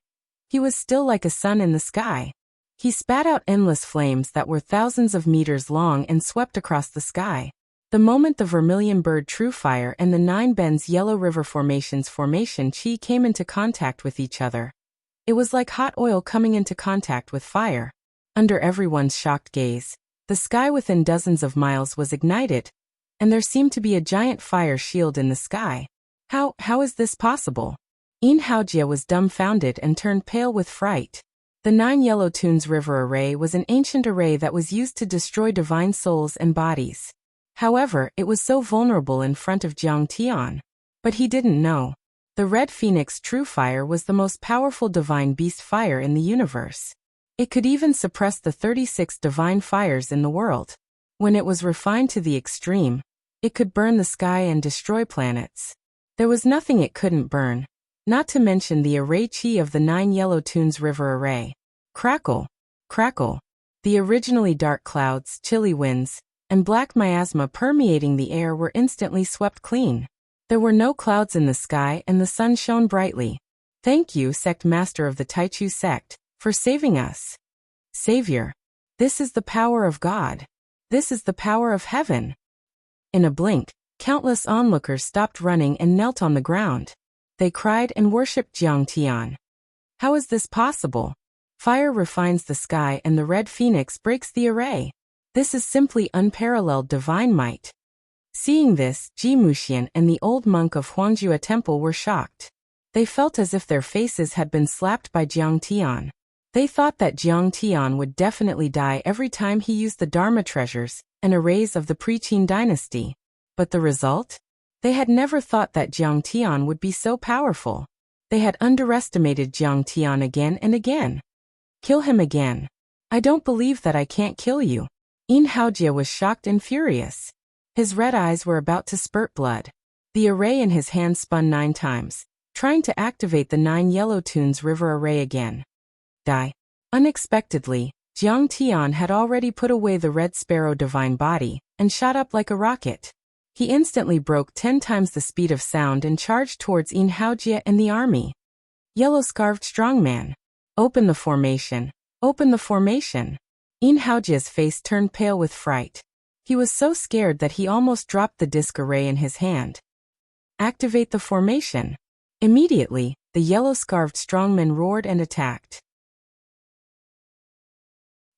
he was still like a sun in the sky. He spat out endless flames that were thousands of meters long and swept across the sky. The moment the vermilion bird true fire and the 9 bends yellow river formation chi came into contact with each other, it was like hot oil coming into contact with fire. Under everyone's shocked gaze, the sky within dozens of miles was ignited, and there seemed to be a giant fire shield in the sky. How is this possible? Yin Haojia was dumbfounded and turned pale with fright. The 9 Yellow Tunes River Array was an ancient array that was used to destroy divine souls and bodies. However, it was so vulnerable in front of Jiang Tian. But he didn't know. The Red Phoenix True Fire was the most powerful divine beast fire in the universe. It could even suppress the 36 divine fires in the world. When it was refined to the extreme, it could burn the sky and destroy planets. There was nothing it couldn't burn, not to mention the array chi of the 9 Yellow Tunes River Array. Crackle, crackle. The originally dark clouds, chilly winds, and black miasma permeating the air were instantly swept clean. There were no clouds in the sky and the sun shone brightly. Thank you, sect master of the Taichu sect, for saving us. Savior. This is the power of God. This is the power of heaven. In a blink, countless onlookers stopped running and knelt on the ground. They cried and worshipped Jiang Tian. How is this possible? Fire refines the sky and the red phoenix breaks the array. This is simply unparalleled divine might. Seeing this, Ji Muxian and the old monk of Huangjue Temple were shocked. They felt as if their faces had been slapped by Jiang Tian. They thought that Jiang Tian would definitely die every time he used the Dharma treasures and arrays of the Preqin dynasty. But the result? They had never thought that Jiang Tian would be so powerful. They had underestimated Jiang Tian again and again. Kill him again. I don't believe that I can't kill you. Yin Haojia was shocked and furious. His red eyes were about to spurt blood. The array in his hand spun 9 times, trying to activate the 9 Yellow Tunes River Array again. Die. Unexpectedly, Jiang Tian had already put away the Red Sparrow divine body and shot up like a rocket. He instantly broke 10 times the speed of sound and charged towards Yin Haojia and the army. Yellow-scarved strongman. Open the formation. Open the formation. Yin Haojia's face turned pale with fright. He was so scared that he almost dropped the disc array in his hand. Activate the formation. Immediately, the yellow-scarved strongman roared and attacked.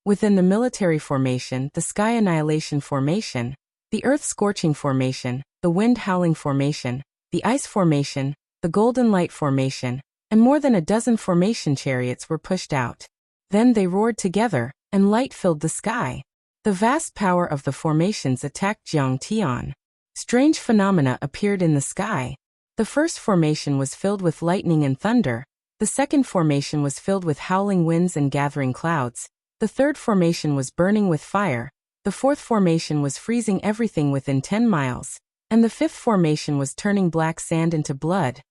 Within the military formation, the sky annihilation formation, the earth scorching formation, the wind howling formation, the ice formation, the golden light formation, and more than a dozen formation chariots were pushed out. Then they roared together, and light filled the sky. The vast power of the formations attacked Jiang Tian. Strange phenomena appeared in the sky. The first formation was filled with lightning and thunder. The second formation was filled with howling winds and gathering clouds. The third formation was burning with fire. The fourth formation was freezing everything within 10 miles. And the fifth formation was turning black sand into blood.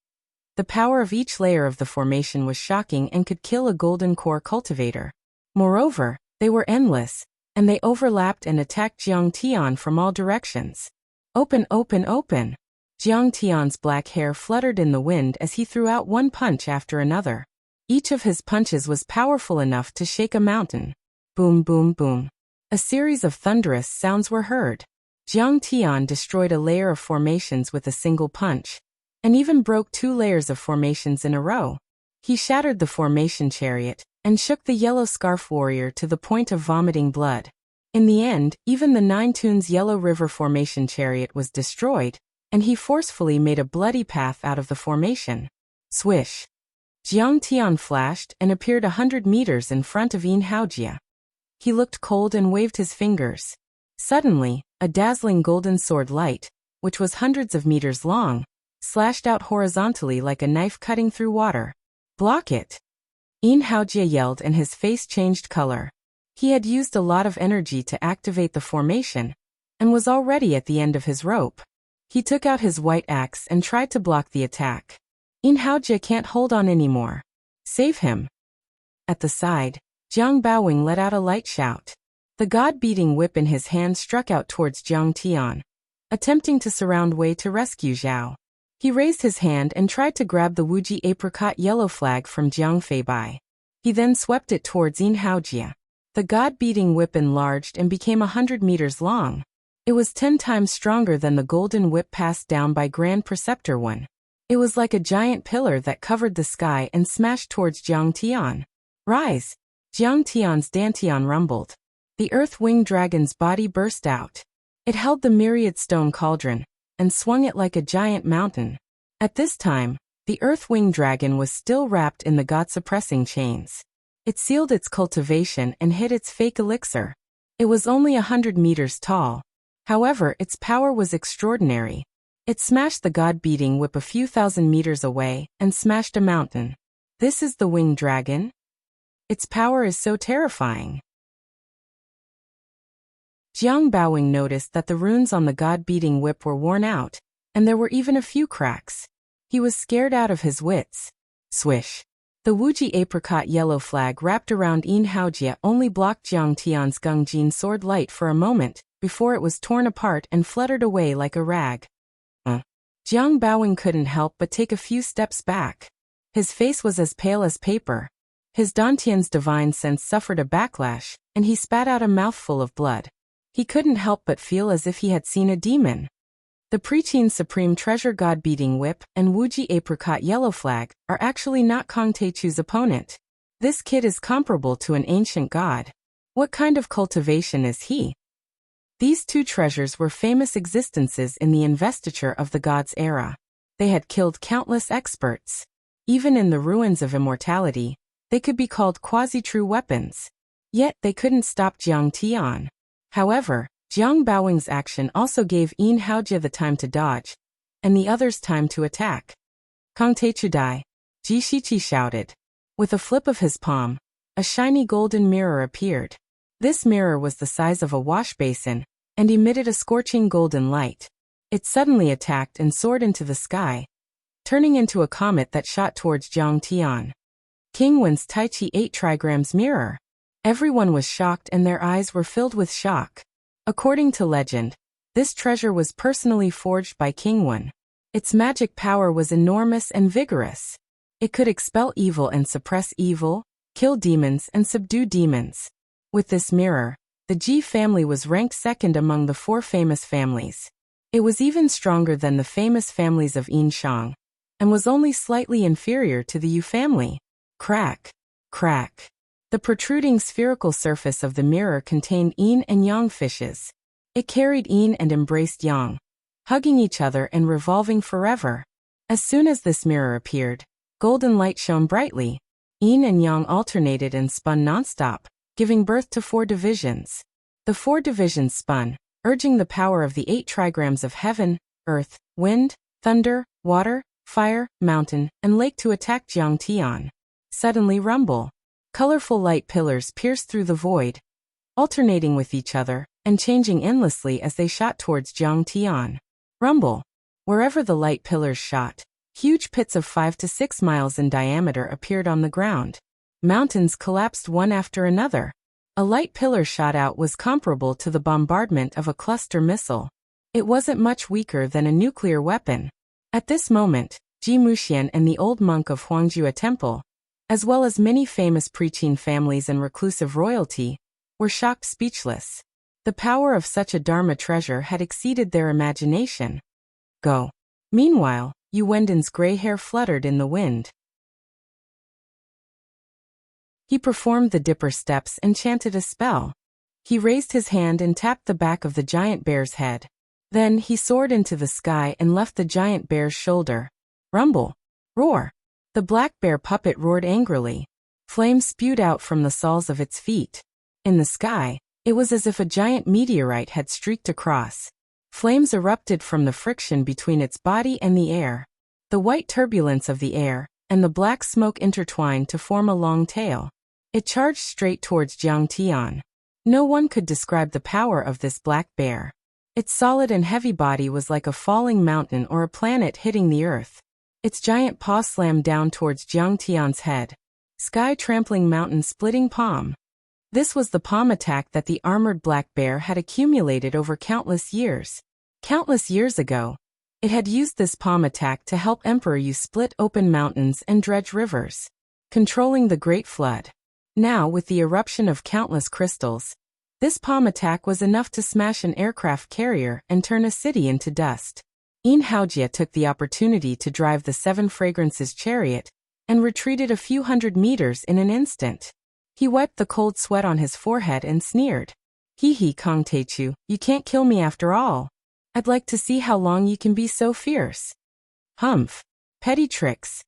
The power of each layer of the formation was shocking and could kill a golden core cultivator. Moreover, they were endless, and they overlapped and attacked Jiang Tian from all directions. Open, open, open! Jiang Tian's black hair fluttered in the wind as he threw out one punch after another. Each of his punches was powerful enough to shake a mountain. Boom, boom, boom. A series of thunderous sounds were heard. Jiang Tian destroyed a layer of formations with a single punch, and even broke 2 layers of formations in a row. He shattered the formation chariot, and shook the yellow scarf warrior to the point of vomiting blood. In the end, even the 9 Tunes Yellow River formation chariot was destroyed, and he forcefully made a bloody path out of the formation. Swish! Jiang Tian flashed and appeared 100 meters in front of Yin Haojia. He looked cold and waved his fingers. Suddenly, a dazzling golden sword light, which was hundreds of meters long, slashed out horizontally like a knife cutting through water. Block it! Yin Haojia yelled and his face changed color. He had used a lot of energy to activate the formation, and was already at the end of his rope. He took out his white axe and tried to block the attack. Yin Haojia can't hold on anymore. Save him! At the side, Jiang Baowing let out a light shout. The god-beating whip in his hand struck out towards Jiang Tian, attempting to surround Wei to rescue Zhao. He raised his hand and tried to grab the Wuji apricot yellow flag from Jiang Feibai. He then swept it towards Yin Haojia. The god-beating whip enlarged and became 100 meters long. It was 10 times stronger than the golden whip passed down by Grand Preceptor 1. It was like a giant pillar that covered the sky and smashed towards Jiang Tian. Rise! Jiang Tian's dantian rumbled. The earth-winged dragon's body burst out. It held the myriad stone cauldron, and swung it like a giant mountain. At this time, the earth-winged dragon was still wrapped in the god-suppressing chains. It sealed its cultivation and hid its fake elixir. It was only 100 meters tall. However, its power was extraordinary. It smashed the god-beating whip a few thousand meters away, and smashed a mountain. This is the winged dragon? Its power is so terrifying. Jiang Baowing noticed that the runes on the god-beating whip were worn out, and there were even a few cracks. He was scared out of his wits. Swish! The Wuji apricot yellow flag wrapped around Yin Haojia only blocked Jiang Tian's Gungjin sword light for a moment, before it was torn apart and fluttered away like a rag. Jiang Baowing couldn't help but take a few steps back. His face was as pale as paper. His Dantian's divine sense suffered a backlash, and he spat out a mouthful of blood. He couldn't help but feel as if he had seen a demon. The Preqin Supreme Treasure God-Beating Whip and Wuji Apricot Yellow Flag are actually not Kong Teichu's opponent. This kid is comparable to an ancient god. What kind of cultivation is he? These two treasures were famous existences in the investiture of the gods' era. They had killed countless experts. Even in the ruins of immortality, they could be called quasi-true weapons. Yet they couldn't stop Jiang Tian. However, Jiang Baowing's action also gave Yin Haojia the time to dodge, and the others time to attack. Kong Teichu Dai, Ji Shiqi shouted. With a flip of his palm, a shiny golden mirror appeared. This mirror was the size of a wash basin, and emitted a scorching golden light. It suddenly attacked and soared into the sky, turning into a comet that shot towards Jiang Tian. King Wen's Tai Chi 8 trigrams mirror. Everyone was shocked and their eyes were filled with shock. According to legend, this treasure was personally forged by King Wen. Its magic power was enormous and vigorous. It could expel evil and suppress evil, kill demons and subdue demons. With this mirror, the Ji family was ranked second among the 4 famous families. It was even stronger than the famous families of Yin Shang, and was only slightly inferior to the Yu family. Crack! Crack! The protruding spherical surface of the mirror contained yin and yang fishes. It carried yin and embraced yang, hugging each other and revolving forever. As soon as this mirror appeared, golden light shone brightly. Yin and yang alternated and spun nonstop, giving birth to 4 divisions. The 4 divisions spun, urging the power of the 8 trigrams of heaven, earth, wind, thunder, water, fire, mountain, and lake to attack Jiang Tian. Suddenly rumble. Colorful light pillars pierced through the void, alternating with each other, and changing endlessly as they shot towards Jiang Tian. Rumble. Wherever the light pillars shot, huge pits of 5 to 6 miles in diameter appeared on the ground. Mountains collapsed one after another. A light pillar shot out was comparable to the bombardment of a cluster missile. It wasn't much weaker than a nuclear weapon. At this moment, Ji Muxian and the old monk of Huangjue Temple, as well as many famous Preqin families and reclusive royalty, were shocked speechless. The power of such a Dharma treasure had exceeded their imagination. Go. Meanwhile, Yu Wenden's gray hair fluttered in the wind. He performed the Dipper steps and chanted a spell. He raised his hand and tapped the back of the giant bear's head. Then he soared into the sky and left the giant bear's shoulder. Rumble. Roar. The black bear puppet roared angrily. Flames spewed out from the soles of its feet. In the sky, it was as if a giant meteorite had streaked across. Flames erupted from the friction between its body and the air. The white turbulence of the air and the black smoke intertwined to form a long tail. It charged straight towards Jiang Tian. No one could describe the power of this black bear. Its solid and heavy body was like a falling mountain or a planet hitting the earth. Its giant paw slammed down towards Jiang Tian's head. Sky-trampling mountain-splitting palm. This was the palm attack that the armored black bear had accumulated over countless years. Countless years ago, it had used this palm attack to help Emperor Yu split open mountains and dredge rivers, controlling the Great Flood. Now, with the eruption of countless crystals, this palm attack was enough to smash an aircraft carrier and turn a city into dust. Wuxia took the opportunity to drive the Seven Fragrances chariot and retreated a few hundred meters in an instant. He wiped the cold sweat on his forehead and sneered. Hee hee, Kong Teichu, you can't kill me after all. I'd like to see how long you can be so fierce. Humph. Petty tricks.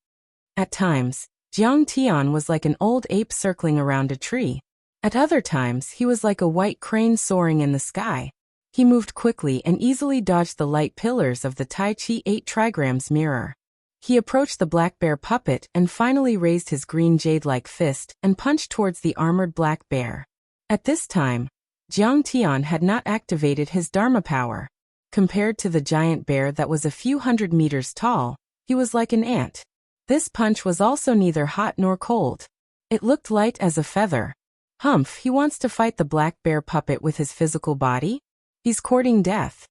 At times, Jiang Tian was like an old ape circling around a tree. At other times he was like a white crane soaring in the sky. He moved quickly and easily dodged the light pillars of the Tai Chi 8 trigrams mirror. He approached the black bear puppet and finally raised his green jade-like fist and punched towards the armored black bear. At this time, Jiang Tian had not activated his Dharma power. Compared to the giant bear that was a few hundred meters tall, he was like an ant. This punch was also neither hot nor cold. It looked light as a feather. Humph, he wants to fight the black bear puppet with his physical body? He's courting death.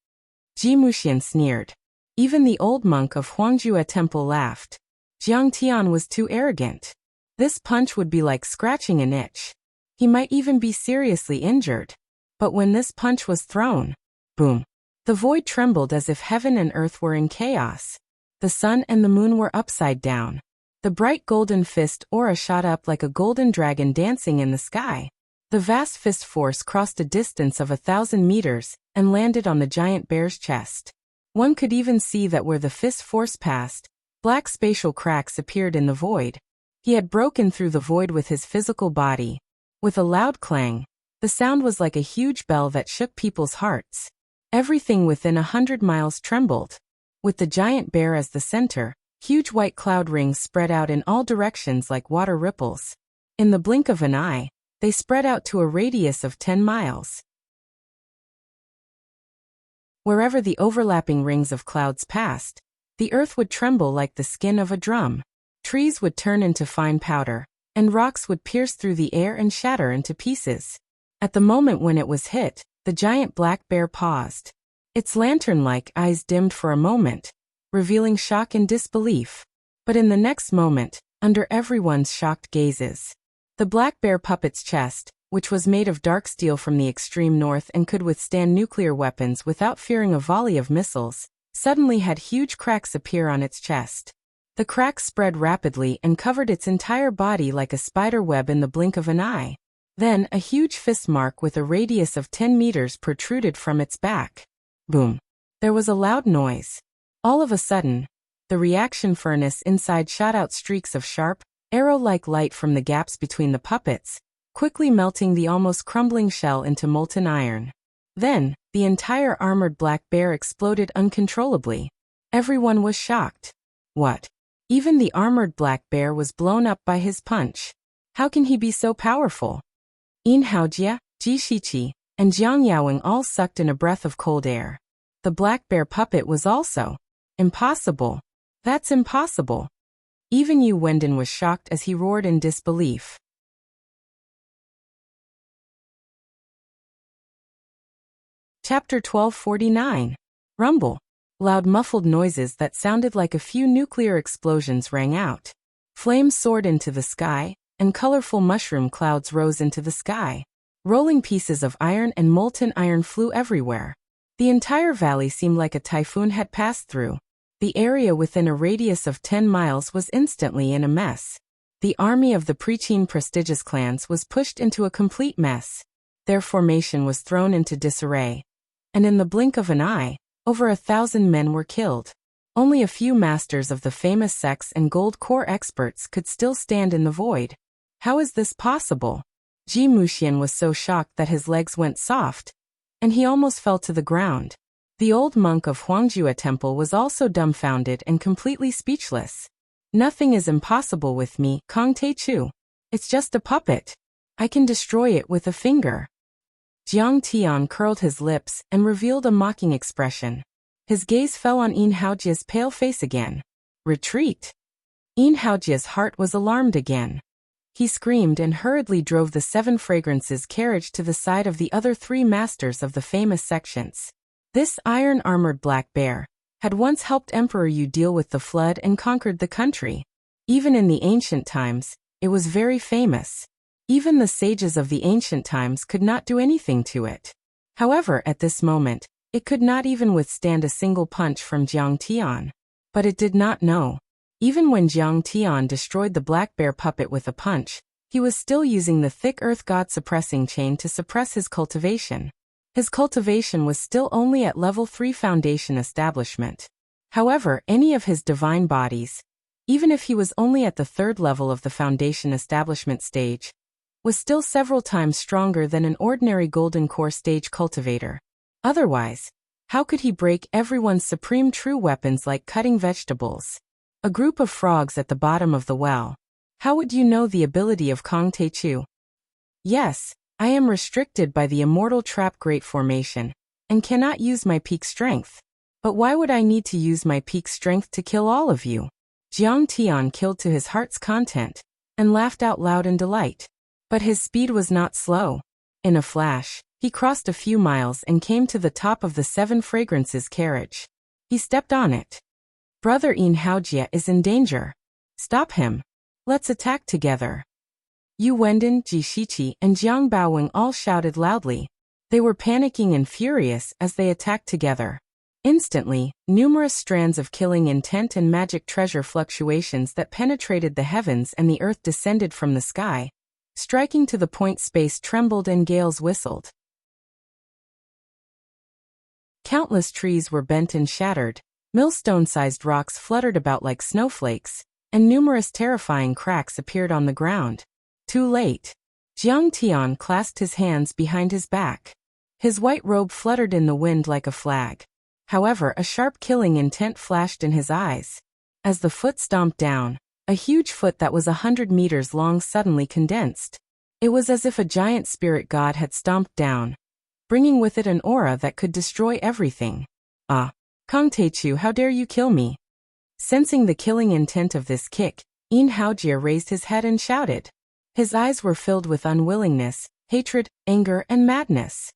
Ji Muxian sneered. Even the old monk of Huangjue Temple laughed. Jiang Tian was too arrogant. This punch would be like scratching an itch. He might even be seriously injured. But when this punch was thrown, boom, the void trembled as if heaven and earth were in chaos. The sun and the moon were upside down. The bright golden fist aura shot up like a golden dragon dancing in the sky. The vast fist force crossed a distance of 1,000 meters and landed on the giant bear's chest. One could even see that where the fist force passed, black spatial cracks appeared in the void. He had broken through the void with his physical body. With a loud clang, the sound was like a huge bell that shook people's hearts. Everything within 100 miles trembled. With the giant bear as the center, huge white cloud rings spread out in all directions like water ripples. In the blink of an eye, they spread out to a radius of 10 miles. Wherever the overlapping rings of clouds passed, the earth would tremble like the skin of a drum. Trees would turn into fine powder, and rocks would pierce through the air and shatter into pieces. At the moment when it was hit, the giant black bear paused. Its lantern-like eyes dimmed for a moment, revealing shock and disbelief. But in the next moment, under everyone's shocked gazes, the black bear puppet's chest, which was made of dark steel from the extreme north and could withstand nuclear weapons without fearing a volley of missiles, suddenly had huge cracks appear on its chest. The cracks spread rapidly and covered its entire body like a spider web in the blink of an eye. Then, a huge fist mark with a radius of 10 meters protruded from its back. Boom. There was a loud noise. All of a sudden, the reaction furnace inside shot out streaks of sharp, arrow-like light from the gaps between the puppets, quickly melting the almost crumbling shell into molten iron. Then, the entire armored black bear exploded uncontrollably. Everyone was shocked. What? Even the armored black bear was blown up by his punch. How can he be so powerful? Yin Haojia, Ji Shiqi, and Jiang Yaoing all sucked in a breath of cold air. The black bear puppet was also impossible. That's impossible. Even Yu Wenden was shocked as he roared in disbelief. Chapter 1249. Rumble. Loud muffled noises that sounded like a few nuclear explosions rang out. Flames soared into the sky, and colorful mushroom clouds rose into the sky. Rolling pieces of iron and molten iron flew everywhere. The entire valley seemed like a typhoon had passed through. The area within a radius of 10 miles was instantly in a mess. The army of the Preqin prestigious clans was pushed into a complete mess. Their formation was thrown into disarray. And in the blink of an eye, Over 1,000 men were killed. Only a few masters of the famous sex and gold core experts could still stand in the void. How is this possible? Ji Muxian was so shocked that his legs went soft, and he almost fell to the ground. The old monk of Huangjue Temple was also dumbfounded and completely speechless. Nothing is impossible with me, Kong Teichu. It's just a puppet. I can destroy it with a finger. Jiang Tian curled his lips and revealed a mocking expression. His gaze fell on Yin Haojia's pale face again. Retreat. Yin Haojia's heart was alarmed again. He screamed and hurriedly drove the 7 fragrances carriage to the side of the other 3 masters of the famous sections. This iron-armored black bear had once helped Emperor Yu deal with the flood and conquered the country. Even in the ancient times, it was very famous. Even the sages of the ancient times could not do anything to it. However, at this moment, it could not even withstand a single punch from Jiang Tian. But it did not know. Even when Jiang Tian destroyed the black bear puppet with a punch, he was still using the thick earth god suppressing chain to suppress his cultivation. His cultivation was still only at level 3 foundation establishment. However, any of his divine bodies, even if he was only at the 3rd level of the foundation establishment stage, was still several times stronger than an ordinary golden core stage cultivator. Otherwise, how could he break everyone's supreme true weapons like cutting vegetables? A group of frogs at the bottom of the well. How would you know the ability of Kong Teichu? Yes, I am restricted by the immortal trap great formation, and cannot use my peak strength. But why would I need to use my peak strength to kill all of you? Jiang Tian killed to his heart's content, and laughed out loud in delight. But his speed was not slow. In a flash, he crossed a few miles and came to the top of the 7 fragrances carriage. He stepped on it. Brother Yin Haojia is in danger. Stop him. Let's attack together. Yu Wenden, Ji Shiqi, and Jiang Baowing all shouted loudly. They were panicking and furious as they attacked together. Instantly, numerous strands of killing intent and magic treasure fluctuations that penetrated the heavens and the earth descended from the sky, striking to the point space trembled and gales whistled. Countless trees were bent and shattered, millstone-sized rocks fluttered about like snowflakes, and numerous terrifying cracks appeared on the ground. Too late. Jiang Tian clasped his hands behind his back. His white robe fluttered in the wind like a flag. However, a sharp killing intent flashed in his eyes. As the foot stomped down, a huge foot that was 100 meters long suddenly condensed. It was as if a giant spirit god had stomped down, bringing with it an aura that could destroy everything. Ah! Kong Teichu, how dare you kill me? Sensing the killing intent of this kick, Yin Haojia raised his head and shouted. His eyes were filled with unwillingness, hatred, anger, and madness.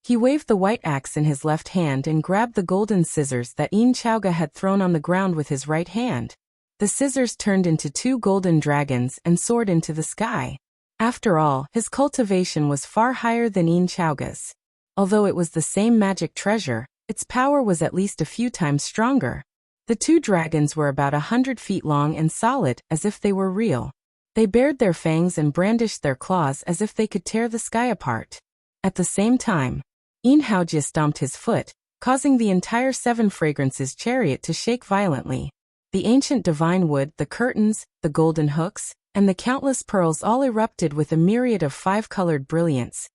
He waved the white axe in his left hand and grabbed the golden scissors that Yin Chaoga had thrown on the ground with his right hand. The scissors turned into 2 golden dragons and soared into the sky. After all, his cultivation was far higher than Yin Chaoga's. Although it was the same magic treasure, its power was at least a few times stronger. The 2 dragons were about 100 feet long and solid, as if they were real. They bared their fangs and brandished their claws as if they could tear the sky apart. At the same time, Yin Haojia stomped his foot, causing the entire 7 fragrances chariot to shake violently. The ancient divine wood, the curtains, the golden hooks, and the countless pearls all erupted with a myriad of 5-colored brilliance,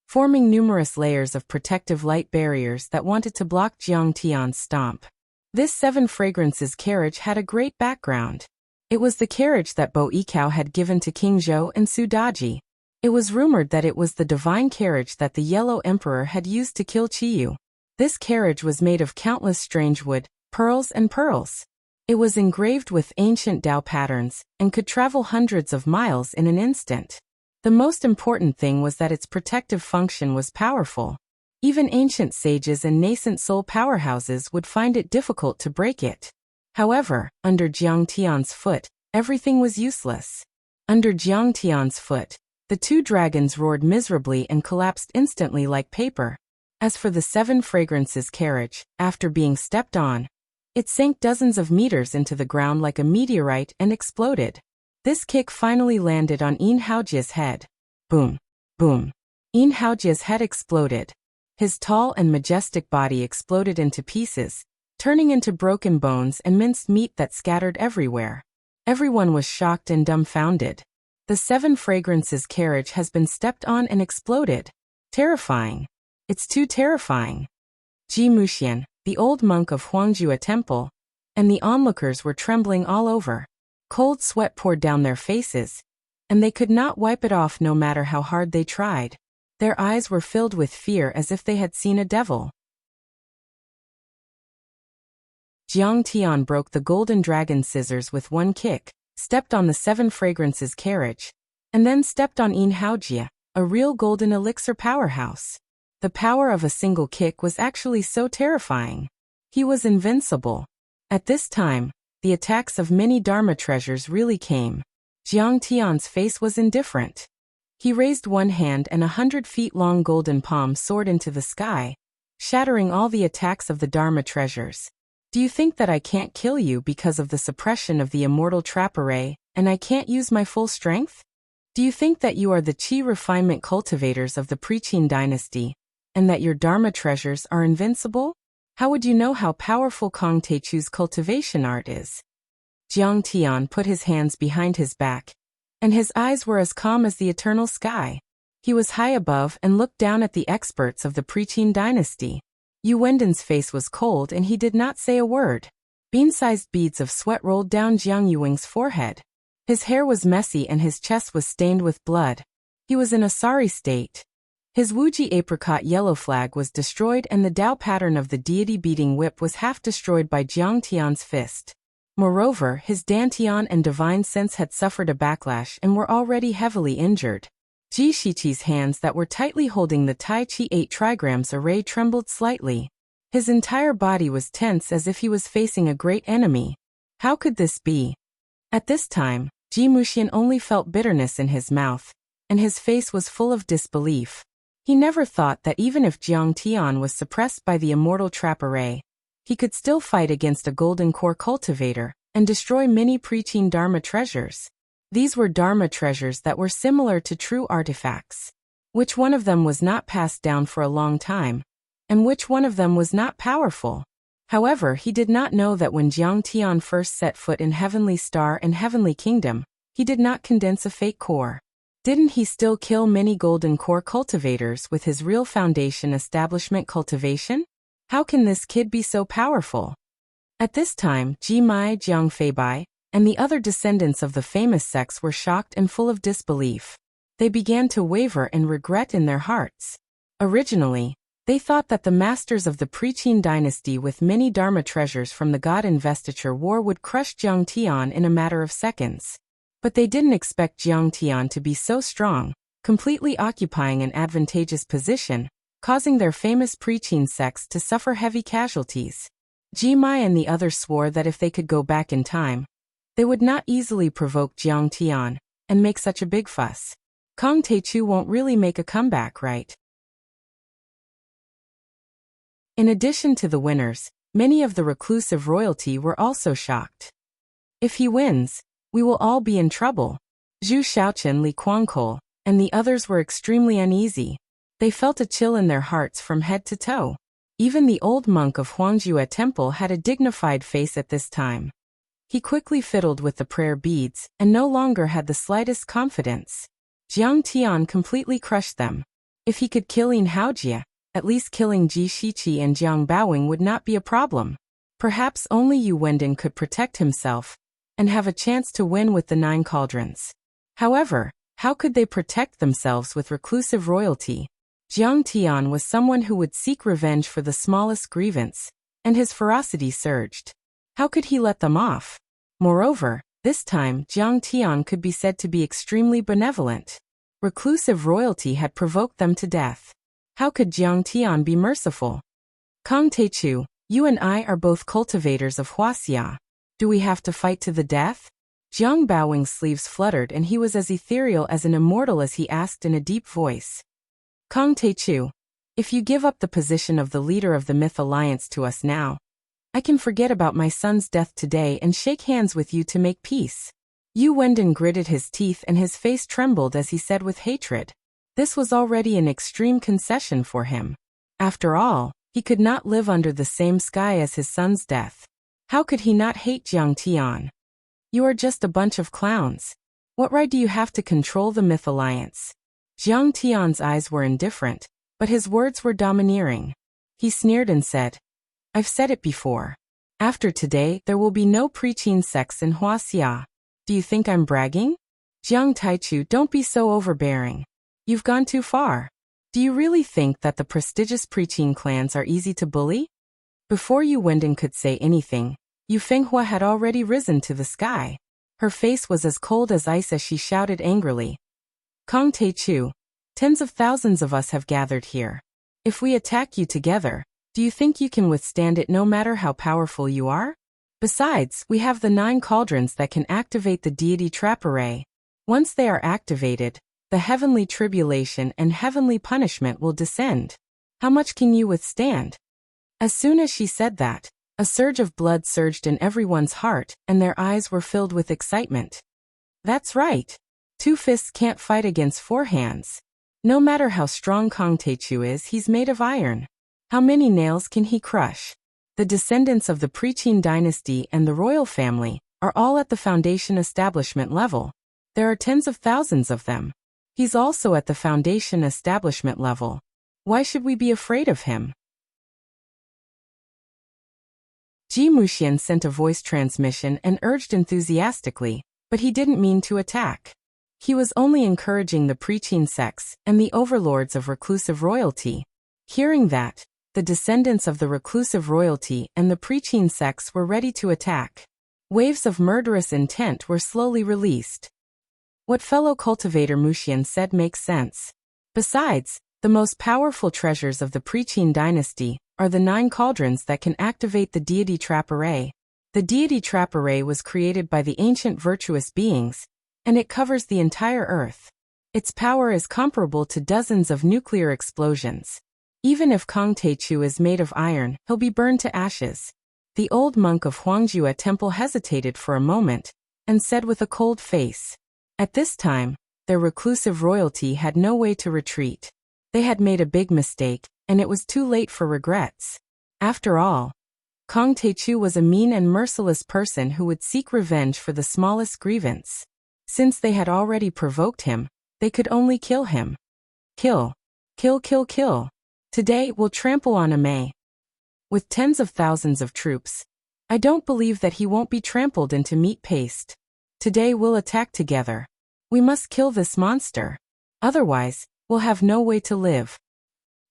forming numerous layers of protective light barriers that wanted to block Jiang Tian's stomp. This 7 fragrances carriage had a great background. It was the carriage that Bo Yikao had given to King Zhou and Su Daji. It was rumored that it was the divine carriage that the Yellow Emperor had used to kill Qiyu. This carriage was made of countless strange wood, pearls and pearls. It was engraved with ancient Dao patterns, and could travel hundreds of miles in an instant. The most important thing was that its protective function was powerful. Even ancient sages and nascent soul powerhouses would find it difficult to break it. However, under Jiang Tian's foot, everything was useless. Under Jiang Tian's foot, the 2 dragons roared miserably and collapsed instantly like paper. As for the 7 fragrances carriage, after being stepped on, it sank dozens of meters into the ground like a meteorite and exploded. This kick finally landed on Yin Haojia's head. Boom! Boom! Yin Haojia's head exploded. His tall and majestic body exploded into pieces, turning into broken bones and minced meat that scattered everywhere. Everyone was shocked and dumbfounded. The 7 Fragrances carriage has been stepped on and exploded. Terrifying. It's too terrifying. Ji Muxian, the old monk of Huangjue Temple, and the onlookers were trembling all over. Cold sweat poured down their faces, and they could not wipe it off no matter how hard they tried. Their eyes were filled with fear as if they had seen a devil. Jiang Tian broke the golden dragon scissors with one kick, stepped on the 7 Fragrances carriage, and then stepped on Yin Haojia, a real golden elixir powerhouse. The power of a single kick was actually so terrifying. He was invincible. At this time, the attacks of many Dharma treasures really came. Jiang Tian's face was indifferent. He raised one hand and 100-feet-long golden palm soared into the sky, shattering all the attacks of the Dharma treasures. Do you think that I can't kill you because of the suppression of the immortal trap array, and I can't use my full strength? Do you think that you are the Qi refinement cultivators of the Preqin dynasty, and that your Dharma treasures are invincible? How would you know how powerful Kong Teichu's cultivation art is? Jiang Tian put his hands behind his back, and his eyes were as calm as the eternal sky. He was high above and looked down at the experts of the Preqin dynasty. Yu Wenden's face was cold and he did not say a word. Bean-sized beads of sweat rolled down Jiang Yuwing's forehead. His hair was messy and his chest was stained with blood. He was in a sorry state. His Wuji apricot yellow flag was destroyed and the Tao pattern of the deity beating whip was half destroyed by Jiang Tian's fist. Moreover, his Dantian and divine sense had suffered a backlash and were already heavily injured. Ji Shiqi's hands that were tightly holding the Tai Chi 8 trigrams array trembled slightly. His entire body was tense as if he was facing a great enemy. How could this be? At this time, Ji Muxian only felt bitterness in his mouth, and his face was full of disbelief. He never thought that even if Jiang Tian was suppressed by the immortal trap array, he could still fight against a golden core cultivator and destroy many Preqin Dharma treasures. These were Dharma treasures that were similar to true artifacts. Which one of them was not passed down for a long time? And which one of them was not powerful? However, he did not know that when Jiang Tian first set foot in Heavenly Star and Heavenly Kingdom, he did not condense a fake core. Didn't he still kill many golden core cultivators with his real foundation establishment cultivation? How can this kid be so powerful? At this time, Ji Mai, Jiang Feibai, and the other descendants of the famous sects were shocked and full of disbelief. They began to waver and regret in their hearts. Originally, they thought that the masters of the Preqin dynasty with many Dharma treasures from the God Investiture War would crush Jiang Tian in a matter of seconds. But they didn't expect Jiang Tian to be so strong, completely occupying an advantageous position, causing their famous Preqin sects to suffer heavy casualties. Ji Mai and the others swore that if they could go back in time, they would not easily provoke Jiang Tian and make such a big fuss. Kong Teichu won't really make a comeback, right? In addition to the winners, many of the reclusive royalty were also shocked. If he wins, we will all be in trouble. Zhu Shaoqian, Li Guangkol, and the others were extremely uneasy. They felt a chill in their hearts from head to toe. Even the old monk of Huangjue Temple had a dignified face at this time. He quickly fiddled with the prayer beads and no longer had the slightest confidence. Jiang Tian completely crushed them. If he could kill Yin Haojia, at least killing Ji Shiqi and Jiang Baoing would not be a problem. Perhaps only Yu Wenden could protect himself and have a chance to win with the 9 cauldrons. However, how could they protect themselves with reclusive royalty? Jiang Tian was someone who would seek revenge for the smallest grievance, and his ferocity surged. How could he let them off? Moreover, this time Jiang Tian could be said to be extremely benevolent. Reclusive royalty had provoked them to death. How could Jiang Tian be merciful? Kong Teichu, you and I are both cultivators of Wuxia. Do we have to fight to the death? Jiang Baoing's sleeves fluttered and he was as ethereal as an immortal as he asked in a deep voice. Kong Teichu, if you give up the position of the leader of the Myth Alliance to us now, I can forget about my son's death today and shake hands with you to make peace. Yu Wenden gritted his teeth and his face trembled as he said with hatred. This was already an extreme concession for him. After all, he could not live under the same sky as his son's death. How could he not hate Jiang Tian? You are just a bunch of clowns. What right do you have to control the Myth Alliance? Jiang Tian's eyes were indifferent, but his words were domineering. He sneered and said, I've said it before. After today, there will be no preaching sects in Wuxia. Do you think I'm bragging? Jiang Taichu, don't be so overbearing. You've gone too far. Do you really think that the prestigious preaching clans are easy to bully? Before Yu Wenden could say anything, Yu Fenghua had already risen to the sky. Her face was as cold as ice as she shouted angrily. Kong Taichu, tens of thousands of us have gathered here. If we attack you together, do you think you can withstand it no matter how powerful you are? Besides, we have the 9 cauldrons that can activate the deity trap array. Once they are activated, the heavenly tribulation and heavenly punishment will descend. How much can you withstand? As soon as she said that, a surge of blood surged in everyone's heart, and their eyes were filled with excitement. That's right. 2 fists can't fight against 4 hands. No matter how strong Kong Taichu is, he's made of iron. How many nails can he crush? The descendants of the Preqin dynasty and the royal family are all at the foundation establishment level. There are tens of thousands of them. He's also at the foundation establishment level. Why should we be afraid of him? Ji Muxian sent a voice transmission and urged enthusiastically, but he didn't mean to attack. He was only encouraging the preaching sects and the overlords of reclusive royalty. Hearing that, the descendants of the reclusive royalty and the preaching sects were ready to attack. Waves of murderous intent were slowly released. What fellow cultivator Muxian said makes sense. Besides, the most powerful treasures of the Preqin dynasty are the 9 cauldrons that can activate the deity trap array. The deity trap array was created by the ancient virtuous beings, and it covers the entire earth. Its power is comparable to dozens of nuclear explosions. Even if Kong Taichu is made of iron, he'll be burned to ashes. The old monk of Huangjue Temple hesitated for a moment, and said with a cold face. At this time, their reclusive royalty had no way to retreat. They had made a big mistake, and it was too late for regrets. After all, Kong Taichu was a mean and merciless person who would seek revenge for the smallest grievance. Since they had already provoked him, they could only kill him. Kill. Kill, kill, kill. Today we'll trample on Ame. With tens of thousands of troops, I don't believe that he won't be trampled into meat paste. Today we'll attack together. We must kill this monster. Otherwise, we'll have no way to live.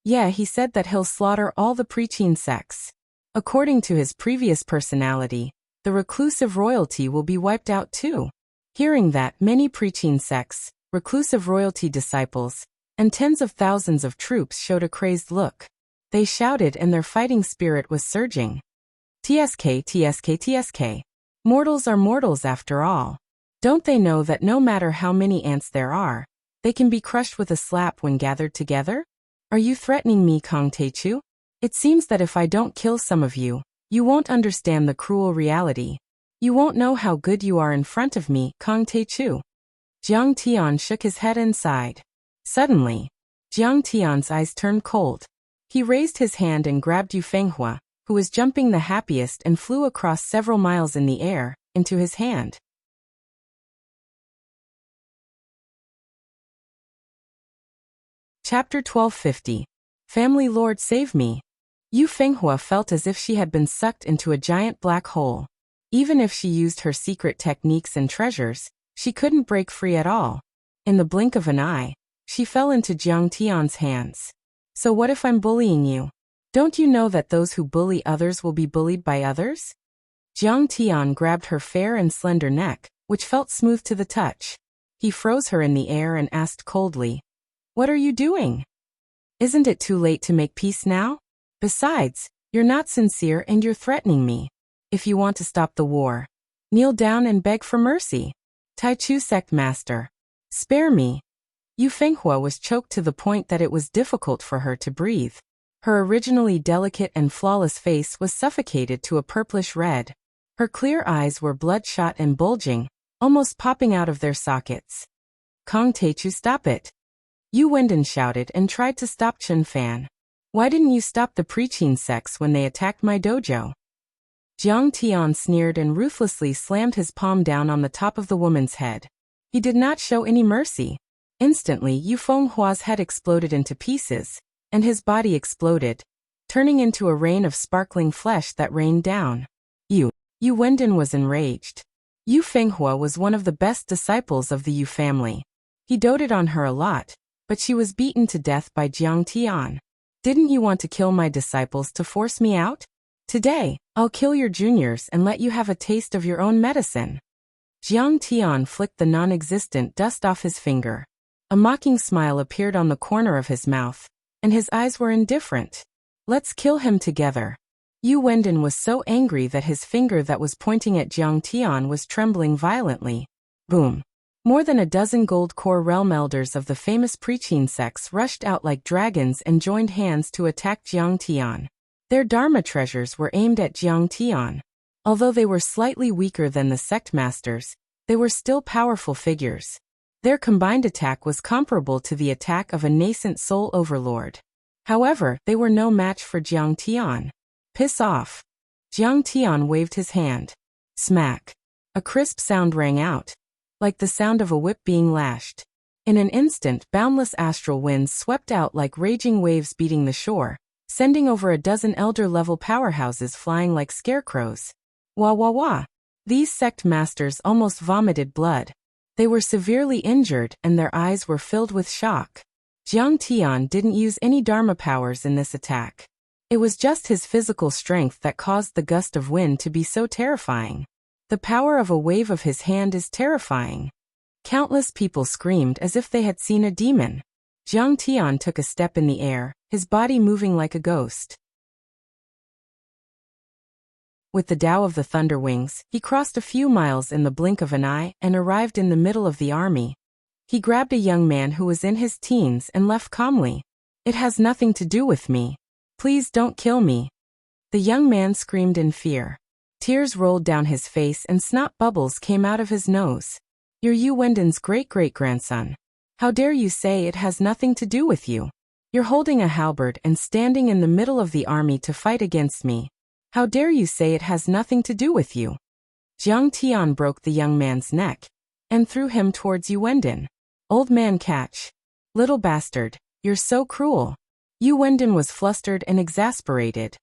Yeah, he said that he'll slaughter all the preaching sects. According to his previous personality, the reclusive royalty will be wiped out too. Hearing that, many preaching sects, reclusive royalty disciples, and tens of thousands of troops showed a crazed look. They shouted and their fighting spirit was surging. TSK, TSK, TSK. Mortals are mortals after all. Don't they know that no matter how many ants there are, they can be crushed with a slap when gathered together? Are you threatening me, Kong Taichu? It seems that if I don't kill some of you, you won't understand the cruel reality. You won't know how good you are in front of me, Kong Taichu. Jiang Tian shook his head and sighed. Suddenly, Jiang Tian's eyes turned cold. He raised his hand and grabbed Yu Fenghua, who was jumping the happiest and flew across several miles in the air, into his hand. Chapter 1250. Family Lord Save Me. Yu Fenghua felt as if she had been sucked into a giant black hole. Even if she used her secret techniques and treasures, she couldn't break free at all. In the blink of an eye, she fell into Jiang Tian's hands. So what if I'm bullying you? Don't you know that those who bully others will be bullied by others? Jiang Tian grabbed her fair and slender neck, which felt smooth to the touch. He froze her in the air and asked coldly, "What are you doing? Isn't it too late to make peace now? Besides, you're not sincere and you're threatening me. If you want to stop the war, kneel down and beg for mercy. Taichu sect master, spare me." Yu Fenghua was choked to the point that it was difficult for her to breathe. Her originally delicate and flawless face was suffocated to a purplish red. Her clear eyes were bloodshot and bulging, almost popping out of their sockets. "Kong Taichu, stop it!" Yu Wenden shouted and tried to stop Chen Fan. Why didn't you stop the preaching sects when they attacked my dojo? Jiang Tian sneered and ruthlessly slammed his palm down on the top of the woman's head. He did not show any mercy. Instantly, Yu Fenghua's head exploded into pieces, and his body exploded, turning into a rain of sparkling flesh that rained down. Yu Wenden was enraged. Yu Fenghua was one of the best disciples of the Yu family. He doted on her a lot, but she was beaten to death by Jiang Tian. Didn't you want to kill my disciples to force me out? Today, I'll kill your juniors and let you have a taste of your own medicine. Jiang Tian flicked the non-existent dust off his finger. A mocking smile appeared on the corner of his mouth, and his eyes were indifferent. Let's kill him together. Yu Wenden was so angry that his finger that was pointing at Jiang Tian was trembling violently. Boom. More than a dozen gold core realm elders of the famous preaching sects rushed out like dragons and joined hands to attack Jiang Tian. Their dharma treasures were aimed at Jiang Tian. Although they were slightly weaker than the sect masters, they were still powerful figures. Their combined attack was comparable to the attack of a nascent soul overlord. However, they were no match for Jiang Tian. Piss off. Jiang Tian waved his hand. Smack. A crisp sound rang out, like the sound of a whip being lashed. In an instant, boundless astral winds swept out like raging waves beating the shore, sending over a dozen elder-level powerhouses flying like scarecrows. Wah wah wah. These sect masters almost vomited blood. They were severely injured and their eyes were filled with shock. Jiang Tian didn't use any dharma powers in this attack. It was just his physical strength that caused the gust of wind to be so terrifying. The power of a wave of his hand is terrifying. Countless people screamed as if they had seen a demon. Jiang Tian took a step in the air, his body moving like a ghost. With the Tao of the Thunder Wings, he crossed a few miles in the blink of an eye and arrived in the middle of the army. He grabbed a young man who was in his teens and left calmly. It has nothing to do with me. Please don't kill me. The young man screamed in fear. Tears rolled down his face and snot bubbles came out of his nose. You're Yu Wenden's great-great-grandson. How dare you say it has nothing to do with you? You're holding a halberd and standing in the middle of the army to fight against me. How dare you say it has nothing to do with you? Jiang Tian broke the young man's neck and threw him towards Yu Wenden. Old man catch. Little bastard, you're so cruel. Yu Wenden was flustered and exasperated.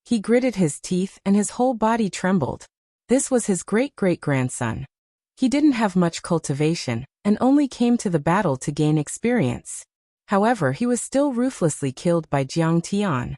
He gritted his teeth and his whole body trembled. This was his great-great-grandson. He didn't have much cultivation and only came to the battle to gain experience. However, he was still ruthlessly killed by Jiang Tian.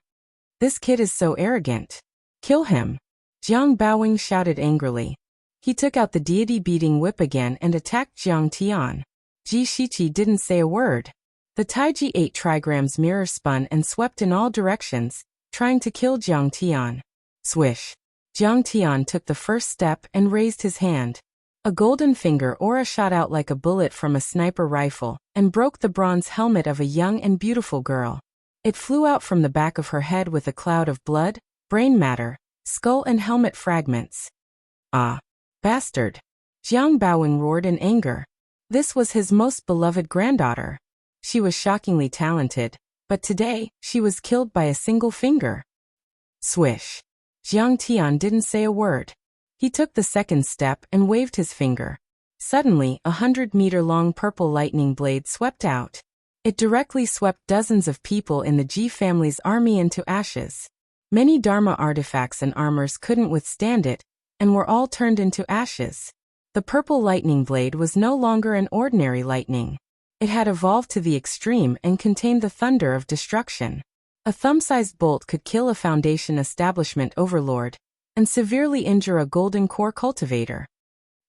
This kid is so arrogant. Kill him. Jiang Baowing shouted angrily. He took out the deity-beating whip again and attacked Jiang Tian. Ji Shiqi didn't say a word. The Taiji 8 trigrams mirror spun and swept in all directions, trying to kill Jiang Tian. Swish. Jiang Tian took the first step and raised his hand. A golden finger aura shot out like a bullet from a sniper rifle and broke the bronze helmet of a young and beautiful girl. It flew out from the back of her head with a cloud of blood, brain matter, skull and helmet fragments. Ah! Bastard! Jiang Baowing roared in anger. This was his most beloved granddaughter. She was shockingly talented, but today, she was killed by a single finger. Swish. Jiang Tian didn't say a word. He took the second step and waved his finger. Suddenly, 100-meter-long purple lightning blade swept out. It directly swept dozens of people in the Ji family's army into ashes. Many Dharma artifacts and armors couldn't withstand it, and were all turned into ashes. The purple lightning blade was no longer an ordinary lightning. It had evolved to the extreme and contained the thunder of destruction. A thumb-sized bolt could kill a Foundation establishment overlord, and severely injure a golden core cultivator.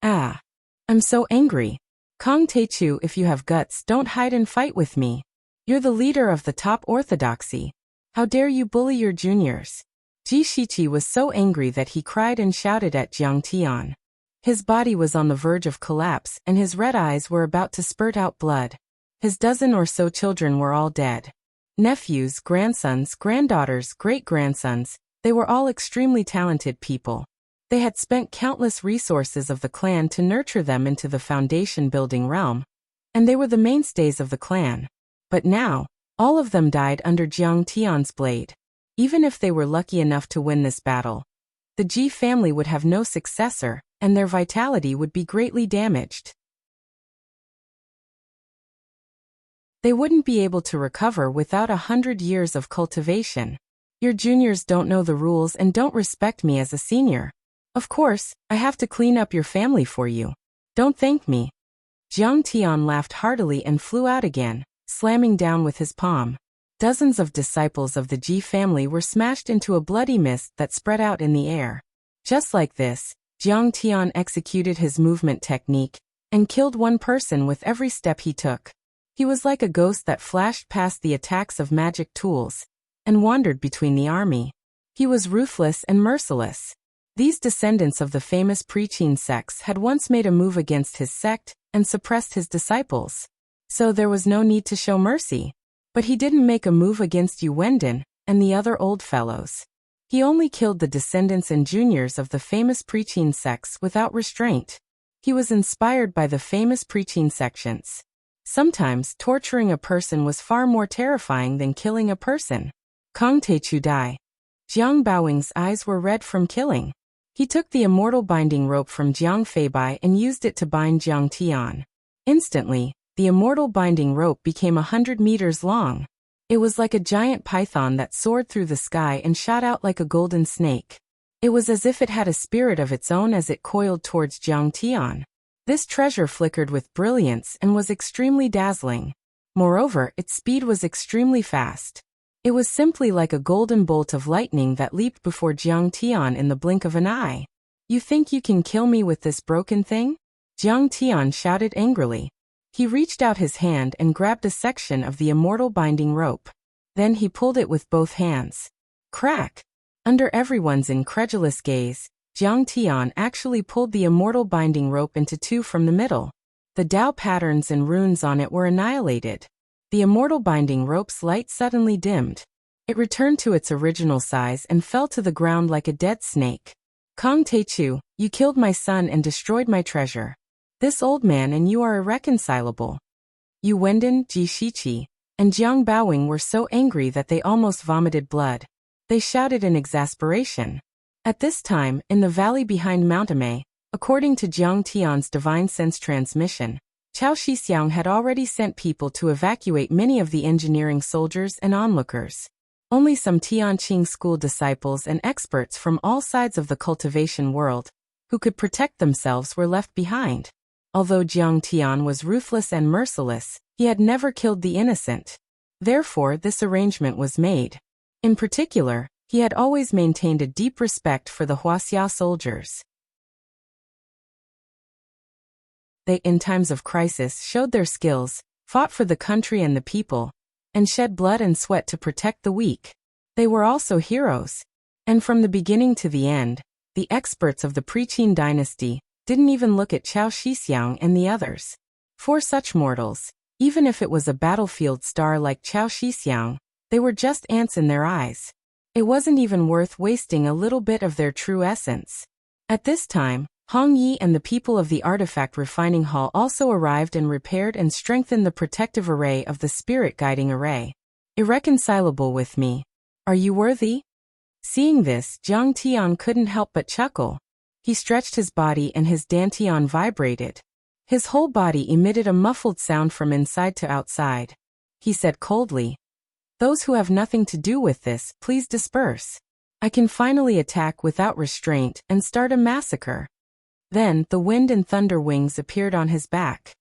Ah! I'm so angry. Kong Teichu, if you have guts, don't hide and fight with me. You're the leader of the top orthodoxy. How dare you bully your juniors? Ji Shiqi was so angry that he cried and shouted at Jiang Tian. His body was on the verge of collapse and his red eyes were about to spurt out blood. His dozen or so children were all dead. Nephews, grandsons, granddaughters, great-grandsons, they were all extremely talented people. They had spent countless resources of the clan to nurture them into the foundation-building realm, and they were the mainstays of the clan. But now, All of them died under Jiang Tian's blade. Even if they were lucky enough to win this battle, the Ji family would have no successor, and their vitality would be greatly damaged. They wouldn't be able to recover without 100 years of cultivation. Your juniors don't know the rules and don't respect me as a senior. Of course, I have to clean up your family for you. Don't thank me. Jiang Tian laughed heartily and flew out again, slamming down with his palm. Dozens of disciples of the Ji family were smashed into a bloody mist that spread out in the air. Just like this, Jiang Tian executed his movement technique and killed one person with every step he took. He was like a ghost that flashed past the attacks of magic tools and wandered between the army. He was ruthless and merciless. These descendants of the famous preaching sects had once made a move against his sect and suppressed his disciples. So there was no need to show mercy. But he didn't make a move against Yu Wendon and the other old fellows. He only killed the descendants and juniors of the famous preaching sects without restraint. He was inspired by the famous preaching sections. Sometimes torturing a person was far more terrifying than killing a person. Kong Teichu Dai. Jiang Baowing's eyes were red from killing. He took the immortal binding rope from Jiang Feibai and used it to bind Jiang Tian. Instantly, the immortal binding rope became 100 meters long. It was like a giant python that soared through the sky and shot out like a golden snake. It was as if it had a spirit of its own as it coiled towards Jiang Tian. This treasure flickered with brilliance and was extremely dazzling. Moreover, its speed was extremely fast. It was simply like a golden bolt of lightning that leaped before Jiang Tian in the blink of an eye. You think you can kill me with this broken thing? Jiang Tian shouted angrily. He reached out his hand and grabbed a section of the immortal binding rope. Then he pulled it with both hands. Crack! Under everyone's incredulous gaze, Jiang Tian actually pulled the immortal binding rope into two from the middle. The Tao patterns and runes on it were annihilated. The immortal binding rope's light suddenly dimmed. It returned to its original size and fell to the ground like a dead snake. Kong Teichu, you killed my son and destroyed my treasure. This old man and you are irreconcilable. Yu Wendon, Ji Shiqi, and Jiang Baowing were so angry that they almost vomited blood. They shouted in exasperation. At this time, in the valley behind Mount Amei, according to Jiang Tian's divine sense transmission, Cao Shixiang had already sent people to evacuate many of the engineering soldiers and onlookers. Only some Tianqing school disciples and experts from all sides of the cultivation world, who could protect themselves, were left behind. Although Jiang Tian was ruthless and merciless, he had never killed the innocent. Therefore, this arrangement was made. In particular, he had always maintained a deep respect for the Wuxia soldiers. They, in times of crisis, showed their skills, fought for the country and the people, and shed blood and sweat to protect the weak. They were also heroes. And from the beginning to the end, the experts of the Preqin dynasty didn't even look at Cao Shixiang and the others. For such mortals, even if it was a battlefield star like Cao Shixiang, they were just ants in their eyes. It wasn't even worth wasting a little bit of their true essence. At this time, Hong Yi and the people of the artifact refining hall also arrived and repaired and strengthened the protective array of the spirit guiding array. Irreconcilable with me. Are you worthy? Seeing this, Jiang Tian couldn't help but chuckle. He stretched his body and his dantian vibrated. His whole body emitted a muffled sound from inside to outside. He said coldly, "Those who have nothing to do with this, please disperse. I can finally attack without restraint and start a massacre." Then the wind and thunder wings appeared on his back.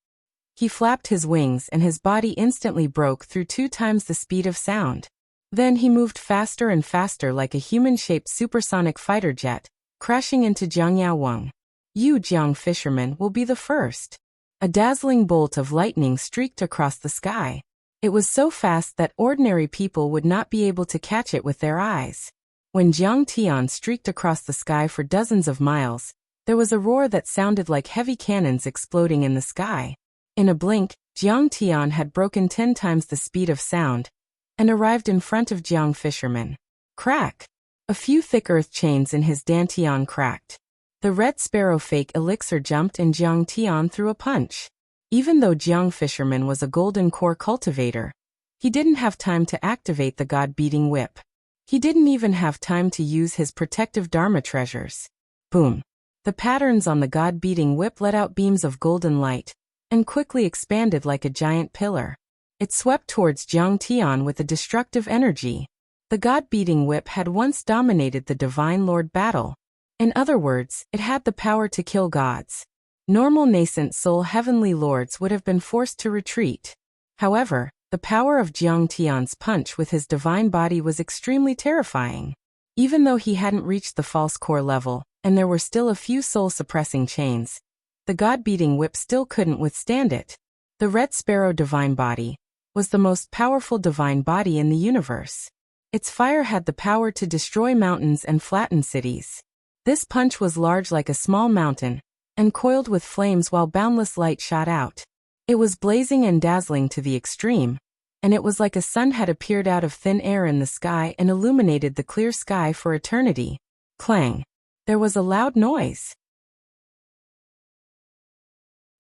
He flapped his wings and his body instantly broke through 2 times the speed of sound. Then he moved faster and faster like a human-shaped supersonic fighter jet, crashing into Jiang Wang. "You, Jiang fisherman, will be the first." A dazzling bolt of lightning streaked across the sky. It was so fast that ordinary people would not be able to catch it with their eyes. When Jiang Tian streaked across the sky for dozens of miles, there was a roar that sounded like heavy cannons exploding in the sky. In a blink, Jiang Tian had broken 10 times the speed of sound and arrived in front of Jiang fisherman. Crack! A few thick earth chains in his dantian cracked. The red sparrow fake elixir jumped and Jiang Tian threw a punch. Even though Jiang fisherman was a golden core cultivator, He didn't have time to activate the God-beating whip. He didn't even have time to use his protective Dharma treasures. Boom! The patterns on the God-beating whip let out beams of golden light, and quickly expanded like a giant pillar. It swept towards Jiang Tian with a destructive energy. The God-beating whip had once dominated the Divine Lord battle. In other words, it had the power to kill gods. Normal nascent soul heavenly lords would have been forced to retreat. However, the power of Jiang Tian's punch with his divine body was extremely terrifying. Even though he hadn't reached the false core level, and there were still a few soul-suppressing chains, the God-beating whip still couldn't withstand it. The Red Sparrow divine body was the most powerful divine body in the universe. Its fire had the power to destroy mountains and flatten cities. This punch was large like a small mountain, and coiled with flames while boundless light shot out. It was blazing and dazzling to the extreme, and it was like a sun had appeared out of thin air in the sky and illuminated the clear sky for eternity. Clang! There was a loud noise.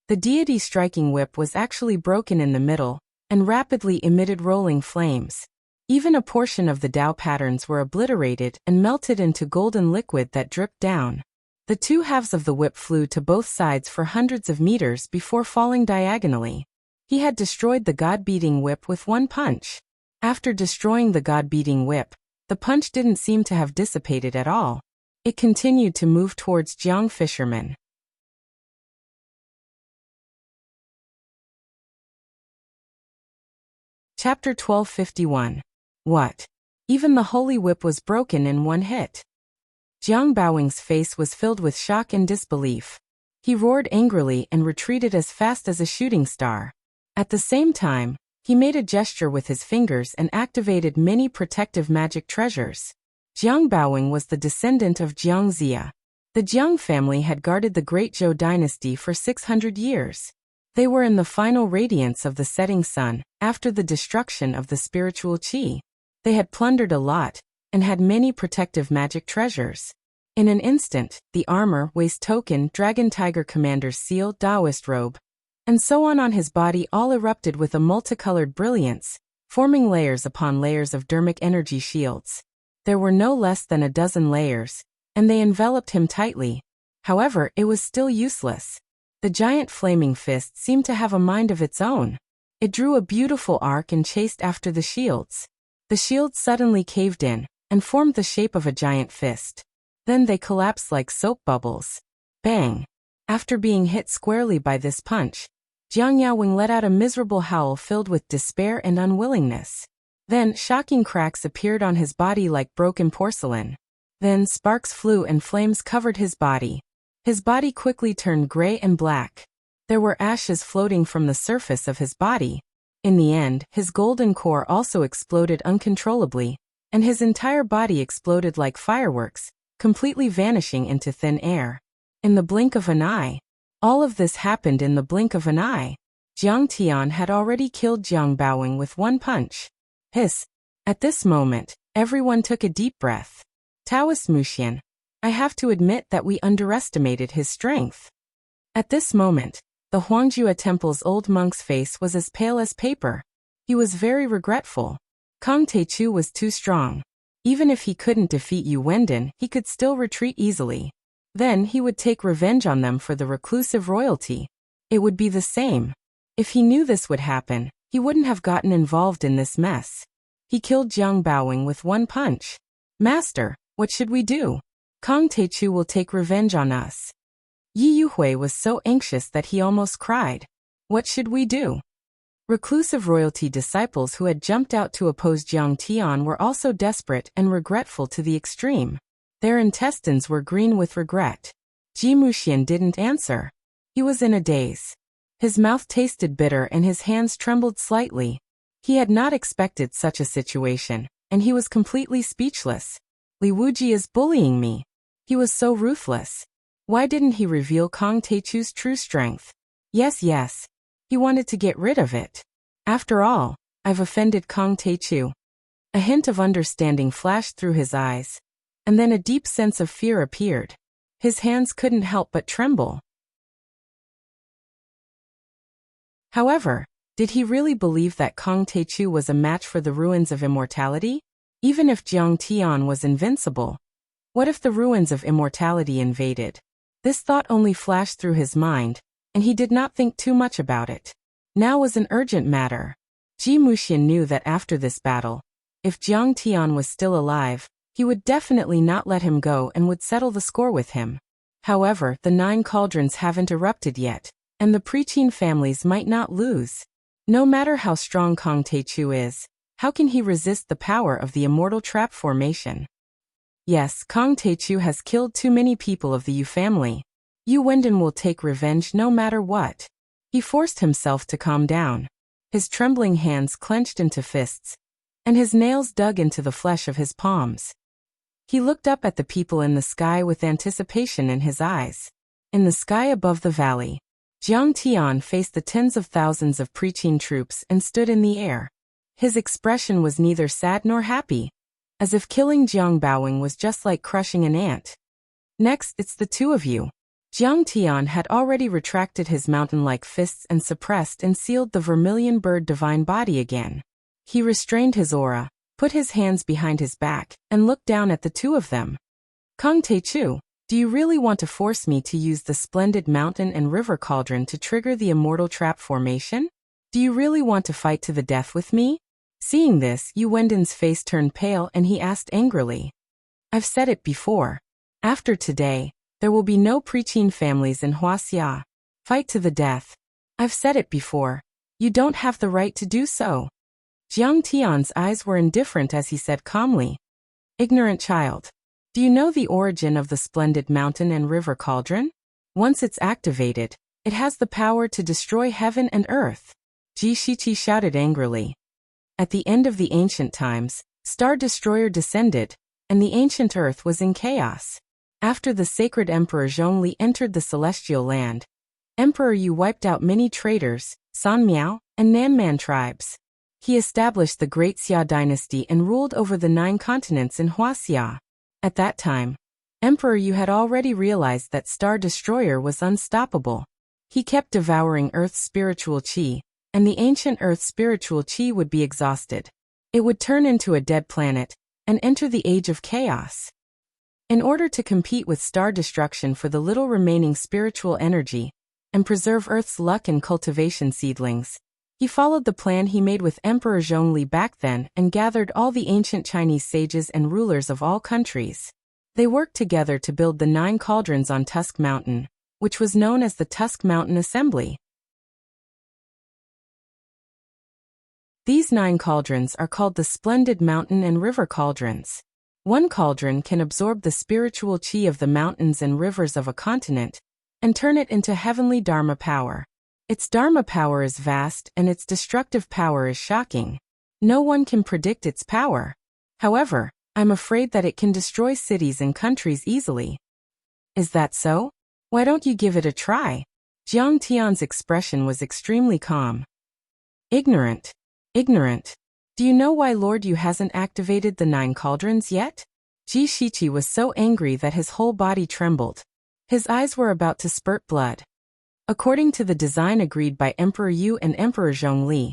The deity striking whip was actually broken in the middle, and rapidly emitted rolling flames. Even a portion of the Tao patterns were obliterated and melted into golden liquid that dripped down. The two halves of the whip flew to both sides for hundreds of meters before falling diagonally. He had destroyed the God-beating whip with one punch. After destroying the God-beating whip, the punch didn't seem to have dissipated at all. It continued to move towards Jiang Fisherman. Chapter 1251. What? Even the holy whip was broken in one hit. Jiang Baoying's face was filled with shock and disbelief. He roared angrily and retreated as fast as a shooting star. At the same time, he made a gesture with his fingers and activated many protective magic treasures. Jiang Baoying was the descendant of Jiang Xia. The Jiang family had guarded the Great Zhou dynasty for 600 years. They were in the final radiance of the setting sun, after the destruction of the spiritual qi. They had plundered a lot, and had many protective magic treasures. In an instant, the armor, waist token, dragon tiger commander's seal, Taoist robe, and so on his body all erupted with a multicolored brilliance, forming layers upon layers of dermic energy shields. There were no less than a dozen layers, and they enveloped him tightly. However, it was still useless. The giant flaming fist seemed to have a mind of its own. It drew a beautiful arc and chased after the shields. The shields suddenly caved in, and formed the shape of a giant fist. Then they collapsed like soap bubbles. Bang! After being hit squarely by this punch, Jiang Yaowing let out a miserable howl filled with despair and unwillingness. Then shocking cracks appeared on his body like broken porcelain. Then sparks flew and flames covered his body. His body quickly turned gray and black. There were ashes floating from the surface of his body. In the end, his golden core also exploded uncontrollably, and his entire body exploded like fireworks, completely vanishing into thin air. In the blink of an eye. All of this happened in the blink of an eye. Jiang Tian had already killed Jiang Baoying with one punch. Hiss! At this moment, everyone took a deep breath. Taoist Muxian, I have to admit that we underestimated his strength. At this moment, the Huangjue temple's old monk's face was as pale as paper. He was very regretful. Kong Teichu was too strong. Even if he couldn't defeat Yu Wenden, he could still retreat easily. Then he would take revenge on them for the reclusive royalty. It would be the same. If he knew this would happen, he wouldn't have gotten involved in this mess. He killed Jiang Baoying with one punch. Master, what should we do? Kong Teichu will take revenge on us. Yi Yuhui was so anxious that he almost cried. What should we do? Reclusive royalty disciples who had jumped out to oppose Jiang Tian were also desperate and regretful to the extreme. Their intestines were green with regret. Ji Muxian didn't answer. He was in a daze. His mouth tasted bitter and his hands trembled slightly. He had not expected such a situation, and he was completely speechless. Li Wuji is bullying me. He was so ruthless. Why didn't he reveal Kong Teichu's true strength? Yes. He wanted to get rid of it. After all, I've offended Kong Teichu. A hint of understanding flashed through his eyes, and then a deep sense of fear appeared. His hands couldn't help but tremble. However, Did he really believe that Kang Taechu was a match for the ruins of immortality? Even if Jiang Tian was invincible, what if the ruins of immortality invaded? This thought only flashed through his mind, and he did not think too much about it. Now was an urgent matter. Ji Muxian knew that after this battle, if Jiang Tian was still alive, he would definitely not let him go and would settle the score with him. However, the 9 cauldrons haven't erupted yet, and the Preqin families might not lose. No matter how strong Kang Taechu is, how can he resist the power of the immortal trap formation? Yes, Kang Taechu has killed too many people of the Yu family. Yu Wenden will take revenge no matter what. He forced himself to calm down. His trembling hands clenched into fists, and his nails dug into the flesh of his palms. He looked up at the people in the sky with anticipation in his eyes. In the sky above the valley, Jiang Tian faced the tens of thousands of Preqin troops and stood in the air. His expression was neither sad nor happy, as if killing Jiang Baowing was just like crushing an ant. Next, it's the 2 of you. Jiang Tian had already retracted his mountain-like fists and suppressed and sealed the vermilion bird divine body again. He restrained his aura, put his hands behind his back, and looked down at the 2 of them. Kang Taechu, do you really want to force me to use the splendid mountain and river cauldron to trigger the immortal trap formation? Do you really want to fight to the death with me? Seeing this, Yu Wenden's face turned pale and he asked angrily. I've said it before. After today, there will be no Preqin families in Wuxia. Fight to the death. I've said it before. You don't have the right to do so. Jiang Tian's eyes were indifferent as he said calmly. Ignorant child. Do you know the origin of the splendid mountain and river cauldron? Once it's activated, it has the power to destroy heaven and earth. Ji Shiqi shouted angrily. At the end of the ancient times, Star Destroyer descended, and the ancient earth was in chaos. After the sacred Emperor Zhongli entered the celestial land, Emperor Yu wiped out many traitors, San Miao, and Nanman tribes. He established the Great Xia dynasty and ruled over the 9 continents in Wuxia. At that time, Emperor Yu had already realized that Star Destroyer was unstoppable. He kept devouring Earth's spiritual qi, and the ancient Earth's spiritual qi would be exhausted. It would turn into a dead planet and enter the age of chaos. In order to compete with star destruction for the little remaining spiritual energy and preserve Earth's luck and cultivation seedlings, he followed the plan he made with Emperor Zhongli back then and gathered all the ancient Chinese sages and rulers of all countries. They worked together to build the 9 cauldrons on Tusk Mountain, which was known as the Tusk Mountain Assembly. These 9 cauldrons are called the Splendid Mountain and River Cauldrons. One cauldron can absorb the spiritual qi of the mountains and rivers of a continent and turn it into heavenly Dharma power. Its Dharma power is vast and its destructive power is shocking. No one can predict its power. However, I'm afraid that it can destroy cities and countries easily. Is that so? Why don't you give it a try? Jiang Tian's expression was extremely calm. Ignorant. Ignorant. Do you know why Lord Yu hasn't activated the 9 cauldrons yet? Ji Shiqi was so angry that his whole body trembled. His eyes were about to spurt blood. According to the design agreed by Emperor Yu and Emperor Zhongli,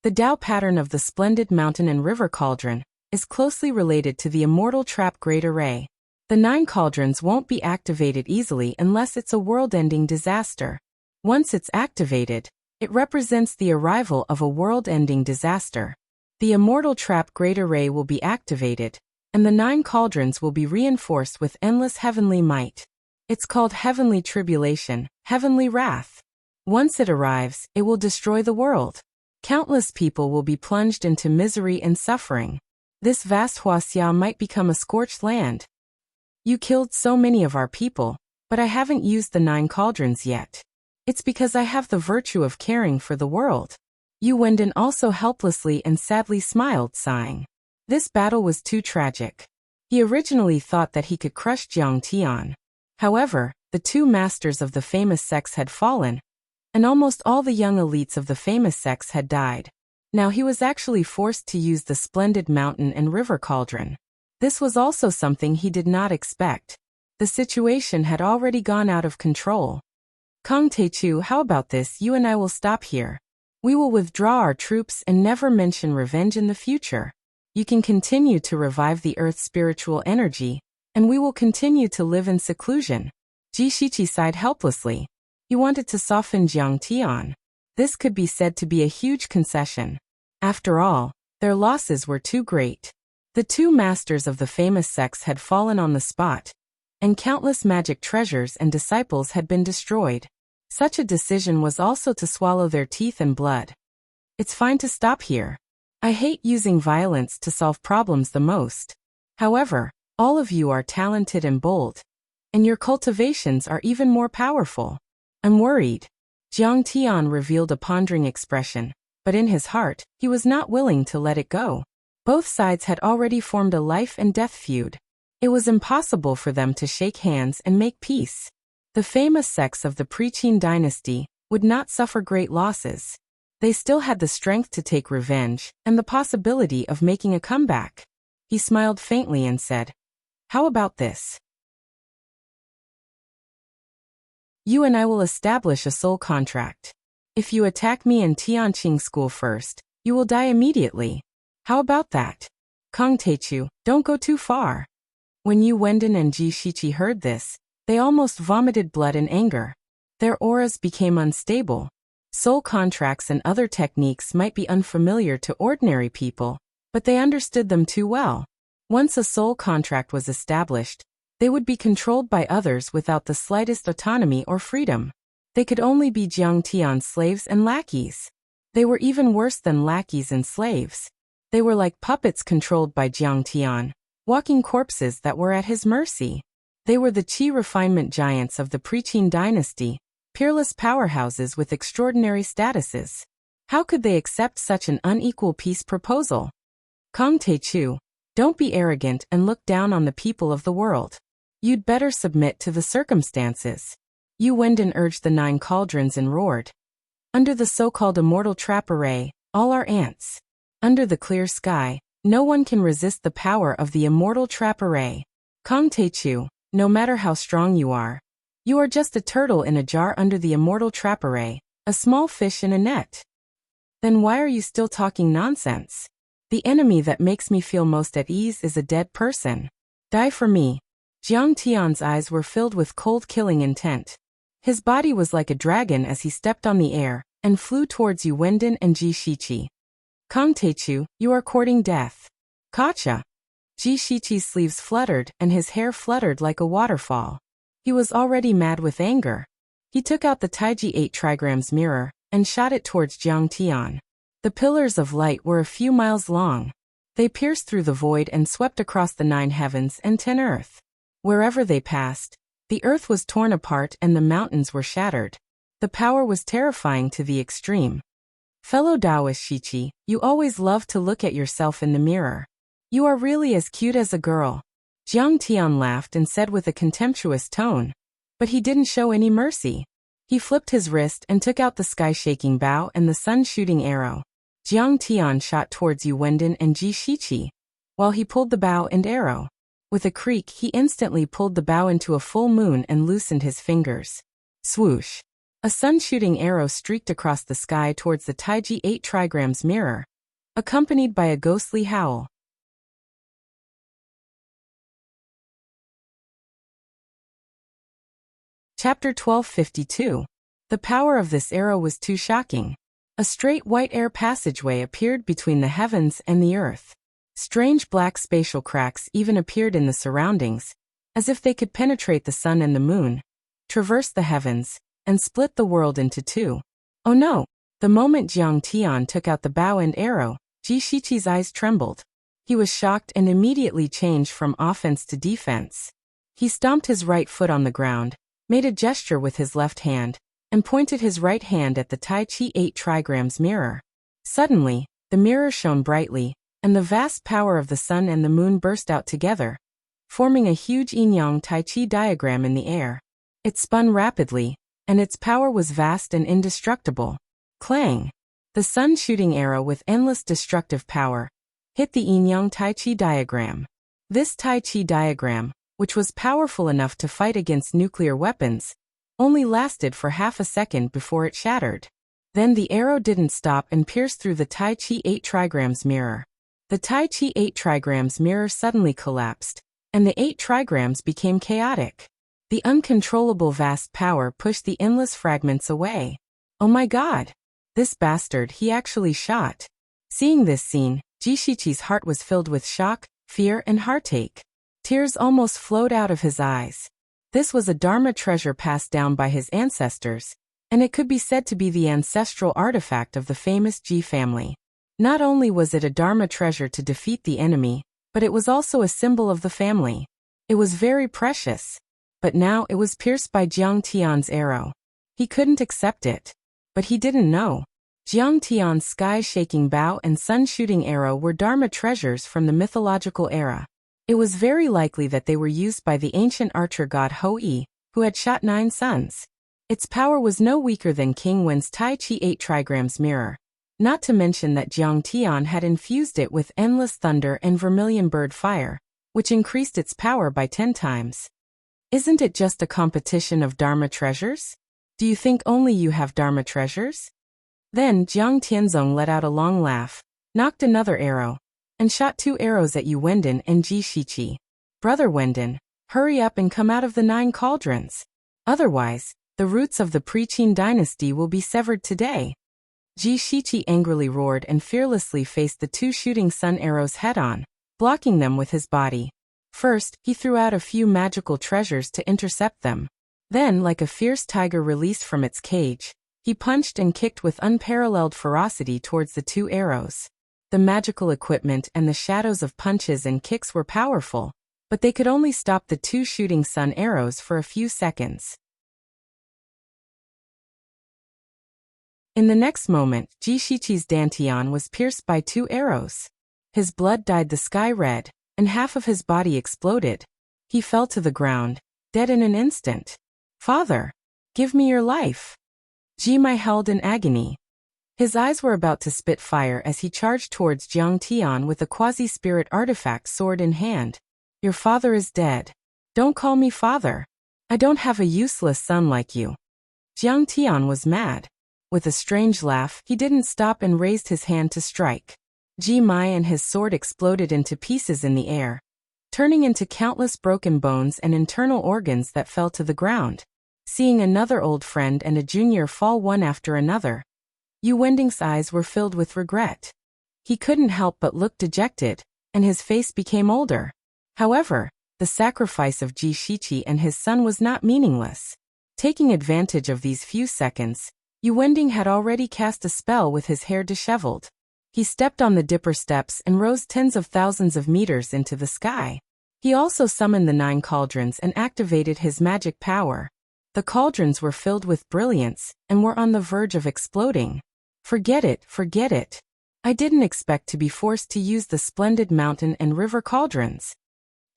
the Tao pattern of the splendid mountain and river cauldron is closely related to the immortal trap Great Array. The 9 cauldrons won't be activated easily unless it's a world-ending disaster. Once it's activated, it represents the arrival of a world-ending disaster. The immortal trap Great Array will be activated, and the 9 cauldrons will be reinforced with endless heavenly might. It's called heavenly tribulation, heavenly wrath. Once it arrives, it will destroy the world. Countless people will be plunged into misery and suffering. This vast Wuxia might become a scorched land. You killed so many of our people, but I haven't used the 9 cauldrons yet. It's because I have the virtue of caring for the world. Yu Wenden also helplessly and sadly smiled, sighing. This battle was too tragic. He originally thought that he could crush Jiang Tian. However, the 2 masters of the famous sects had fallen, and almost all the young elites of the famous sects had died. Now he was actually forced to use the splendid mountain and river cauldron. This was also something he did not expect. The situation had already gone out of control. Kang Taechu, how about this? You and I will stop here. We will withdraw our troops and never mention revenge in the future. You can continue to revive the Earth's spiritual energy, and we will continue to live in seclusion. Jishichi sighed helplessly. He wanted to soften Jiang Tian. This could be said to be a huge concession. After all, their losses were too great. The two masters of the famous sects had fallen on the spot, and countless magic treasures and disciples had been destroyed. Such a decision was also to swallow their teeth and blood. It's fine to stop here. I hate using violence to solve problems the most. However, all of you are talented and bold, and your cultivations are even more powerful. I'm worried. Jiang Tian revealed a pondering expression, but in his heart, he was not willing to let it go. Both sides had already formed a life and death feud. It was impossible for them to shake hands and make peace. The famous sects of the Pre-Qin dynasty would not suffer great losses. They still had the strength to take revenge and the possibility of making a comeback. He smiled faintly and said, "How about this? You and I will establish a soul contract. If you attack me in Tianqing School first, you will die immediately. How about that? Kong Teichu, don't go too far." When Yu Wendon and Ji Shiqi heard this, they almost vomited blood in anger. Their auras became unstable. Soul contracts and other techniques might be unfamiliar to ordinary people, but they understood them too well. Once a soul contract was established, they would be controlled by others without the slightest autonomy or freedom. They could only be Jiang Tian's slaves and lackeys. They were even worse than lackeys and slaves. They were like puppets controlled by Jiang Tian, walking corpses that were at his mercy. They were the Qi refinement giants of the Pre-Qin dynasty, peerless powerhouses with extraordinary statuses. How could they accept such an unequal peace proposal? Kong Teichu, don't be arrogant and look down on the people of the world. You'd better submit to the circumstances. Yu Wendon urged the 9 cauldrons and roared. Under the so-called immortal trap array, all are ants. Under the clear sky, no one can resist the power of the immortal trap array. Kong Teichu, no matter how strong you are just a turtle in a jar under the immortal trap array, a small fish in a net. Then why are you still talking nonsense? The enemy that makes me feel most at ease is a dead person. Die for me. Jiang Tian's eyes were filled with cold killing intent. His body was like a dragon as he stepped on the air and flew towards Yu Wendon and Ji Shiqi. Kong Teichu, you are courting death. Gotcha. Ji Shiqi's sleeves fluttered and his hair fluttered like a waterfall. He was already mad with anger. He took out the Taiji 8 trigrams mirror and shot it towards Jiang Tian. The pillars of light were a few miles long. They pierced through the void and swept across the 9 heavens and 10 earth. Wherever they passed, the earth was torn apart and the mountains were shattered. The power was terrifying to the extreme. Fellow Taoist Shiqi, you always love to look at yourself in the mirror. You are really as cute as a girl. Jiang Tian laughed and said with a contemptuous tone. But he didn't show any mercy. He flipped his wrist and took out the sky-shaking bow and the sun-shooting arrow. Jiang Tian shot towards Yu Wendon and Ji Shiqi, while he pulled the bow and arrow. With a creak, he instantly pulled the bow into a full moon and loosened his fingers. Swoosh! A sun-shooting arrow streaked across the sky towards the Taiji 8 trigrams mirror, accompanied by a ghostly howl. Chapter 1252. The power of this arrow was too shocking. A straight white air passageway appeared between the heavens and the earth. Strange black spatial cracks even appeared in the surroundings, as if they could penetrate the sun and the moon, traverse the heavens, and split the world into 2. Oh no! The moment Jiang Tian took out the bow and arrow, Ji Shiqi's eyes trembled. He was shocked and immediately changed from offense to defense. He stomped his right foot on the ground, made a gesture with his left hand, and pointed his right hand at the Taiji 8 trigrams mirror. Suddenly, the mirror shone brightly, and the vast power of the sun and the moon burst out together, forming a huge yin-yang Tai Chi diagram in the air. It spun rapidly, and its power was vast and indestructible. Clang! The sun-shooting arrow with endless destructive power hit the yin-yang Tai Chi diagram. This Tai Chi diagram, which was powerful enough to fight against nuclear weapons, only lasted for half a second before it shattered. Then the arrow didn't stop and pierced through the Tai Chi 8 trigrams mirror. The Tai Chi 8 trigrams mirror suddenly collapsed, and the 8 trigrams became chaotic. The uncontrollable vast power pushed the endless fragments away. Oh my god! This bastard, he actually shot. Seeing this scene, Jishichi's heart was filled with shock, fear, and heartache. Tears almost flowed out of his eyes. This was a Dharma treasure passed down by his ancestors, and it could be said to be the ancestral artifact of the famous Ji family. Not only was it a Dharma treasure to defeat the enemy, but it was also a symbol of the family. It was very precious. But now it was pierced by Jiang Tian's arrow. He couldn't accept it. But he didn't know. Jiang Tian's sky-shaking bow and sun-shooting arrow were Dharma treasures from the mythological era. It was very likely that they were used by the ancient archer god Hou-Yi, who had shot 9 suns. Its power was no weaker than King Wen's Tai Chi 8 trigrams mirror. Not to mention that Jiang Tian had infused it with endless thunder and vermilion bird fire, which increased its power by 10 times. Isn't it just a competition of Dharma treasures? Do you think only you have Dharma treasures? Then Jiang Tianzong let out a long laugh, knocked another arrow, and shot 2 arrows at Yu Wendon and Ji Shiqi. Brother Wendon, hurry up and come out of the 9 cauldrons. Otherwise, the roots of the pre-Qin dynasty will be severed today. Ji Shiqi angrily roared and fearlessly faced the 2 shooting sun arrows head-on, blocking them with his body. First, he threw out a few magical treasures to intercept them. Then, like a fierce tiger released from its cage, he punched and kicked with unparalleled ferocity towards the 2 arrows. The magical equipment and the shadows of punches and kicks were powerful, but they could only stop the 2 shooting sun arrows for a few seconds. In the next moment, Ji Shiqi's dantian was pierced by 2 arrows. His blood dyed the sky red, and half of his body exploded. He fell to the ground, dead in an instant. "Father, give me your life." Ji Mai held in agony. His eyes were about to spit fire as he charged towards Jiang Tian with a quasi-spirit artifact sword in hand. "Your father is dead. Don't call me father. I don't have a useless son like you." Jiang Tian was mad. With a strange laugh, he didn't stop and raised his hand to strike. Ji Mai and his sword exploded into pieces in the air, turning into countless broken bones and internal organs that fell to the ground. Seeing another old friend and a junior fall one after another, Yu Wending's eyes were filled with regret. He couldn't help but look dejected, and his face became older. However, the sacrifice of Ji Shiqi and his son was not meaningless. Taking advantage of these few seconds, Yu Wending had already cast a spell with his hair disheveled. He stepped on the Dipper steps and rose tens of thousands of meters into the sky. He also summoned the 9 cauldrons and activated his magic power. The cauldrons were filled with brilliance and were on the verge of exploding. Forget it, forget it. I didn't expect to be forced to use the splendid mountain and river cauldrons.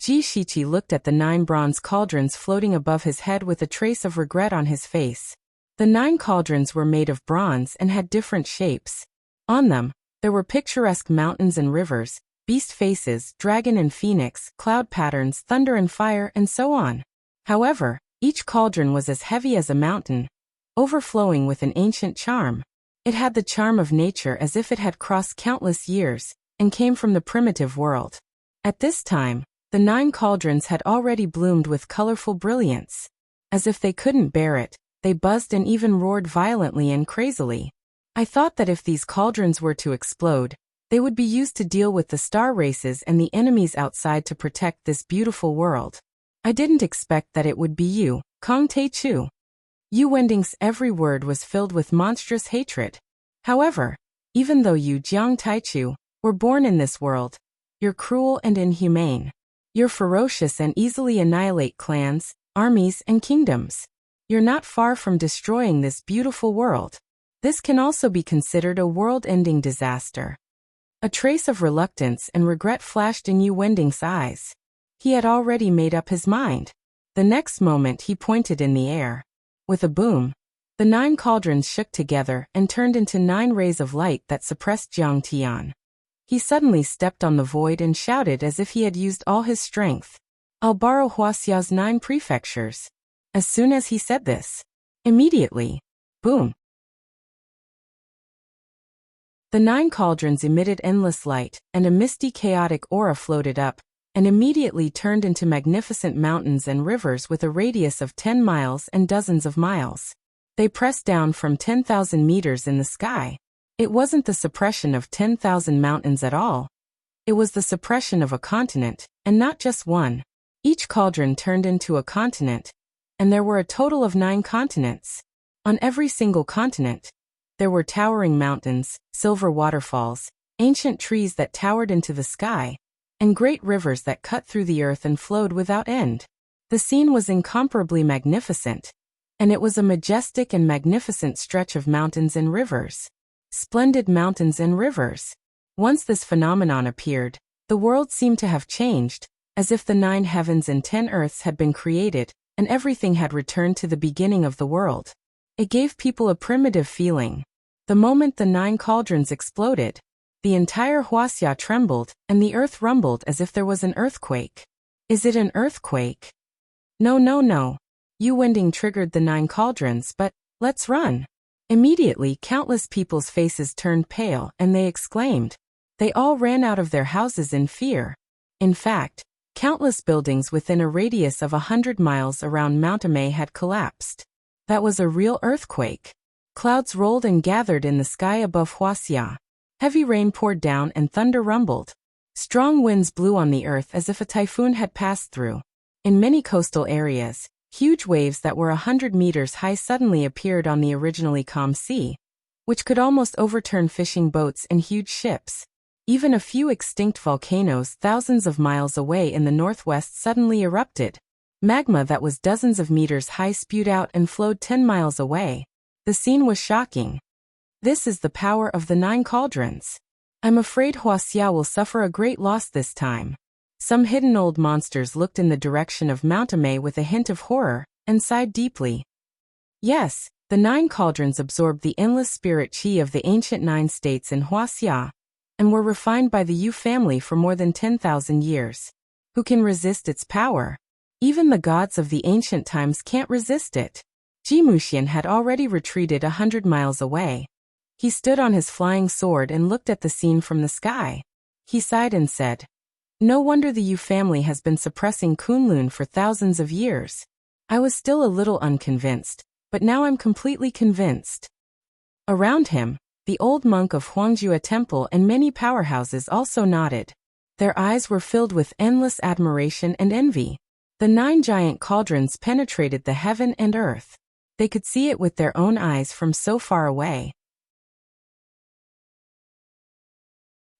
Ji Shiqi looked at the 9 bronze cauldrons floating above his head with a trace of regret on his face. The 9 cauldrons were made of bronze and had different shapes. On them, there were picturesque mountains and rivers, beast faces, dragon and phoenix, cloud patterns, thunder and fire, and so on. However, each cauldron was as heavy as a mountain, overflowing with an ancient charm. It had the charm of nature as if it had crossed countless years, and came from the primitive world. At this time, the 9 cauldrons had already bloomed with colorful brilliance. As if they couldn't bear it, they buzzed and even roared violently and crazily. I thought that if these cauldrons were to explode, they would be used to deal with the star races and the enemies outside to protect this beautiful world. I didn't expect that it would be you, Kong Tae-chu. Yu Wending's every word was filled with monstrous hatred. However, even though you, Jiang Taichu, were born in this world, you're cruel and inhumane. You're ferocious and easily annihilate clans, armies, and kingdoms. You're not far from destroying this beautiful world. This can also be considered a world-ending disaster. A trace of reluctance and regret flashed in Yu Wending's eyes. He had already made up his mind. The next moment he pointed in the air. With a boom, the 9 cauldrons shook together and turned into 9 rays of light that suppressed Jiang Tian. He suddenly stepped on the void and shouted as if he had used all his strength. "I'll borrow Wuxia's 9 prefectures." As soon as he said this, immediately, boom, The 9 cauldrons emitted endless light, and a misty chaotic aura floated up, and immediately turned into magnificent mountains and rivers with a radius of 10 miles and dozens of miles. They pressed down from 10,000 meters in the sky. It wasn't the suppression of 10,000 mountains at all. It was the suppression of a continent, and not just one. Each cauldron turned into a continent, and there were a total of 9 continents. On every single continent, there were towering mountains, silver waterfalls, ancient trees that towered into the sky, and great rivers that cut through the earth and flowed without end. The scene was incomparably magnificent, and it was a majestic and magnificent stretch of mountains and rivers. Splendid mountains and rivers. Once this phenomenon appeared, the world seemed to have changed, as if the 9 heavens and 10 earths had been created, and everything had returned to the beginning of the world. It gave people a primitive feeling. The moment the 9 cauldrons exploded, the entire Wuxia trembled, and the earth rumbled as if there was an earthquake. Is it an earthquake? No, no, no. Yu Wending triggered the 9 cauldrons, but let's run. Immediately, countless people's faces turned pale, and they exclaimed. They all ran out of their houses in fear. In fact, countless buildings within a radius of 100 miles around Mount Amei had collapsed. That was a real earthquake. Clouds rolled and gathered in the sky above Wuxia. Heavy rain poured down and thunder rumbled. Strong winds blew on the earth as if a typhoon had passed through. In many coastal areas, huge waves that were 100 meters high suddenly appeared on the originally calm sea, which could almost overturn fishing boats and huge ships. Even a few extinct volcanoes thousands of miles away in the northwest suddenly erupted. Magma that was dozens of meters high spewed out and flowed 10 miles away. The scene was shocking. This is the power of the 9 cauldrons. I'm afraid Wuxia will suffer a great loss this time. Some hidden old monsters looked in the direction of Mount Amei with a hint of horror, and sighed deeply. Yes, the 9 cauldrons absorbed the endless spirit qi of the ancient 9 states in Wuxia, and were refined by the Yu family for more than 10,000 years. Who can resist its power? Even the gods of the ancient times can't resist it. Jimuxian had already retreated 100 miles away. He stood on his flying sword and looked at the scene from the sky. He sighed and said, "No wonder the Yu family has been suppressing Kunlun for thousands of years. I was still a little unconvinced, but now I'm completely convinced." Around him, the old monk of Huangjue Temple and many powerhouses also nodded. Their eyes were filled with endless admiration and envy. The 9 giant cauldrons penetrated the heaven and earth. They could see it with their own eyes from so far away.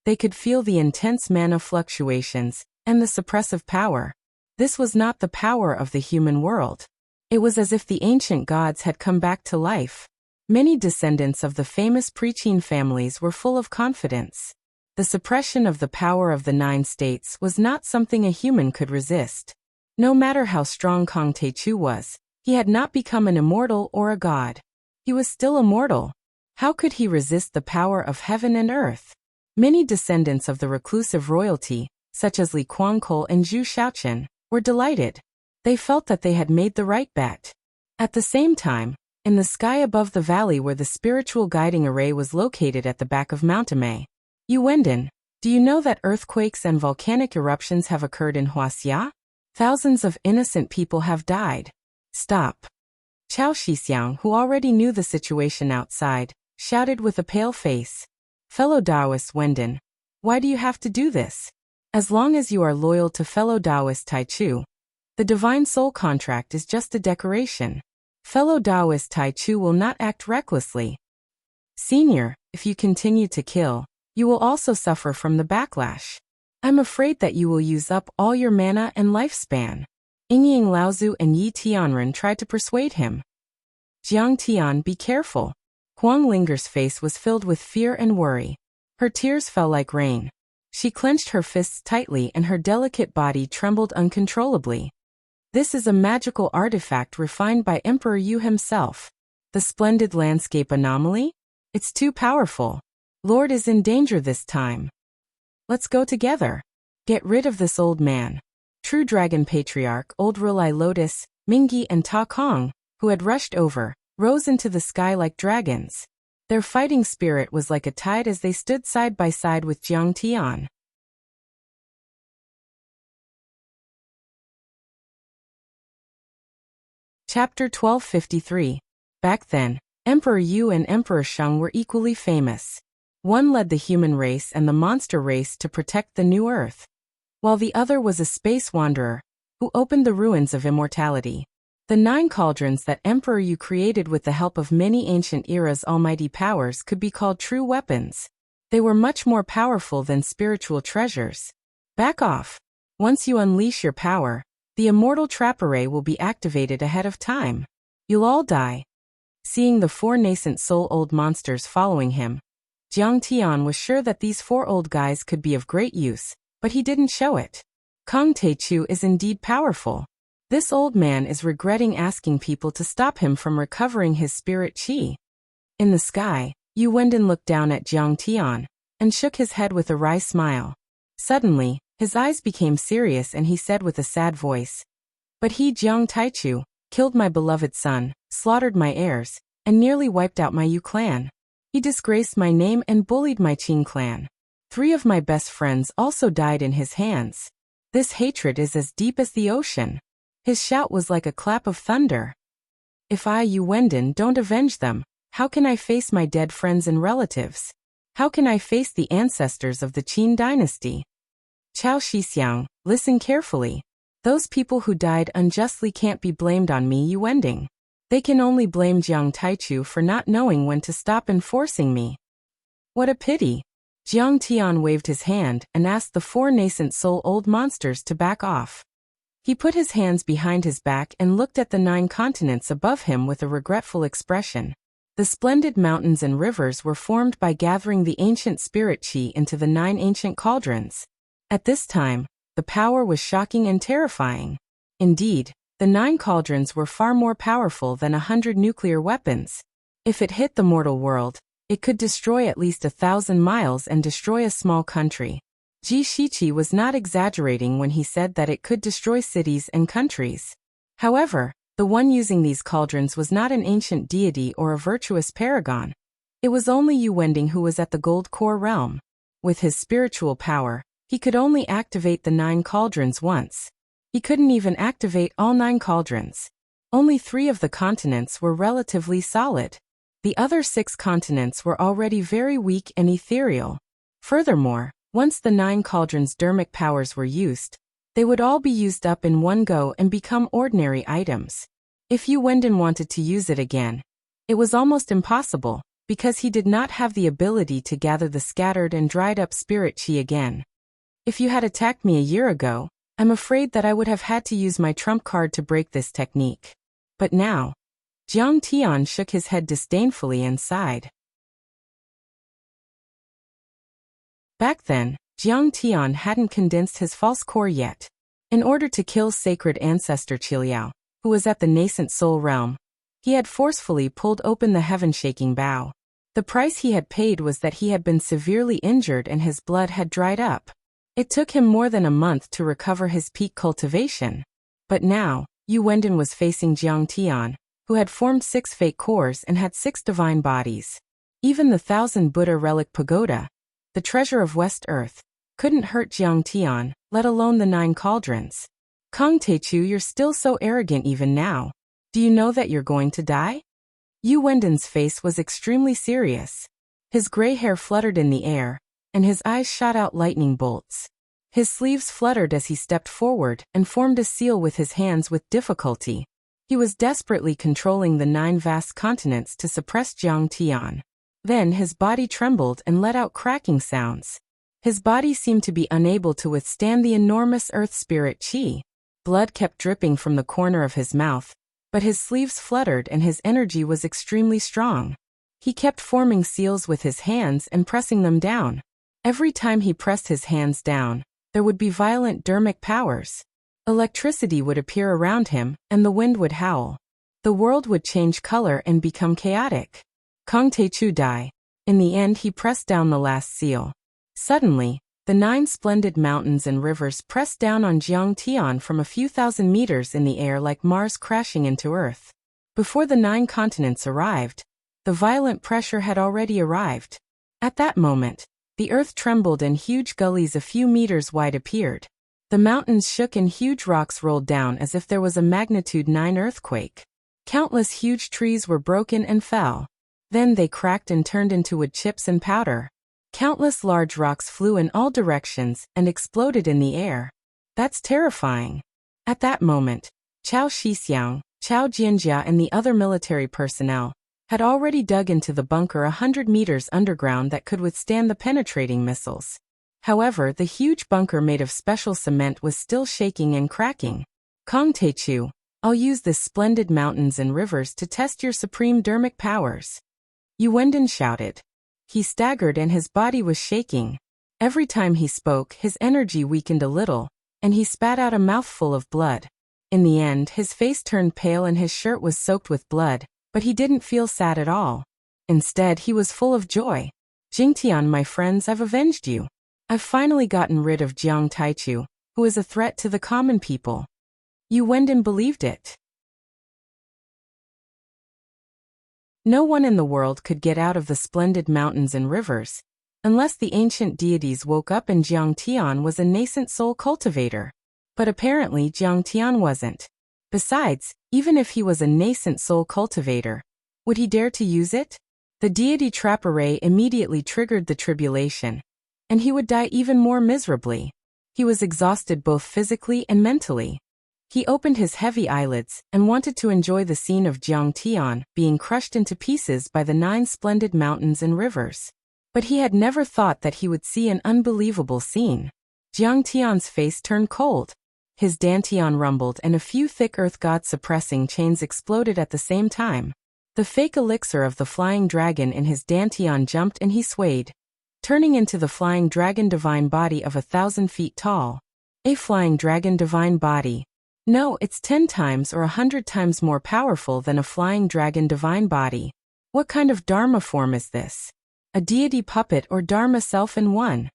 They could feel the intense mana fluctuations and the suppressive power. This was not the power of the human world. It was as if the ancient gods had come back to life. Many descendants of the famous Preqin families were full of confidence. The suppression of the power of the 9 states was not something a human could resist. No matter how strong Kang Techu was, he had not become an immortal or a god. He was still immortal. How could he resist the power of heaven and earth? Many descendants of the reclusive royalty, such as Li Kuangkol and Zhu Shaoqian, were delighted. They felt that they had made the right bet. At the same time, in the sky above the valley where the spiritual guiding array was located at the back of Mount Amei, Yu Wending, do you know that earthquakes and volcanic eruptions have occurred in Wuxia? Thousands of innocent people have died. Stop. Chao Shixiang, who already knew the situation outside, shouted with a pale face. Fellow Taoist Wending, why do you have to do this? As long as you are loyal to fellow Taoist Taichu, the divine soul contract is just a decoration. Fellow Taoist Taichu will not act recklessly. Senior, if you continue to kill, you will also suffer from the backlash. I'm afraid that you will use up all your mana and lifespan. Yingying Laozu and Yi Tianren tried to persuade him. Jiang Tian, be careful. Huang Linger's face was filled with fear and worry. Her tears fell like rain. She clenched her fists tightly and her delicate body trembled uncontrollably. This is a magical artifact refined by Emperor Yu himself. The splendid landscape anomaly? It's too powerful. Lord is in danger this time. Let's go together. Get rid of this old man. True Dragon Patriarch Old Rulai Lotus, Mingyi and Ta Kong, who had rushed over, rose into the sky like dragons. Their fighting spirit was like a tide as they stood side by side with Jiang Tian. Chapter 1253. Back then, Emperor Yu and Emperor Sheng were equally famous. One led the human race and the monster race to protect the new Earth, while the other was a space wanderer who opened the ruins of immortality. The 9 cauldrons that Emperor Yu created with the help of many ancient eras' almighty powers could be called true weapons. They were much more powerful than spiritual treasures. Back off. Once you unleash your power, the immortal trap array will be activated ahead of time. You'll all die. Seeing the 4 nascent soul-old monsters following him, Jiang Tian was sure that these 4 old guys could be of great use, but he didn't show it. Kong Teichu is indeed powerful. This old man is regretting asking people to stop him from recovering his spirit qi. In the sky, Yu Wendon looked down at Jiang Tian and shook his head with a wry smile. Suddenly, his eyes became serious and he said with a sad voice, "But he, Jiang Taichu, killed my beloved son, slaughtered my heirs, and nearly wiped out my Yu clan. He disgraced my name and bullied my Qing clan. 3 of my best friends also died in his hands. This hatred is as deep as the ocean." His shout was like a clap of thunder. "If I, Yu Wendon, don't avenge them, how can I face my dead friends and relatives? How can I face the ancestors of the Qin dynasty? Chao Shixiang, listen carefully. Those people who died unjustly can't be blamed on me, Yu Wending. They can only blame Jiang Taichu for not knowing when to stop enforcing me." "What a pity." Jiang Tian waved his hand and asked the 4 nascent soul-old monsters to back off. He put his hands behind his back and looked at the 9 continents above him with a regretful expression. The splendid mountains and rivers were formed by gathering the ancient spirit qi into the 9 ancient cauldrons. At this time, the power was shocking and terrifying. Indeed, the 9 cauldrons were far more powerful than 100 nuclear weapons. If it hit the mortal world, it could destroy at least 1,000 miles and destroy a small country. Ji Shiqi was not exaggerating when he said that it could destroy cities and countries. However, the one using these cauldrons was not an ancient deity or a virtuous paragon. It was only Yu Wending who was at the gold core realm. With his spiritual power, he could only activate the 9 cauldrons once. He couldn't even activate all 9 cauldrons. Only 3 of the continents were relatively solid. The other 6 continents were already very weak and ethereal. Furthermore, once the 9 cauldrons' dermic powers were used, they would all be used up in one go and become ordinary items. If Yu Wendon wanted to use it again, it was almost impossible, because he did not have the ability to gather the scattered and dried up spirit qi again. If you had attacked me a year ago, I'm afraid that I would have had to use my trump card to break this technique. But now, Jiang Tian shook his head disdainfully and sighed. Back then, Jiang Tian hadn't condensed his false core yet. In order to kill sacred ancestor Qiliao, who was at the nascent soul realm, he had forcefully pulled open the heaven-shaking bow. The price he had paid was that he had been severely injured and his blood had dried up. It took him more than a month to recover his peak cultivation. But now, Yu Wendon was facing Jiang Tian, who had formed 6 fake cores and had 6 divine bodies. Even the 1,000 Buddha relic pagoda, the treasure of West Earth, couldn't hurt Jiang Tian, let alone the 9 cauldrons. "Kong Teichu, you're still so arrogant even now. Do you know that you're going to die?" Yu Wendon's face was extremely serious. His gray hair fluttered in the air, and his eyes shot out lightning bolts. His sleeves fluttered as he stepped forward and formed a seal with his hands with difficulty. He was desperately controlling the 9 vast continents to suppress Jiang Tian. Then his body trembled and let out cracking sounds. His body seemed to be unable to withstand the enormous earth spirit qi. Blood kept dripping from the corner of his mouth, but his sleeves fluttered and his energy was extremely strong. He kept forming seals with his hands and pressing them down. Every time he pressed his hands down, there would be violent dermic powers. Electricity would appear around him, and the wind would howl. The world would change color and become chaotic. Kong Teichu die. In the end he pressed down the last seal. Suddenly, the 9 splendid mountains and rivers pressed down on Jiang Tian from a few thousand meters in the air like Mars crashing into Earth. Before the 9 continents arrived, The violent pressure had already arrived. At that moment, the earth trembled and huge gullies a few meters wide appeared. The mountains shook and huge rocks rolled down as if there was a magnitude 9 earthquake. Countless huge trees were broken and fell. Then they cracked and turned into wood chips and powder. Countless large rocks flew in all directions and exploded in the air. That's terrifying. At that moment, Cao Shixiang, Cao Jianjia and the other military personnel had already dug into the bunker 100 meters underground that could withstand the penetrating missiles. However, the huge bunker made of special cement was still shaking and cracking. Kong Teichu, I'll use this splendid mountains and rivers to test your supreme dermic powers. Yu Wendon shouted. He staggered and his body was shaking. Every time he spoke, his energy weakened a little, and he spat out a mouthful of blood. In the end, his face turned pale and his shirt was soaked with blood, but he didn't feel sad at all. Instead, he was full of joy. Jingtian, my friends, I've avenged you. I've finally gotten rid of Jiang Taichu, who is a threat to the common people. Yu Wendon believed it. No one in the world could get out of the splendid mountains and rivers, unless the ancient deities woke up and Jiang Tian was a nascent soul cultivator. But apparently Jiang Tian wasn't. Besides, even if he was a nascent soul cultivator, would he dare to use it? The deity trap array immediately triggered the tribulation, and he would die even more miserably. He was exhausted both physically and mentally. He opened his heavy eyelids and wanted to enjoy the scene of Jiang Tian being crushed into pieces by the 9 splendid mountains and rivers. But he had never thought that he would see an unbelievable scene. Jiang Tian's face turned cold. His dantian rumbled and a few thick earth god suppressing chains exploded at the same time. The fake elixir of the flying dragon in his dantian jumped and he swayed, turning into the flying dragon divine body of 1,000 feet tall. A flying dragon divine body. No, it's 10 times or 100 times more powerful than a flying dragon divine body. What kind of Dharma form is this? A deity puppet or Dharma self in one?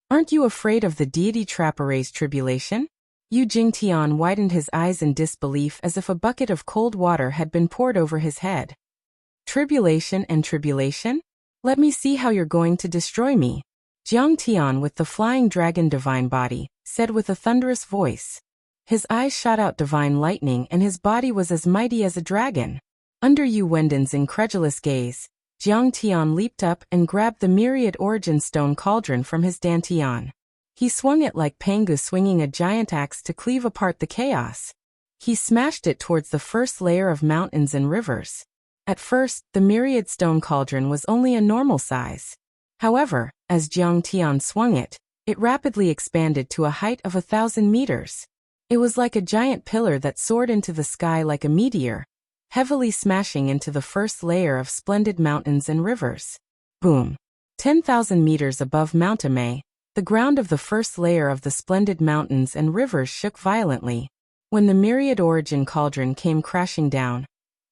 Aren't you afraid of the deity trap array's tribulation? Yu Jingtian widened his eyes in disbelief as if a bucket of cold water had been poured over his head. Tribulation and tribulation? Let me see how you're going to destroy me. Jiang Tian with the flying dragon divine body said with a thunderous voice. His eyes shot out divine lightning and his body was as mighty as a dragon. Under Yu Wendon's incredulous gaze, Jiang Tian leaped up and grabbed the myriad origin stone cauldron from his dantian. He swung it like Pangu swinging a giant axe to cleave apart the chaos. He smashed it towards the first layer of mountains and rivers. At first, the myriad stone cauldron was only a normal size. However, as Jiang Tian swung it, it rapidly expanded to a height of 1,000 meters. It was like a giant pillar that soared into the sky like a meteor, heavily smashing into the first layer of splendid mountains and rivers. Boom! 10,000 meters above Mount Amei, the ground of the first layer of the splendid mountains and rivers shook violently. When the myriad origin cauldron came crashing down,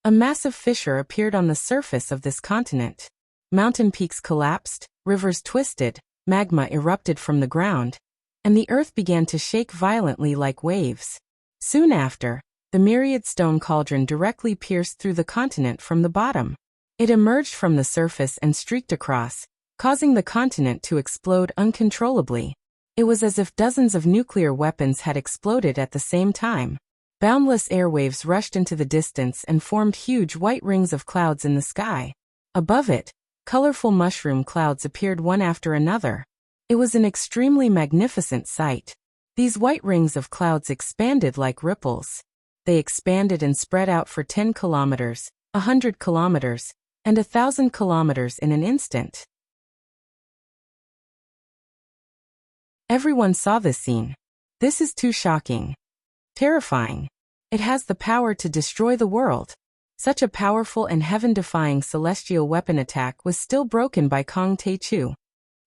a massive fissure appeared on the surface of this continent. Mountain peaks collapsed, rivers twisted, magma erupted from the ground, and the earth began to shake violently like waves. Soon after, the myriad stone cauldron directly pierced through the continent from the bottom. It emerged from the surface and streaked across, causing the continent to explode uncontrollably. It was as if dozens of nuclear weapons had exploded at the same time. Boundless airwaves rushed into the distance and formed huge white rings of clouds in the sky. Above it, colorful mushroom clouds appeared one after another. It was an extremely magnificent sight. These white rings of clouds expanded like ripples. They expanded and spread out for 10 kilometers, 100 kilometers, and 1,000 kilometers in an instant. Everyone saw this scene. This is too shocking. Terrifying. It has the power to destroy the world. Such a powerful and heaven-defying celestial weapon attack was still broken by Kong Teichu.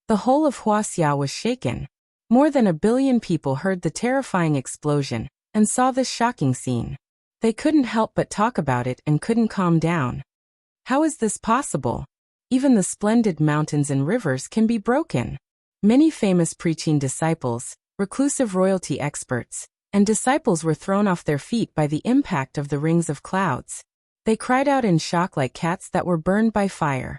The whole of Wuxia was shaken. More than 1 billion people heard the terrifying explosion and saw this shocking scene. They couldn't help but talk about it and couldn't calm down. How is this possible? Even the splendid mountains and rivers can be broken. Many famous preaching disciples, reclusive royalty experts, and disciples were thrown off their feet by the impact of the rings of clouds. They cried out in shock like cats that were burned by fire.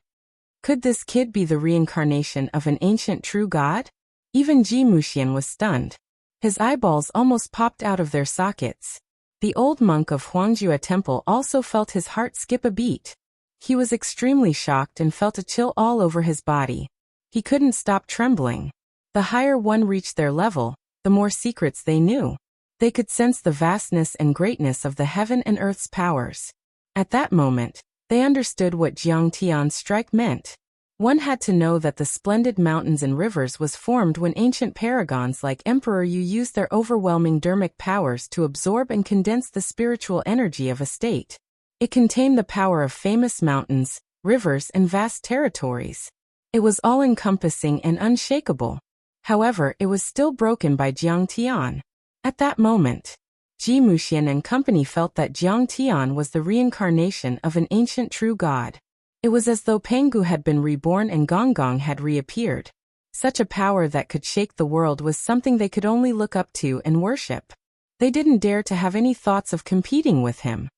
Could this kid be the reincarnation of an ancient true god? Even Ji Muxian was stunned. His eyeballs almost popped out of their sockets. The old monk of Huangjue Temple also felt his heart skip a beat. He was extremely shocked and felt a chill all over his body. He couldn't stop trembling. The higher one reached their level, the more secrets they knew. They could sense the vastness and greatness of the heaven and earth's powers. At that moment, they understood what Jiang Tian's strike meant. One had to know that the splendid mountains and rivers was formed when ancient paragons like Emperor Yu used their overwhelming dermic powers to absorb and condense the spiritual energy of a state. It contained the power of famous mountains, rivers, and vast territories. It was all-encompassing and unshakable. However, it was still broken by Jiang Tian. At that moment, Ji Muxian and company felt that Jiang Tian was the reincarnation of an ancient true god. It was as though Pangu had been reborn and Gonggong had reappeared. Such a power that could shake the world was something they could only look up to and worship. They didn't dare to have any thoughts of competing with him.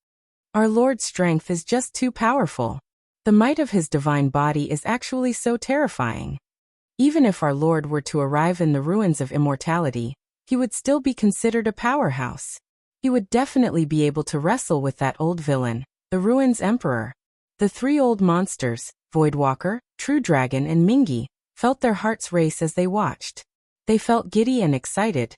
Our Lord's strength is just too powerful. The might of his divine body is actually so terrifying. Even if our Lord were to arrive in the ruins of immortality, he would still be considered a powerhouse. He would definitely be able to wrestle with that old villain, the Ruins Emperor. The three old monsters, Voidwalker, True Dragon and Mingi, felt their hearts race as they watched. They felt giddy and excited,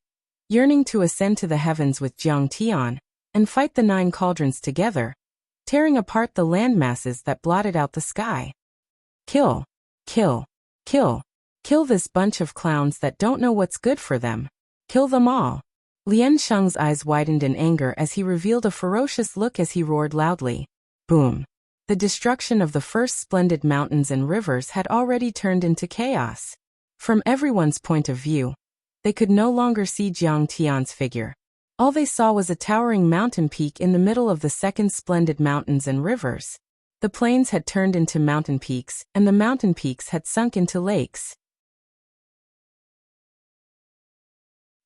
yearning to ascend to the heavens with Jiang Tian and fight the 9 cauldrons together, tearing apart the landmasses that blotted out the sky. Kill, kill, kill, kill this bunch of clowns that don't know what's good for them. Kill them all. Lian Sheng's eyes widened in anger as he revealed a ferocious look as he roared loudly. Boom. The destruction of the first splendid mountains and rivers had already turned into chaos. From everyone's point of view, they could no longer see Jiang Tian's figure. All they saw was a towering mountain peak in the middle of the second splendid mountains and rivers. The plains had turned into mountain peaks, and the mountain peaks had sunk into lakes.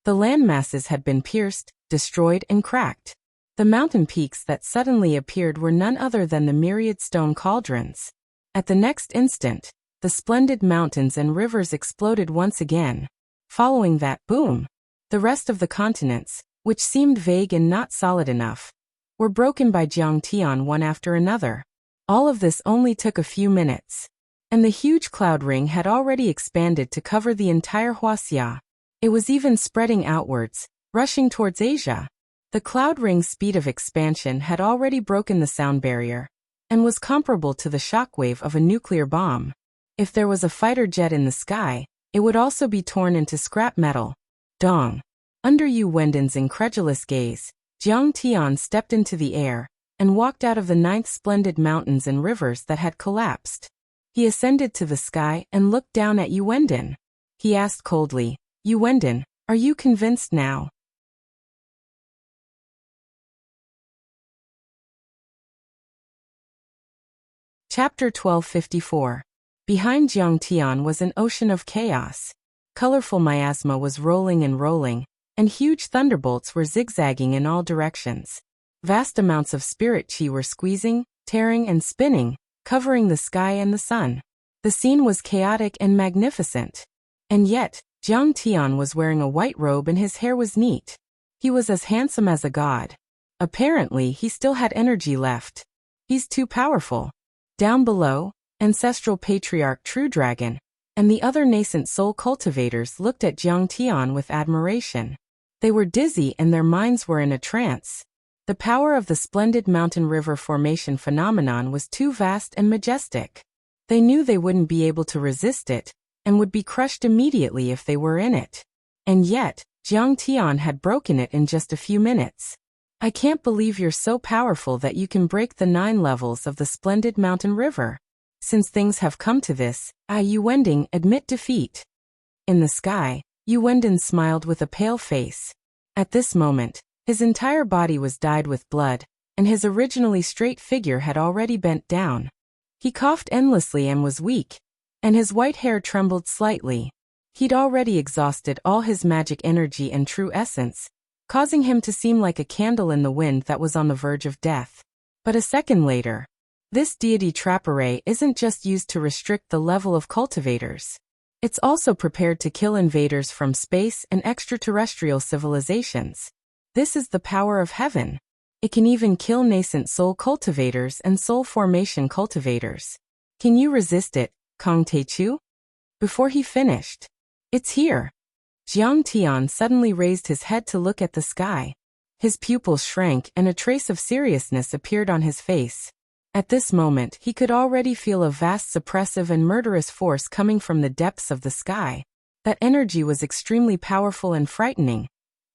The landmasses had been pierced, destroyed, and cracked. The mountain peaks that suddenly appeared were none other than the myriad stone cauldrons. At the next instant, the splendid mountains and rivers exploded once again. Following that boom, the rest of the continents, which seemed vague and not solid enough, were broken by Jiang Tian one after another. All of this only took a few minutes. And the huge cloud ring had already expanded to cover the entire Wuxia. It was even spreading outwards, rushing towards Asia. The cloud ring's speed of expansion had already broken the sound barrier, and was comparable to the shockwave of a nuclear bomb. If there was a fighter jet in the sky, it would also be torn into scrap metal. Dong! Under Yu Wenden's incredulous gaze, Jiang Tian stepped into the air, and walked out of the 9th splendid mountains and rivers that had collapsed. He ascended to the sky and looked down at Yu Wenden. He asked coldly, Yu Wenden, are you convinced now? Chapter 1254. Behind Jiang Tian was an ocean of chaos. Colorful miasma was rolling and rolling, and huge thunderbolts were zigzagging in all directions. Vast amounts of spirit chi were squeezing, tearing, and spinning, covering the sky and the sun. The scene was chaotic and magnificent. And yet, Jiang Tian was wearing a white robe and his hair was neat. He was as handsome as a god. Apparently, he still had energy left. He's too powerful. Down below, ancestral patriarch True Dragon and the other nascent soul cultivators looked at Jiang Tian with admiration. They were dizzy and their minds were in a trance. The power of the splendid mountain river formation phenomenon was too vast and majestic. They knew they wouldn't be able to resist it, and would be crushed immediately if they were in it. And yet, Jiang Tian had broken it in just a few minutes. I can't believe you're so powerful that you can break the 9 levels of the splendid mountain river. Since things have come to this, Yu Wenden admit defeat. In the sky, Yu Wenden smiled with a pale face. At this moment, his entire body was dyed with blood, and his originally straight figure had already bent down. He coughed endlessly and was weak, and his white hair trembled slightly. He'd already exhausted all his magic energy and true essence, causing him to seem like a candle in the wind that was on the verge of death. But a second later, this deity trap array isn't just used to restrict the level of cultivators. It's also prepared to kill invaders from space and extraterrestrial civilizations. This is the power of heaven. It can even kill nascent soul cultivators and soul formation cultivators. Can you resist it, Kong Teichu? Before he finished, it's here. Jiang Tian suddenly raised his head to look at the sky. His pupils shrank and a trace of seriousness appeared on his face. At this moment, he could already feel a vast suppressive and murderous force coming from the depths of the sky. That energy was extremely powerful and frightening,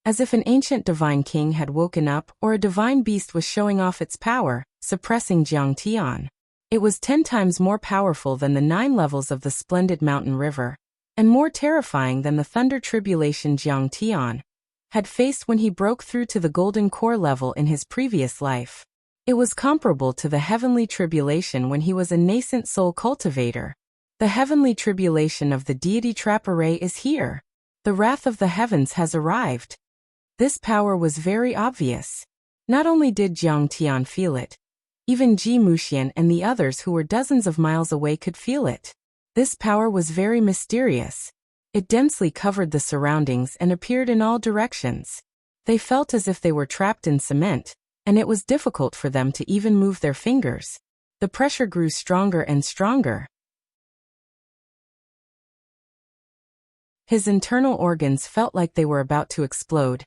as if an ancient divine king had woken up or a divine beast was showing off its power, suppressing Jiang Tian. It was 10 times more powerful than the 9 levels of the splendid mountain river, and more terrifying than the thunder tribulation Jiang Tian had faced when he broke through to the golden core level in his previous life. It was comparable to the heavenly tribulation when he was a nascent soul cultivator. The heavenly tribulation of the deity trap array is here. The wrath of the heavens has arrived. This power was very obvious. Not only did Jiang Tian feel it, even Ji Muxian and the others who were dozens of miles away could feel it. This power was very mysterious. It densely covered the surroundings and appeared in all directions. They felt as if they were trapped in cement, and it was difficult for them to even move their fingers. The pressure grew stronger and stronger. His internal organs felt like they were about to explode,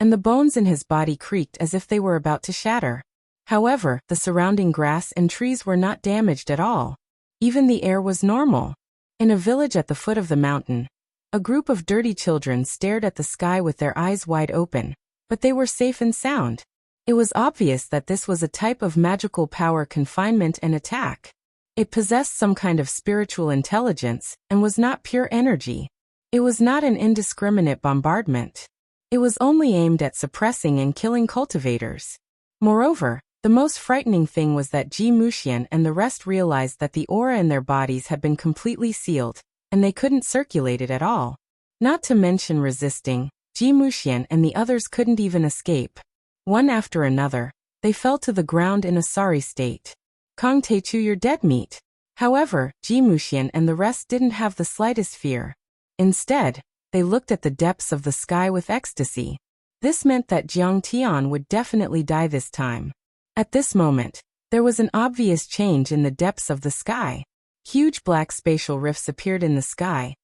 and the bones in his body creaked as if they were about to shatter. However, the surrounding grass and trees were not damaged at all. Even the air was normal. In a village at the foot of the mountain, a group of dirty children stared at the sky with their eyes wide open, but they were safe and sound. It was obvious that this was a type of magical power confinement and attack. It possessed some kind of spiritual intelligence and was not pure energy. It was not an indiscriminate bombardment. It was only aimed at suppressing and killing cultivators. Moreover, the most frightening thing was that Ji Muxian and the rest realized that the aura in their bodies had been completely sealed, and they couldn't circulate it at all. Not to mention resisting, Ji Muxian and the others couldn't even escape. One after another, they fell to the ground in a sorry state. Kong Teichu, you're dead meat. However, Ji Muxian and the rest didn't have the slightest fear. Instead, they looked at the depths of the sky with ecstasy. This meant that Jiang Tian would definitely die this time. At this moment, there was an obvious change in the depths of the sky. Huge black spatial rifts appeared in the sky,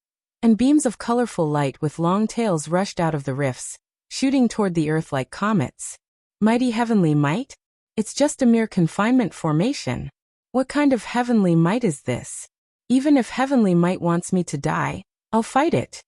and beams of colorful light with long tails rushed out of the rifts, shooting toward the earth like comets. Mighty heavenly might? It's just a mere confinement formation. What kind of heavenly might is this? Even if heavenly might wants me to die, I'll fight it.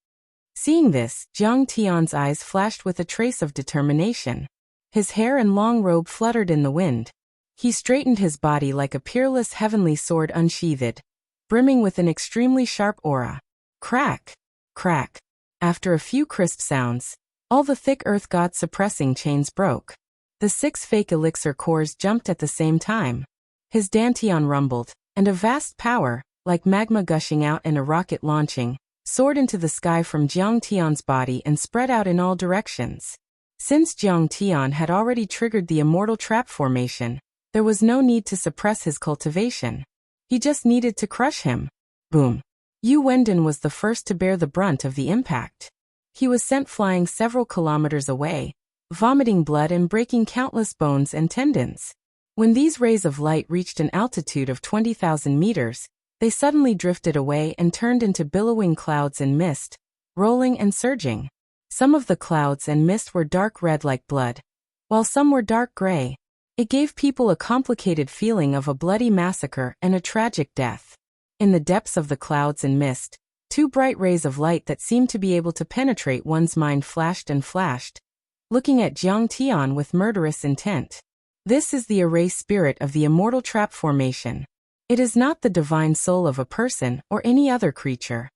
Seeing this, Jiang Tian's eyes flashed with a trace of determination. His hair and long robe fluttered in the wind. He straightened his body like a peerless heavenly sword unsheathed, brimming with an extremely sharp aura. Crack! Crack! After a few crisp sounds, all the thick earth god suppressing chains broke. The 6 fake elixir cores jumped at the same time. His dantian rumbled, and a vast power, like magma gushing out and a rocket launching, soared into the sky from Jiang Tian's body and spread out in all directions. Since Jiang Tian had already triggered the immortal trap formation, there was no need to suppress his cultivation. He just needed to crush him. Boom. Yu Wendon was the first to bear the brunt of the impact. He was sent flying several kilometers away, vomiting blood and breaking countless bones and tendons. When these rays of light reached an altitude of 20,000 meters, they suddenly drifted away and turned into billowing clouds and mist, rolling and surging. Some of the clouds and mist were dark red like blood, while some were dark gray. It gave people a complicated feeling of a bloody massacre and a tragic death. In the depths of the clouds and mist, 2 bright rays of light that seemed to be able to penetrate one's mind flashed and flashed, looking at Jiang Tian with murderous intent. This is the array spirit of the immortal trap formation. It is not the divine soul of a person or any other creature.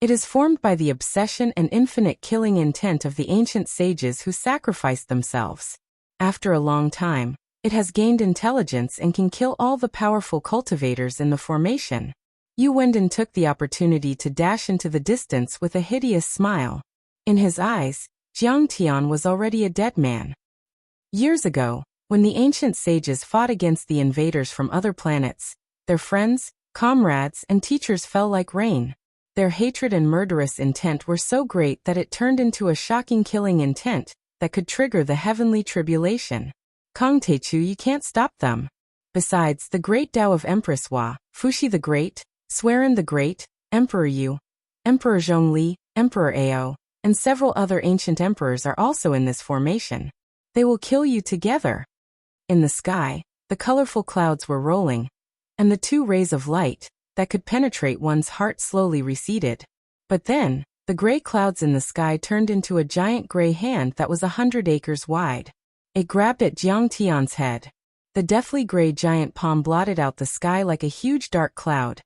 It is formed by the obsession and infinite killing intent of the ancient sages who sacrificed themselves. After a long time, it has gained intelligence and can kill all the powerful cultivators in the formation. Yu Wendon took the opportunity to dash into the distance with a hideous smile. In his eyes, Jiang Tian was already a dead man. Years ago, when the ancient sages fought against the invaders from other planets, their friends, comrades, and teachers fell like rain. Their hatred and murderous intent were so great that it turned into a shocking killing intent that could trigger the heavenly tribulation. Kongteichu, you can't stop them. Besides, the great Tao of Empress Hua, Fuxi the Great, Swerin the Great, Emperor Yu, Emperor Zhongli, Emperor Ao, and several other ancient emperors are also in this formation. They will kill you together. In the sky, the colorful clouds were rolling, and the two rays of light that could penetrate one's heart slowly receded. But then, the gray clouds in the sky turned into a giant gray hand that was 100 acres wide. It grabbed at Jiang Tian's head. The deathly gray giant palm blotted out the sky like a huge dark cloud,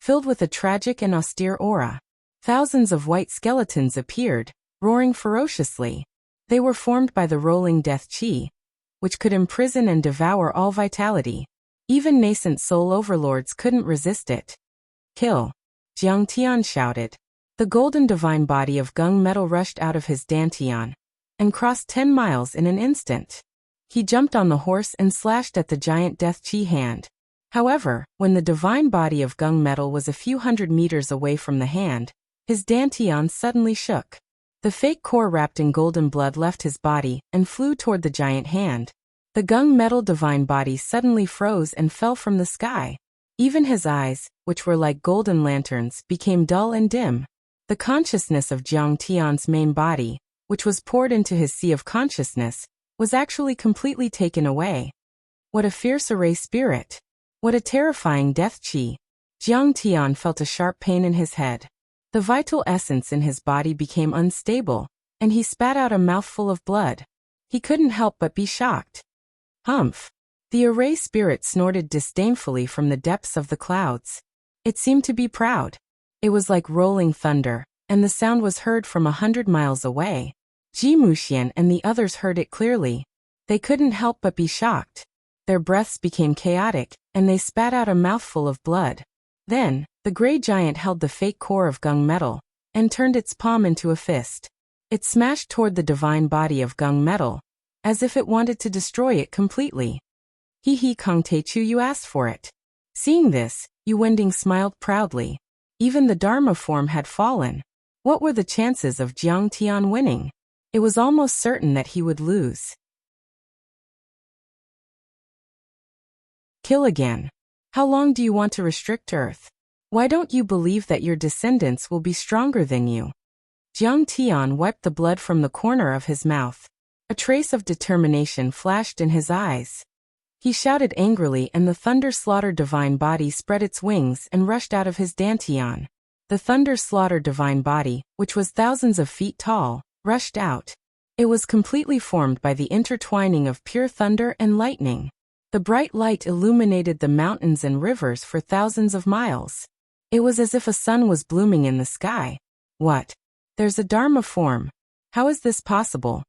filled with a tragic and austere aura. Thousands of white skeletons appeared, roaring ferociously. They were formed by the rolling death chi, which could imprison and devour all vitality. Even nascent soul overlords couldn't resist it. Kill! Jiang Tian shouted. The golden divine body of gung metal rushed out of his dantian and crossed 10 miles in an instant. He jumped on the horse and slashed at the giant death chi hand. However, when the divine body of gung metal was a few hundred meters away from the hand, his dantian suddenly shook. The fake core wrapped in golden blood left his body and flew toward the giant hand. The gung metal divine body suddenly froze and fell from the sky. Even his eyes, which were like golden lanterns, became dull and dim. The consciousness of Jiang Tian's main body, which was poured into his sea of consciousness, was actually completely taken away. What a fierce array spirit! What a terrifying death chi! Jiang Tian felt a sharp pain in his head. The vital essence in his body became unstable, and he spat out a mouthful of blood. He couldn't help but be shocked. Humph! The array spirit snorted disdainfully from the depths of the clouds. It seemed to be proud. It was like rolling thunder, and the sound was heard from 100 miles away. Ji Muxian and the others heard it clearly. They couldn't help but be shocked. Their breaths became chaotic, and they spat out a mouthful of blood. Then, the gray giant held the fake core of gung metal, and turned its palm into a fist. It smashed toward the divine body of gung metal, as if it wanted to destroy it completely. Hee hee, Kongteichu, you asked for it. Seeing this, Yu Wending smiled proudly. Even the Dharma form had fallen. What were the chances of Jiang Tian winning? It was almost certain that he would lose. Kill again. How long do you want to restrict Earth? Why don't you believe that your descendants will be stronger than you? Jiang Tian wiped the blood from the corner of his mouth. A trace of determination flashed in his eyes. He shouted angrily, and the thunder-slaughter divine body spread its wings and rushed out of his dantian. The thunder-slaughter divine body, which was thousands of feet tall, rushed out. It was completely formed by the intertwining of pure thunder and lightning. The bright light illuminated the mountains and rivers for thousands of miles. It was as if a sun was blooming in the sky. What? There's a Dharma form. How is this possible?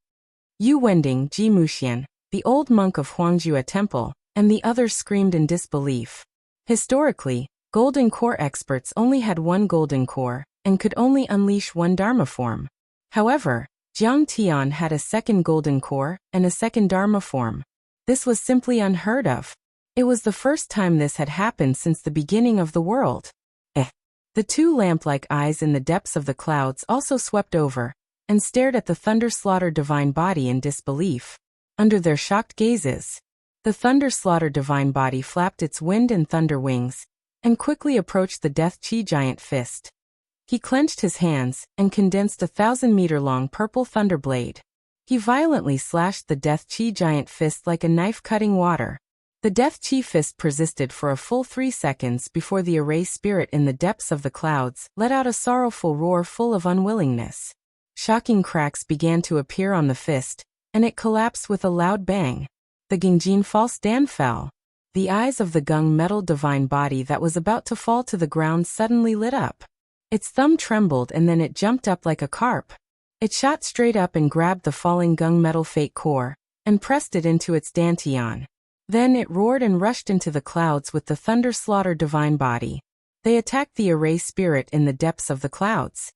Yu Wending, Ji Muxian, the old monk of Huangjue Temple, and the others screamed in disbelief. Historically, golden core experts only had one golden core, and could only unleash one Dharma form. However, Jiang Tian had a second golden core, and a second Dharma form. This was simply unheard of. It was the first time this had happened since the beginning of the world. The two lamp-like eyes in the depths of the clouds also swept over, and stared at the thunder-slaughter divine body in disbelief. Under their shocked gazes, the thunder-slaughter divine body flapped its wind and thunder wings, and quickly approached the death chi giant fist. He clenched his hands, and condensed a 1,000-meter-long purple thunder blade. He violently slashed the death chi giant fist like a knife cutting water. The death chi fist persisted for a full 3 seconds before the array spirit in the depths of the clouds let out a sorrowful roar full of unwillingness. Shocking cracks began to appear on the fist, and it collapsed with a loud bang. The Gingjin false Dan fell. The eyes of the gung metal divine body that was about to fall to the ground suddenly lit up. Its thumb trembled, and then it jumped up like a carp. It shot straight up and grabbed the falling gung metal fake core, and pressed it into its dantian. Then it roared and rushed into the clouds with the thunder-slaughter divine body. They attacked the array spirit in the depths of the clouds.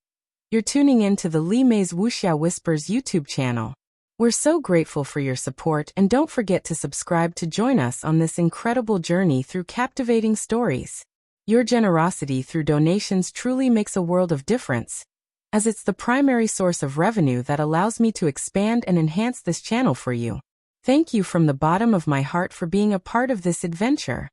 You're tuning in to the Li Mei's Wuxia Whispers YouTube channel. We're so grateful for your support, and don't forget to subscribe to join us on this incredible journey through captivating stories. Your generosity through donations truly makes a world of difference, as it's the primary source of revenue that allows me to expand and enhance this channel for you. Thank you from the bottom of my heart for being a part of this adventure.